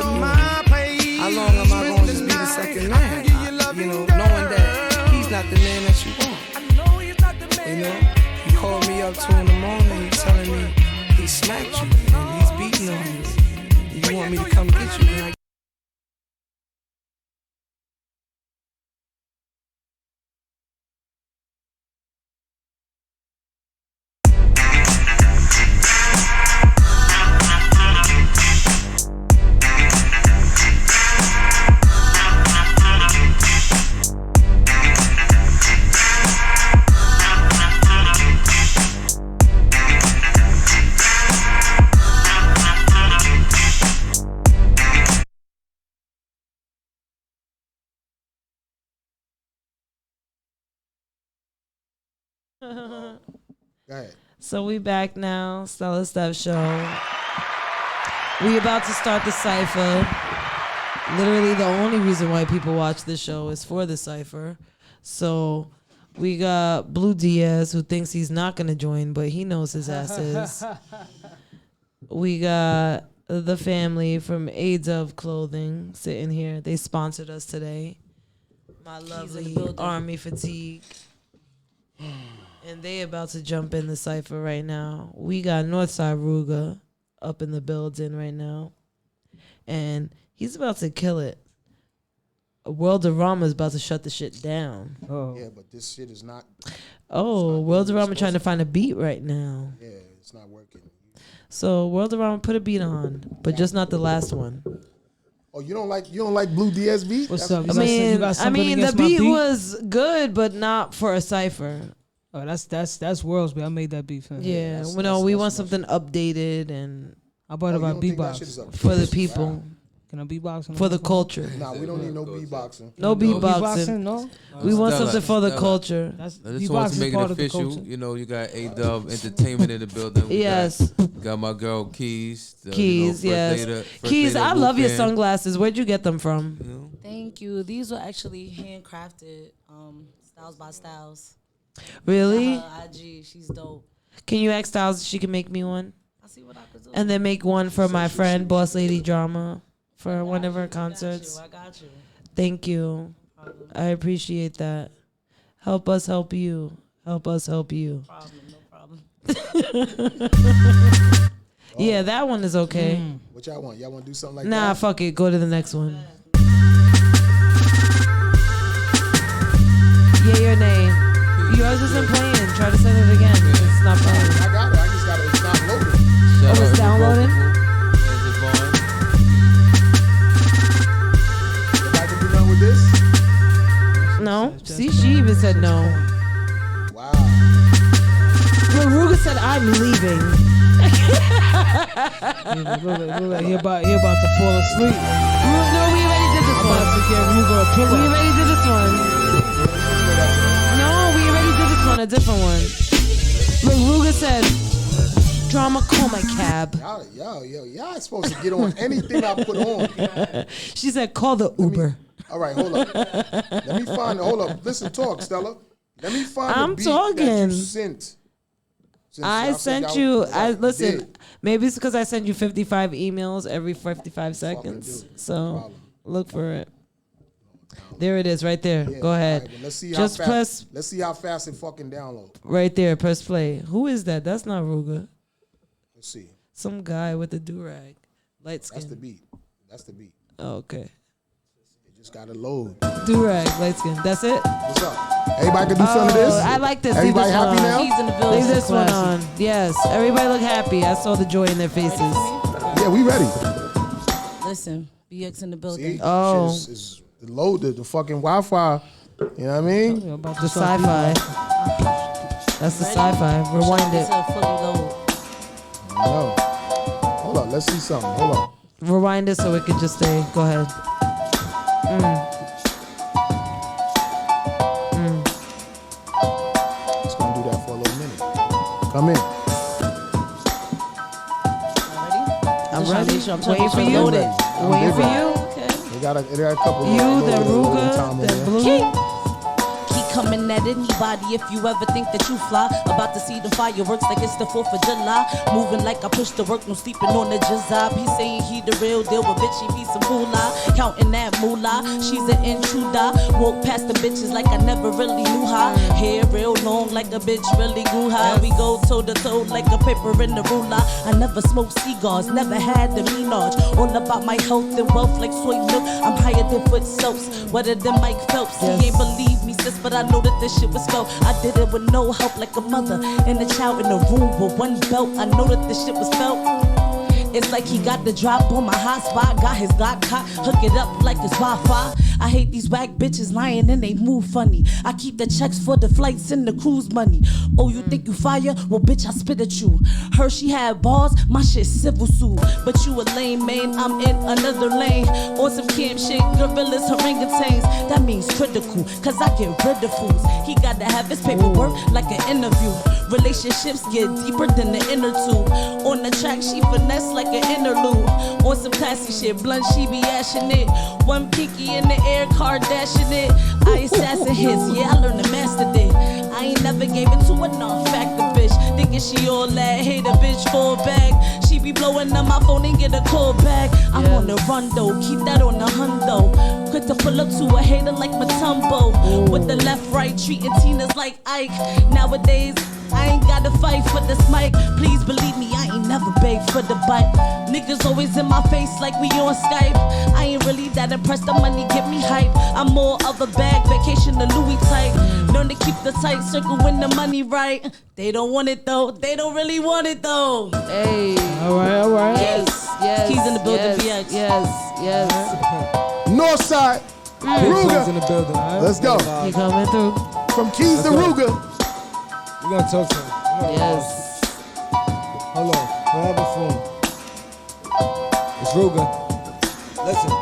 How long am I gonna just be the second man? You know, knowing that he's not the man that you want. You know, he called me up 2 in the morning. He's telling me he smacked you and he's beating on you. You want me to come get you? And Go ahead. So we back now, Stella Steph Show. We about to start the cipher. Literally the only reason why people watch this show is for the cipher. So we got Blue Diaz, who thinks he's not gonna join, but he knows his ass is. We got the family from AIDS of Clothing sitting here. They sponsored us today. My lovely Army Fatigue. And they about to jump in the cipher right now. We got Northside Ruga, up in the building right now, and he's about to kill it. Worldorama is about to shut the shit down. Oh. Yeah, but this shit is not. Oh, Worldorama trying to find a beat right now. Yeah, it's not working. So Worldorama put a beat on, but just not the last one. Oh, you don't like Blue DS beat? What's up? I mean, the beat was good, but not for a cipher. Oh, that's World's beat. I made that beat for him. Yeah, we want something updated and. How about beatbox for the people? Can I beatbox? For the culture. Nah, we don't need no beatboxing. No beatboxing. No. We want something for the culture. I just want to make it official. You know, you got A-Dub Entertainment in the building. Yes. Got my girl Keys. Yes. Keys, I love your sunglasses. Where'd you get them from? Thank you. These were actually handcrafted. Styles by Styles. Really? IG. She's dope. Can you ask Styles if she can make me one? I'll see what I can do. And then make one for my friend, Boss Lady Drama. For one of her concerts. I got you. Thank you. I appreciate that. Help us help you. Help us help you. No problem. Yeah, that one is okay. What y'all want? Y'all want to do something like that? Nah, fuck it. Go to the next one. Yeah, your name. Yours isn't playing. Try to send it again. It's not playing. I got it. I just got it. It's not loaded. Oh, it's downloading? With this? No. See, she even said no. Wow. Well, Ruga said, I'm leaving. He about to fall asleep. No, we already did this one. We already did this one. No, we already did this one, a different one. Look, Ruga said, Drama, call my cab. Y'all supposed to get on anything I put on. She said, call the Uber. All right, hold up. Let me find it. Hold up. Listen, talk, Stella. Let me find the beat talking. that you sent. I sent you. Listen. Maybe it's because I send you 55 emails every 55 seconds. So look for it. There it is, right there. Yeah, Go ahead. Right, well, let's see Just how press. Let's see how fast it fucking download. Right there. Press play. Who is that? That's not Ruga. Let's see. Some guy with a do-rag. Light skin. That's the beat. That's the beat. Oh, okay. Just gotta load. Do-rag, light skin. That's it? What's up? Everybody can do some of this? I like this. Everybody Leave this happy one now? on. Keys in the building. Leave this one on. Yes. Everybody look happy. I saw the joy in their faces. Yeah, we ready. Listen, BX in the building. See? Shit is loaded. The fucking Wi-Fi. You know what I mean? The sci-fi. That's the sci-fi. Rewind it. No. Hold on. Let's see something. Hold on. Rewind it so it can just stay. Go ahead. Just gonna do that for a little minute. Come in. I'm ready. I'm Waiting for you. Waiting for you. They got a couple. You, then Ruga, then Blue. Coming at anybody if you ever think that you fly. About to see the fireworks like it's the 4th of July. Moving like I push the work, no sleeping on the jazab. He saying he the real deal, but bitch, he be some moolah. Counting that moolah, she's an intruder. Walk past the bitches like I never really knew her. Hair real long like a bitch really grew high. We go toe to toe like a paper in the ruler. I never smoked cigars, never had the menage. All about my health and wealth like soy milk. I'm higher than foot soaps, wetter than Mike Phelps. He ain't believe me, sis, but I know that this shit was felt. I did it with no help, like a mother and a child in a room with one belt. I know that this shit was felt. It's like he got the drop on my hot spot. Got his Glock cock, hook it up like it's Wi-Fi. I hate these whack bitches lying and they move funny. I keep the checks for the flights and the cruise money. Oh, you think you fire? Well, bitch, I spit at you. Her, she had bars, my shit civil suit. But you a lame man, I'm in another lane. On some camp shit, gorillas, orangutans. That means critical, cause I get rid of fools. He got to have his paperwork like an interview. Relationships get deeper than the inner tube. On the track, she finesse like an interlude. On some classy shit, blunt, she be ashing it. One pinky in the air, Kardashian it. I assassin hits, yeah, I learned to master it. I ain't never gave it to a non-factor bitch. Thinking she all that, hate a bitch for a bag. She be blowing up my phone and get a call back. I'm on the run though, keep that on the hundo. Quick to pull up to a hater like Matumbo. With the left, right, treating Tina's like Ike. Nowadays, I ain't gotta fight for this mic. Please believe me, I ain't never begged for the bite. Niggas always in my face like we on Skype. I ain't really that impressed, the money get me hype. I'm more of a bag, vacation to Louis type. Learn to keep the tight circle when the money right. They don't want it though, they don't really want it though. Hey. Alright. Yes, yes. Keys in the building, yes, BX. Yes. Northside, Ruger. in the building. Let's go. He coming through. From Keys to Ruger. We're gonna talk to him. Yes. Hold on. Forever phone. It's Ruger. Listen.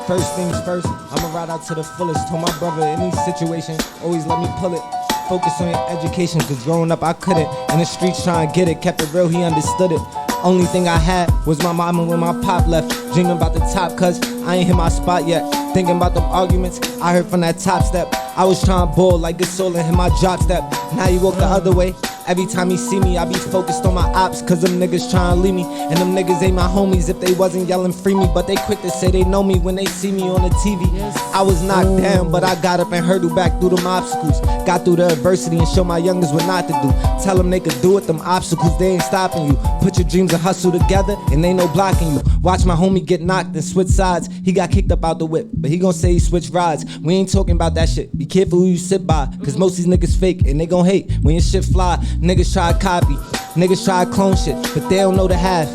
First things first, I'ma ride out to the fullest. Told my brother, any situation, always let me pull it. Focus on your education, cause growing up I couldn't. In the streets trying to get it, kept it real, he understood it. Only thing I had was my mama when my pop left. Dreaming about the top, cause I ain't hit my spot yet. Thinking about them arguments I heard from that top step. I was trying to ball like this soul and hit my drop step. Now you walk the other way. Every time he see me, I be focused on my ops, cause them niggas tryna leave me. And them niggas ain't my homies if they wasn't yelling free me. But they quick to say they know me when they see me on the TV. I was knocked down, but I got up and hurdled back through them obstacles. Got through the adversity and show my youngers what not to do. Tell them they could do it, them obstacles, they ain't stopping you. Put your dreams and hustle together and ain't no blocking you. Watch my homie get knocked and switch sides. He got kicked up out the whip, but he gon' say he switched rides. We ain't talking about that shit. Be careful who you sit by, cause most of these niggas fake and they gon' hate when your shit fly. Niggas try to copy, niggas try to clone shit, but they don't know the half.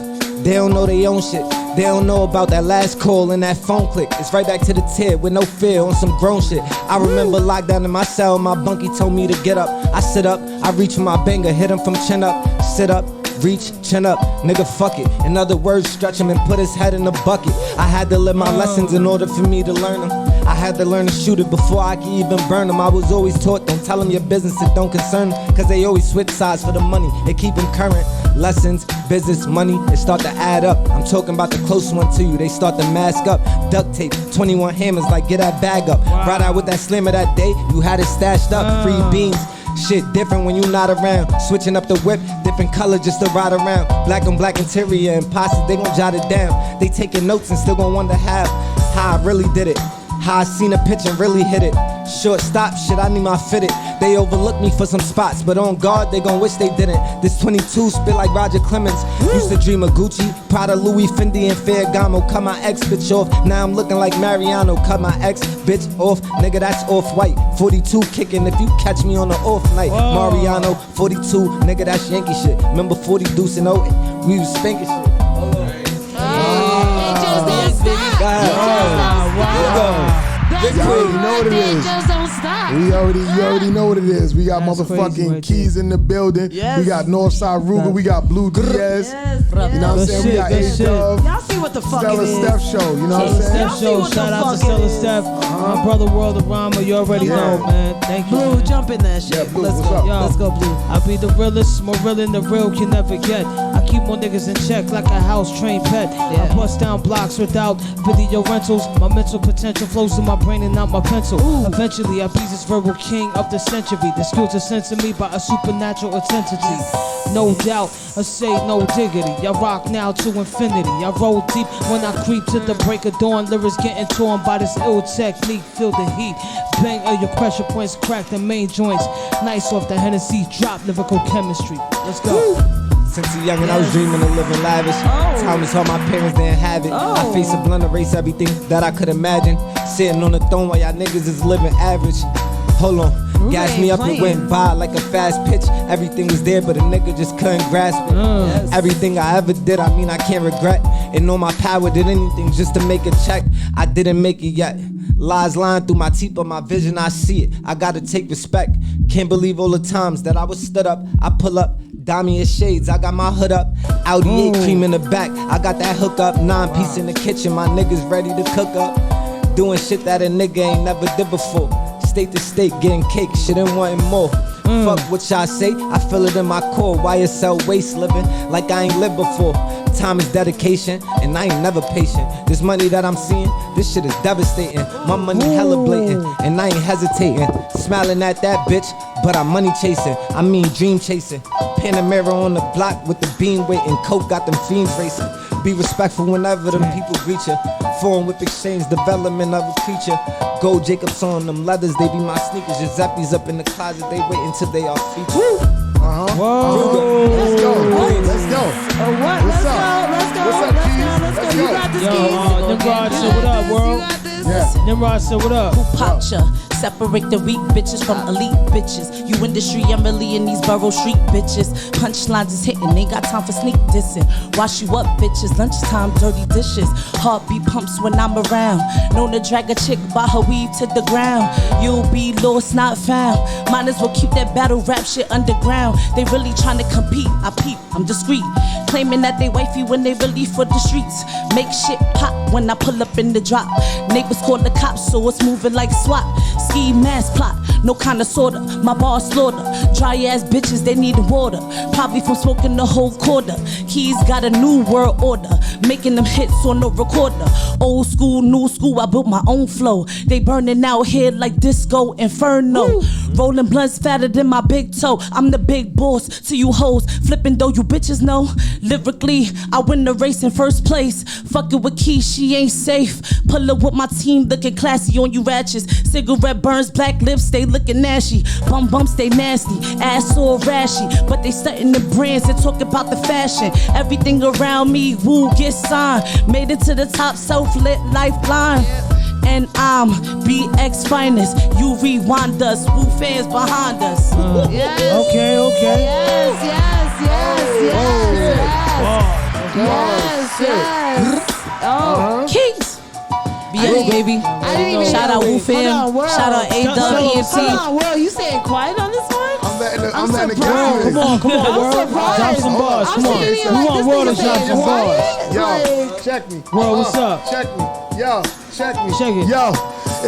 They don't know they own shit. They don't know about that last call and that phone click. It's right back to the tier with no fear on some grown shit. I remember lockdown in my cell, my bunkie told me to get up. I sit up, I reach for my banger, hit him from chin up. Sit up, reach, chin up, nigga fuck it. In other words, stretch him and put his head in the bucket. I had to live my lessons in order for me to learn them. I had to learn to shoot it before I could even burn them. I was always taught, don't tell them your business, it don't concern them. Cause they always switch sides for the money, they keep them current. Lessons, business, money, it start to add up. I'm talking about the close one to you, they start to mask up. Duct tape, 21 hammers, like get that bag up. Right out with that slammer that day, you had it stashed up. Free beans, shit different when you not around. Switching up the whip, different color just to ride around. Black on black interior, imposters, they gon' jot it down. They taking notes and still gon' wonder how I really did it. How I seen a pitch and really hit it. Short stop, shit, I need my fitted. They overlooked me for some spots, but on guard, they gon' wish they didn't. This 22 spit like Roger Clemens. Used to dream of Gucci, Prada, Louis, Fendi, and Ferragamo. Cut my ex bitch off, now I'm looking like Mariano. Cut my ex bitch off, nigga, that's off-white. 42 kicking if you catch me on the off night. Mariano, 42, nigga, that's Yankee shit. Remember 40 Deuce and 08, we was spanking shit. You already know what it is. You already know what it is. We got motherfucking Keys in the building. Yes. We got Northside Ruger. We got Blue Diaz. Yes. You know what I'm saying? We got A-Dub. Y'all see what the fuck Stella it is. Steph show. You know what I'm saying? Steph show. Shout out to Stella Steph. My brother World of Rama. You already know, man. Thank you. Blue, jump in that shit. Yeah, Blue, Let's what's go. up? Let's go, Blue. I be the realest, more real than the real can never get. I keep more niggas in check like a house trained pet. I bust down blocks without video rentals. My mental potential flows in my brain and not my pencil. Eventually, I be this verbal king of the century. The skills are sent to me by a supernatural intensity. No doubt, I say no diggity. I rock now to infinity. I roll deep when I creep to the break of dawn. Lyrics getting torn by this ill technique. Feel the heat. Bang of your pressure points, crack the main joints. Nice off the Hennessy, drop lyrical chemistry. Let's go. Since a youngin', I was dreaming of living lavish. Time is all my parents didn't have it. I face a blunt, erase everything that I could imagine. Sitting on the throne while y'all niggas is living average. Hold on, gassed me up and went by like a fast pitch. Everything was there, but a nigga just couldn't grasp it. Everything I ever did, I mean, I can't regret. And know my power did anything just to make a check. I didn't make it yet. Lies lying through my teeth, but my vision, I see it. I gotta take respect. Can't believe all the times that I was stood up. I pull up, Damian shades, I got my hood up. Audi 8 cream in the back, I got that hook up. 9-piece in the kitchen, my niggas ready to cook up. Doing shit that a nigga ain't never did before. State to state, getting cake, shit and wanting more. Fuck what y'all say, I feel it in my core. YSL waste living like I ain't lived before. Time is dedication, and I ain't never patient. This money that I'm seeing, this shit is devastating. My money hella blatant, and I ain't hesitating. smiling at that bitch, but I'm money chasing. I mean dream chasing. Panamera on the block with the beam waiting. Coke got them fiends racing. Be respectful whenever them people greet you. Foreign whip exchange, development of a creature. Gold Jacobs on them leathers, they be my sneakers. Giuseppe's up in the closet, they wait until they are featured. Whoa. Let's go. Let's go. What? What's Let's up? go. Let's go. What's up, Keys? Let's go. Let's You go. got this, Yo, Keys. Nimrod said, what up, world? Yeah. Nimrod said, what up? Who popped ya? Separate the weak bitches from elite bitches. You industry, I'm really in these borough street bitches. Punchlines is hitting, ain't got time for sneak dissing. Wash you up, bitches, lunchtime, dirty dishes. Heartbeat pumps when I'm around. Known to drag a chick by her weave to the ground. You'll be lost, not found. Might as well keep that battle rap shit underground. They really trying to compete, I peep, I'm discreet. Claiming that they wifey when they really for the streets. Make shit pop when I pull up in the drop. Neighbors call the cops, so it's moving like SWAT. Ski mask plot, no kind of sorta. My bar slaughter. Dry ass bitches, they need water. Probably from smoking the whole quarter. Keys got a new world order. Making them hits on the recorder. Old school, new school, I built my own flow. They burning out here like disco inferno. Woo. Rolling blunts fatter than my big toe. I'm the big boss to you hoes. Flipping though you bitches know. Lyrically, I win the race in first place. Fucking with Key, she ain't safe. Pull up with my team, looking classy on you ratchets. Cigarette burns, black lips, stay looking ashy. Bum stay nasty, ass all rashy. But they stunting the brands and talk about the fashion. Everything around me, woo, get signed. Made it to the top, self-lit lifeline. And I'm BX finest. You rewind us, woo fans behind us. Yes. Okay. Yes. Oh, Kings. BX, baby. I didn't even shout out Woo fam. Shout out A-Dub, EMT. Hold on, Will, you saying quiet on this one? I'm letting the Come on, world. Drop some bars. Come on. We want world to drop some bars. Yo, check me. World, what's up? Check me. Yo, check me. Check it. Yo,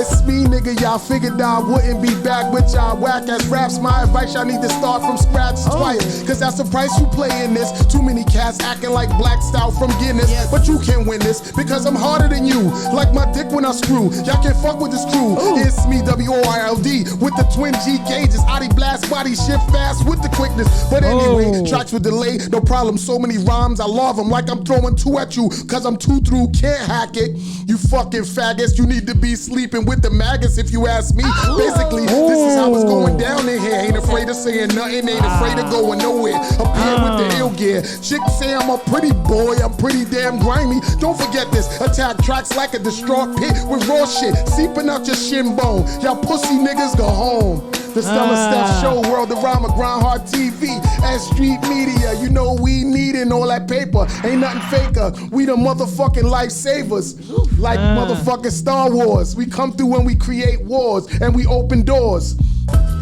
it's me, nigga. Y'all figured I wouldn't be back with y'all whack ass raps. My advice, y'all need to start from scratch twice. Cause that's the price you play in this. Too many cats acting like Black Style from Guinness. Yes. But you can win this because I'm harder than you. Like my dick when I screw. Y'all can fuck with this crew. It's me, WOILD, with the twin G gauges. Adi blast, body shift fast with the quickness. But anyway, tracks with delay, no problem. So many rhymes, I love them. Like I'm throwing two at you. Cause I'm too through, can't hack it. You fucking faggots, you need to be sleeping with the maggots if you ask me. Basically, this is how it's going down in here. Ain't afraid of saying nothing, ain't afraid of going nowhere. Up here with the ill gear. Chicks say I'm a pretty boy, I'm pretty damn grimy. Don't forget this, attack tracks like a distraught pit with raw shit seeping out your shin bone. Y'all pussy niggas go home. The Stella Steph Show, World of Rhyme, Grind Hard TV, S.STREET Media. You know we needin' all that paper. Ain't nothing faker. We the motherfucking lifesavers. Like motherfucking Star Wars. We come through when we create wars and we open doors.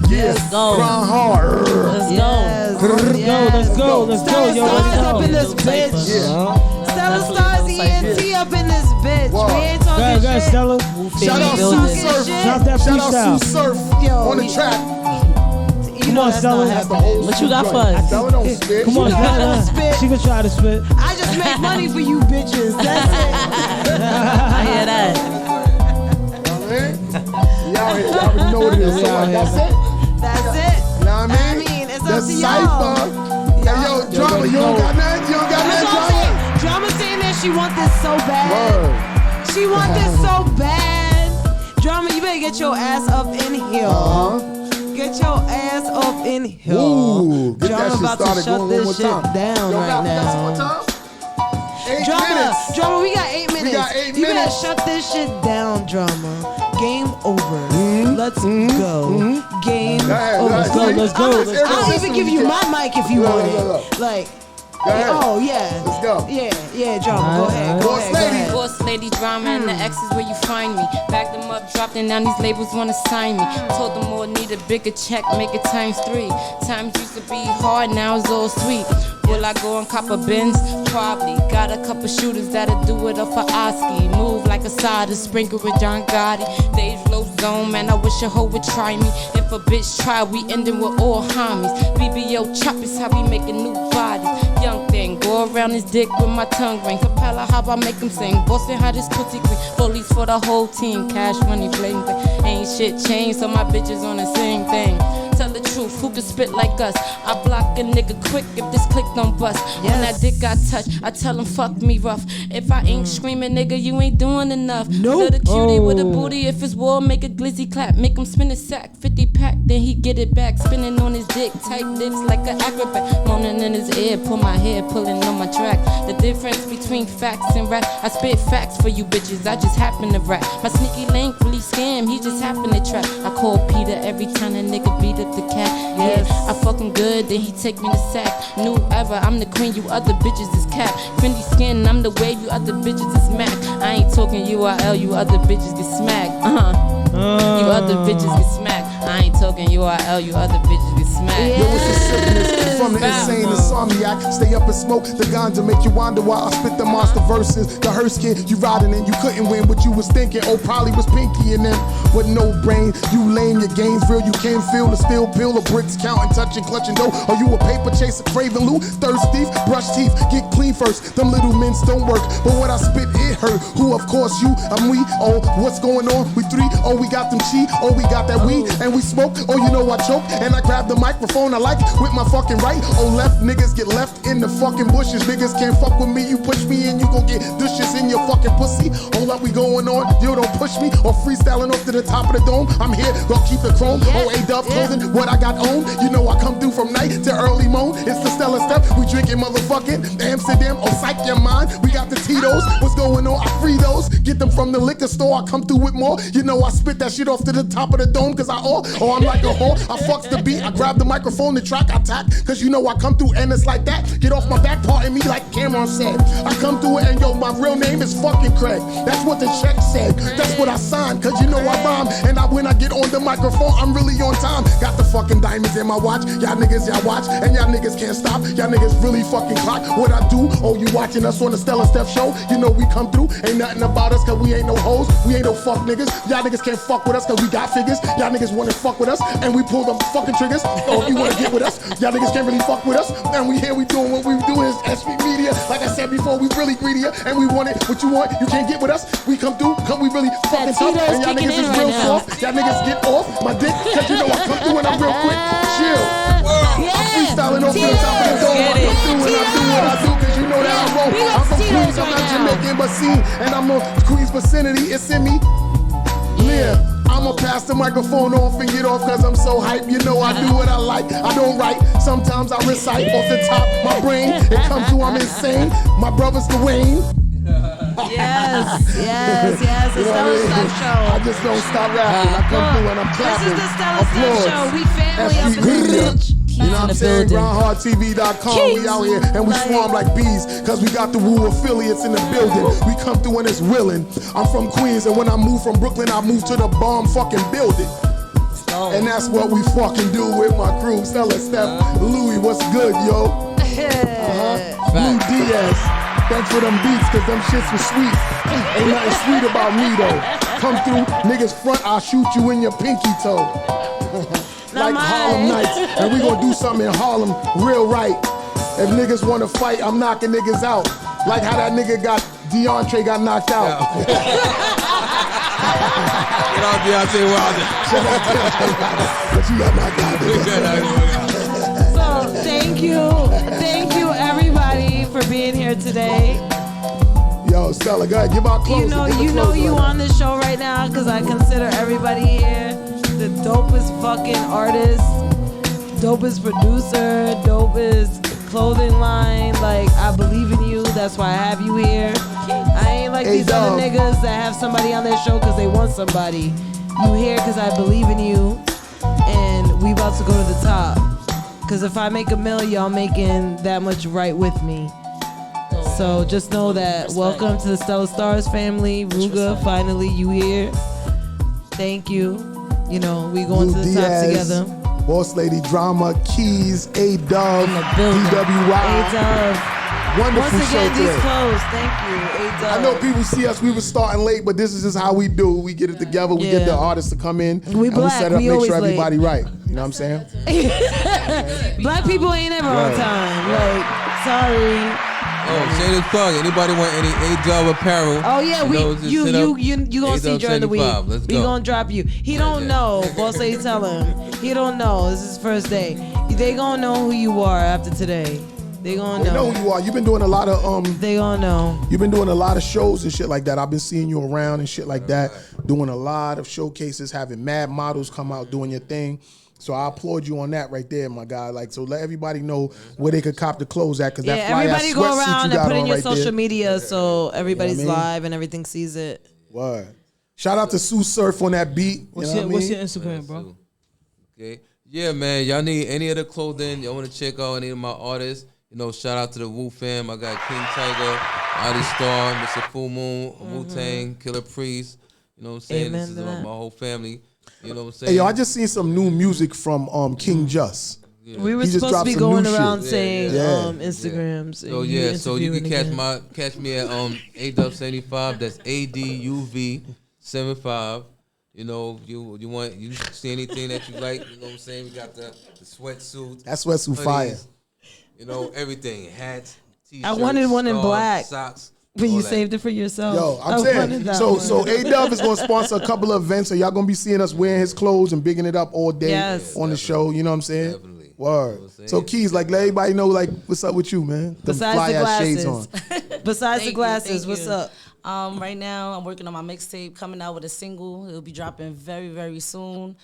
Yes, Grind hard. Let's go. Yo, up in this bitch. Stella Stars ENT up in this bitch. We ain't talking shit. Stella. Shout out Sue Surf. Drop that Shout out freestyle. Sue Surf on the track. Come on, Stella. What you got for us? Stella don't spit. Come on, Stella. She can try to spit. I just make money for you bitches. That's it. I hear that. Y'all already know what it is. So that's it. That's it. You know what I mean? It's the up to cypher. Hey, yo, Drama, you don't got nothing? You don't got nothing, Drama? Drama saying that she want this so bad. Word. She want this so bad. Drama, you better get your ass up in here. Get your ass up in here. Ooh, get Drama that shit about to started shut going this one shit more time. down right now. 8 minutes. Drama, we got 8 minutes. We got 8 you better minutes. shut this shit down, Drama. Game over. Let's go. Game over. Let's go. I'll even give you my mic if you want it. Like, oh yeah. Let's go. Yeah, Drama. Go ahead. Go ahead. Boss lady drama and the X is where you find me. Back them up, dropped them down, these labels wanna sign me. Told them all need a bigger check, make it ×3. Times used to be hard, now it's all sweet. Will I go and cop a Benz? Probably. Got a couple shooters that'll do it up for Oski. Move like a side, sprinkle with John Gotti. Dave low zone, man, I wish a hoe would try me. If a bitch try, we ending with all homies. BBO choppies, how we making new bodies. young thing. Go around his dick with my tongue ring. Capella, how I make him sing. Boston how this pussy green. Bullies for the whole team. Cash money, bling bling. Ain't shit changed, so my bitches on the same thing. Tell the truth, who can spit like us? I block a nigga quick if this click don't bust. When that dick got touched, I tell him fuck me rough. If I ain't screaming, nigga, you ain't doing enough. Little cutie with a booty, if it's war, make a glizzy clap. Make him spin a sack, 50 pack, then he get it back. Spinning on his dick, tight lips like an acrobat. Moaning in his ear, pull my hair, pulling on my track. The difference between facts and rap, I spit facts for you bitches, I just happen to rap. My sneaky link really scam, he just happen to trap. I call Peter every time a nigga beat up the cat. Yeah, I fuck him good, then he take me to sack. New ever, I'm the queen, you other bitches is cap. Fendi skin, I'm the wave, you other bitches is Mac. I ain't talking URL, you other bitches get smacked. You other bitches get smacked. I ain't talking URL, you other bitches get smacked. Yo, it's the sickness from the insane insomniac. Stay up and smoke the ganja, make you wonder why I spit the monster verses. The hearse kid, you riding in, you couldn't win what you was thinking. Oh, probably was Pinky and them with no brain. You lame, your game's real, you can't feel the steel pill of bricks counting, touching, clutching dough. Are you a paper chaser, craving loot? Thirst thief, brush teeth, get clean first. Them little mints don't work, but when I spit, it hurt. Who, of course, you, I'm we. Oh, what's going on? We three. Oh, we got them cheat. Oh, we got that weed, and we smoke. Oh, you know I choke, and I grab the microphone. I like it with my fucking right. Oh, left niggas get left in the fucking bushes. Niggas can't fuck with me. You push me in, you gon' get dishes in your fucking pussy. Hold up, we going on. You don't push me or freestyling off to the top of the dome. I'm here, gonna keep the chrome. Oh, A-Dub clothing, what I got on. You know I come through from night to early moan. It's the Stella Steph. We drinking motherfucking Amsterdam. Oh, psych your mind. We got the Tito's. What's going on? I free those. Get them from the liquor store. I come through with more. You know I spit that shit off to the top of the dome. Cause oh, I'm like a whore. I fucks the beat. I grab the microphone, the track I tack. Cause you know I come through and it's like that. Get off my back part and me like Cameron said. I come through it and yo, my real name is fucking Craig. That's what the check said. That's what I signed. Cause you know I rhyme. And when I get on the microphone, I'm really on time. Got the fucking diamonds in my watch. Y'all niggas, y'all watch. And y'all niggas can't stop. Y'all niggas really fucking clock what I do. Oh, you watching us on the Stella Steph show? You know we come through. Ain't nothing about us cause we ain't no hoes. We ain't no fuck niggas. Y'all niggas can't fuck with us cause we got figures. Y'all niggas wanna fuck with us and we pull them fucking triggers. Oh, if you wanna get with us, y'all niggas can't really fuck with us. And we here, we doing what we doing is S.STREET Media. Like I said before, we really greedier and we want it. What you want, you can't get with us. We come through, we really fucking tough. And y'all niggas is real soft. Y'all niggas get off my dick cause you know I come through and I'm real quick. Chill. I'm freestyling off the top of the dome. I come through and I do what I do cause you know that I roll. I'm from Queens, I'm not Jamaican but seen. And I'm on Queens vicinity, it's in me. Yeah. I'ma pass the microphone off and get off cause I'm so hype. You know I do what I like, I don't write. Sometimes I recite off the top my brain. It comes through, I'm insane. My brother's Dwayne. Yes, the Stella Steph Show. I just don't stop rapping. I come through and I'm clapping. This is the Stella Steph Show. We family up in this bitch. You know what I'm saying? GroundHardTV.com. We out here and we swarm like bees because we got the Woo affiliates in the building. We come through and it's willing. I'm from Queens and when I moved from Brooklyn, I moved to the bomb fucking building. And that's what we fucking do with my crew. Stella Steph, Louis, what's good, yo? Blue Diaz. Thanks for them beats, cause them shits was sweet. Ain't nothing sweet about me though. Come through, niggas front, I'll shoot you in your pinky toe. Like Harlem Nights. And we gonna do something in Harlem real right. If niggas wanna fight, I'm knocking niggas out. Like how that nigga DeAndre got knocked out. Get off Deontay Wilder. But you got knocked out. So thank you everybody for being here today. Yo, Stella, go ahead, give our clothes. You know you on this show right now because I consider everybody here the dopest fucking artist, dopest producer, dopest clothing line. Like, I believe in you. That's why I have you here. I ain't like these other niggas that have somebody on their show because they want somebody. You here because I believe in you, and we about to go to the top. Because if I make $1 million, y'all making that much right with me. So just know that. Welcome to the Stella Stars family. Ruga, finally you here. Thank you. You know, we going Blue to the top together. Boss Lady Drama, Keys, A-Dub, DWY. A-Dub. Wonderful Once show again, these today. clothes. Thank you. A-Dub. I know people see us. We were starting late, but this is just how we do. We get it together. We get the artists to come in. We and black. we set up, We make always sure late. everybody right. You know what I'm saying? Black people ain't ever on Right. time. Like, sorry. Oh, shameless plug. Anybody want any A-Dub apparel? Oh yeah, you gonna see during the week. $75. Let's We go. gonna drop you. He don't know. Boss lady tell him. He don't know. This is his first day. They gonna know who you are after today. They gonna They know. know who you are. You've been doing a lot of They gonna know. You've been doing a lot of shows and shit like that. I've been seeing you around and shit like that. Doing a lot of showcases, having mad models come out doing your thing. So I applaud you on that right there, my guy. Like, so let everybody know where they could cop the clothes at, because Yeah, that fly ass everybody go sweatsuit around you and got put in on your right social there. media so everybody's You know what I mean? live and everything sees it. Word. Shout out to Sue Surf on that beat. What's you know your what I mean? Instagram, bro? Okay. Yeah, man. Y'all need any of the clothing? Y'all want to check out any of my artists? You know, shout out to the Wu fam. I got King Tiger, Adi Star, Mr. Full Moon, Wu Tang, Killer Priest. You know what I'm saying? Amen This is to that. my whole family. You know what I'm saying? Hey, yo, I just seen some new music from King Just. We were He just supposed to dropped be some going new around shit. saying Yeah. Instagrams. So and yeah, so you can interviewing again. catch me at ADUB75. That's ADUV75. You know, you see anything that you like, you know what I'm saying? We got the sweatsuit. That sweatsuit hoodies, fire. You know, everything. Hats, t-shirts, I wanted one in scarves, black. socks. But you all that. saved it for yourself. Yo, I I'm wanted saying, that so one. A-Dub is gonna sponsor a couple of events, so y'all gonna be seeing us wearing his clothes and bigging it up all day Yes. on the show. You know what I'm saying? Definitely. Word. So Keys, like, let everybody know, like, what's up with you, man? Them Besides fly the ass shades glasses. on. Besides the Thank glasses, you. what's up? Right now, I'm working on my mixtape, coming out with a single. It'll be dropping very, very soon.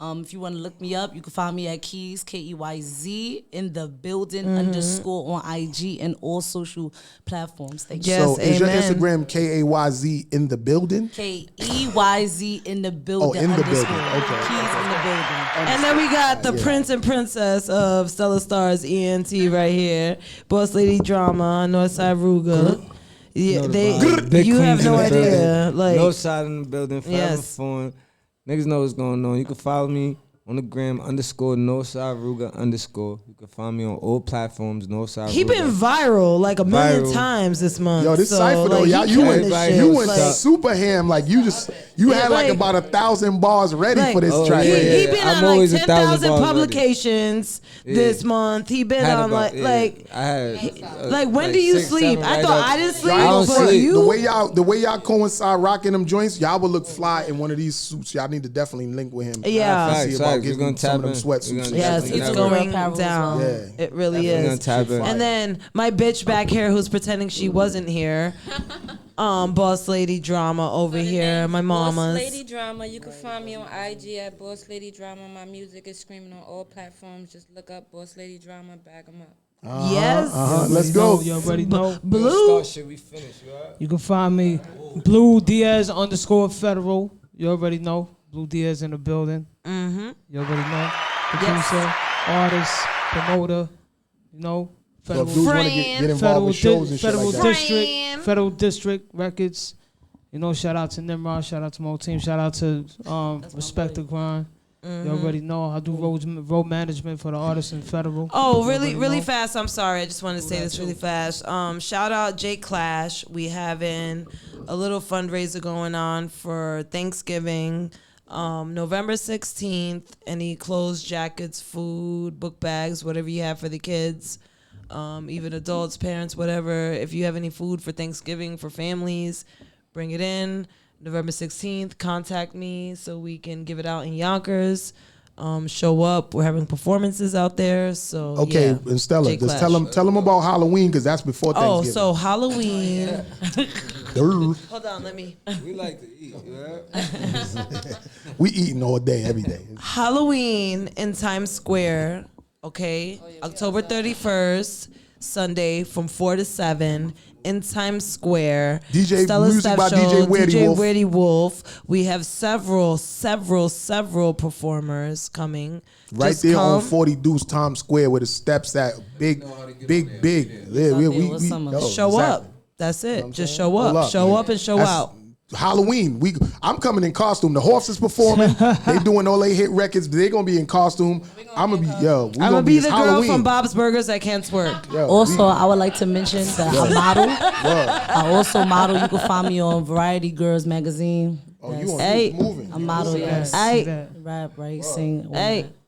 If you want to look me up, you can find me at Keys, Keyz, in the building _ on IG and all social platforms. Thank you. So is your Instagram KAYZ in the building? KEYZ in the building. Oh, in the building. _ Okay. Keys in the building. And then we got the Yeah. Prince and Princess of Stella Stars ENT right here. Boss Lady Drama, Northside Ruga. Yeah, Know the they. vibe. Big You have Queens in no the idea. building. Like, No side in the building. Forever Yes. phone. Niggas know what's going on. You can follow me on the gram _ Northside Ruga _ You can find me on all platforms. Northside. he Ruga. been viral like a million Viral. times this month. Yo, this so, cipher though, like, y'all, he you killing went, this shit. you went Like, super ham. Like you had like like- about 1,000 bars ready like, for this Oh, track. yeah, right yeah. here. He been I'm on like always 10,000 1,000 bars ready. publications Yeah. this month. He been Had on about- like yeah. like I had like when do you 6, sleep? 7 I right thought up. I didn't sleep, Y'all ain't gonna but front. you. The way y'all coincide rocking them joints, y'all would look fly in one of these suits. Y'all need to definitely link with him. Yeah. To Facts, see about facts. We're getting gonna some tap of them in. sweatsuits. We're and gonna Yes, shit. it's Never. going Apparel as down. well. It really We're gonna is. tap in. And then my bitch back here who's pretending she wasn't here. Boss Lady Drama over here. My Boss mama's. Lady Drama. You can find me on IG at Boss Lady Drama. My music is streaming on all platforms. Just look up Boss Lady Drama, bag 'em up. Yes. Let's go. You already know. Blue. Shit, we finished. You alright? You can find me Blue Diaz _ Federal. You already know. Blue Diaz in the building. Mm-hmm. You already know. Producer, artist, promoter. You know. So Federal, if dudes want to get involved with shows and shit Federal like that. District, Federal District Records. You know, shout out to Nimrod, shout out to my whole team, shout out to Respect the Grind. You already know I do road management for the artists in Federal. Oh, You really, already really know. fast. I'm sorry. I just wanted to say this really fast. Shout out Jake Clash. We having a little fundraiser going on for Thanksgiving, November 16th. Any clothes, jackets, food, book bags, whatever you have for the kids, even adults, parents, whatever. If you have any food for Thanksgiving for families, bring it in. November 16th, contact me so we can give it out in Yonkers. Show up. We're having performances out there. So Okay, yeah. and Stella, Jake just Clash. tell them about Halloween because that's before Oh, Thanksgiving. so Halloween. Durr. Hold on, let me. We like to eat. Yeah? We eating all day, every day. Halloween in Times Square. Okay, October 31st, Sunday from 4 to 7 in Times Square. DJ Stella music Steph by Show, DJ Weirdy Wolf. Weirdy Wolf. We have several performers coming. Right Just there come. on 40 Deuce Times Square where the steps at. Big. Yeah, Show yo, Show exactly. up. That's it. Just show Hold up. Show man. up and show That's out. Halloween. I'm coming in costume. The horses performing. They doing all they hit records. They gonna be in costume. I'm gonna be I'm gonna be the girl from Bob's Burgers that can't twerk. Also, I would like to mention that I model. I also model. You can find me on Variety Girls magazine. Oh, you moving? I model. Yes. Rap, right? Sing.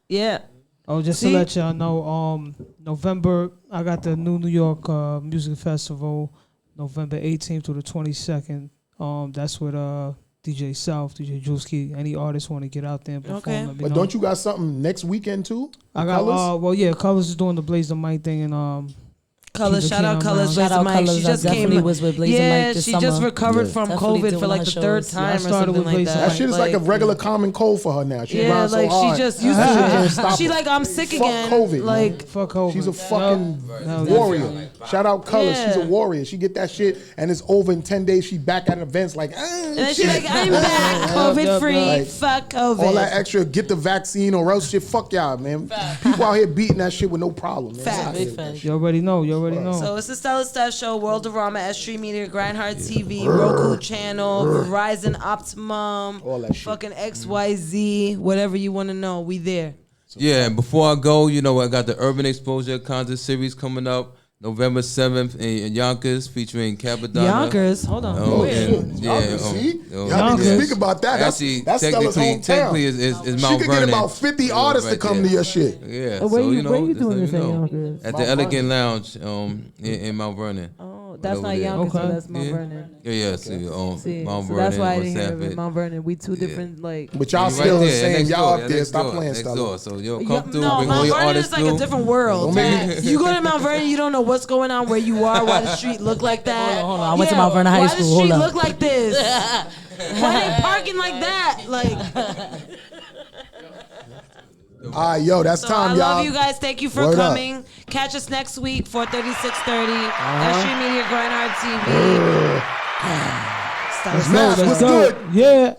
Yeah. Oh, just to let y'all know, November, I got the New York Music Festival, November 18th through the 22nd. That's with DJ South, DJ Drewski. Any artists want to get out there and perform? But don't you got something next weekend too? I got Colors is doing the Blaze the Mic thing and Colors, shout out Colors, Blaze the Mic. She just came. Was with Blaze the Mic this she summer. just recovered from COVID for like the third time or something like that. That shit is like a regular common cold for her now. She runs so hard. She just used to it. She like, I'm sick again. Fuck COVID. Like, fuck COVID. She's a fucking warrior. Shout out Colors. She's a warrior. She get that shit and it's over in 10 days. She back at events like, and then she's like, I'm back, COVID free. Fuck COVID. All that extra, get the vaccine or else shit. Fuck y'all, man. People out here beating that shit with no problem. You already know. So it's the Stella Steph Show, World of Rama, S.STREET Media, Grindhard TV, Roku Channel, Verizon, Optimum, all that shit. Fucking XYZ, whatever you want to know, we there. Yeah, and before I go, I got the Urban Exposure concert series coming up November 7th in Yonkers, featuring Capadonna. Yonkers? Hold on. Y'all need to speak about that. Actually, that's Stella's hometown. Technically, is Mount Vernon. She could get about 50 artists to come to your shit. Yeah. Where you doing this at Yonkers? At the Elegant Lounge in Mount Vernon. Oh, that's not Yonkers, so that's Mount Vernon. Yeah. See, Mount Vernon. So that's why I didn't hear of it. Mount Vernon. We two different, like. But y'all still the same. Y'all up there. Stop playing Stella. stuff. So come through. No, Mount Vernon is like a different world. You go to Mount Vernon, you don't know what's going on, where you are, why the street look like that. Hold on. I went to Mount Vernon High School. Why the street look like this? Why they parking like that? Like. All right, yo, that's time, y'all. I love you guys. Thank you for coming. Catch us next week, 4:30, 6:30. S.STREET Media, Grindhard TV. What's good? Yeah.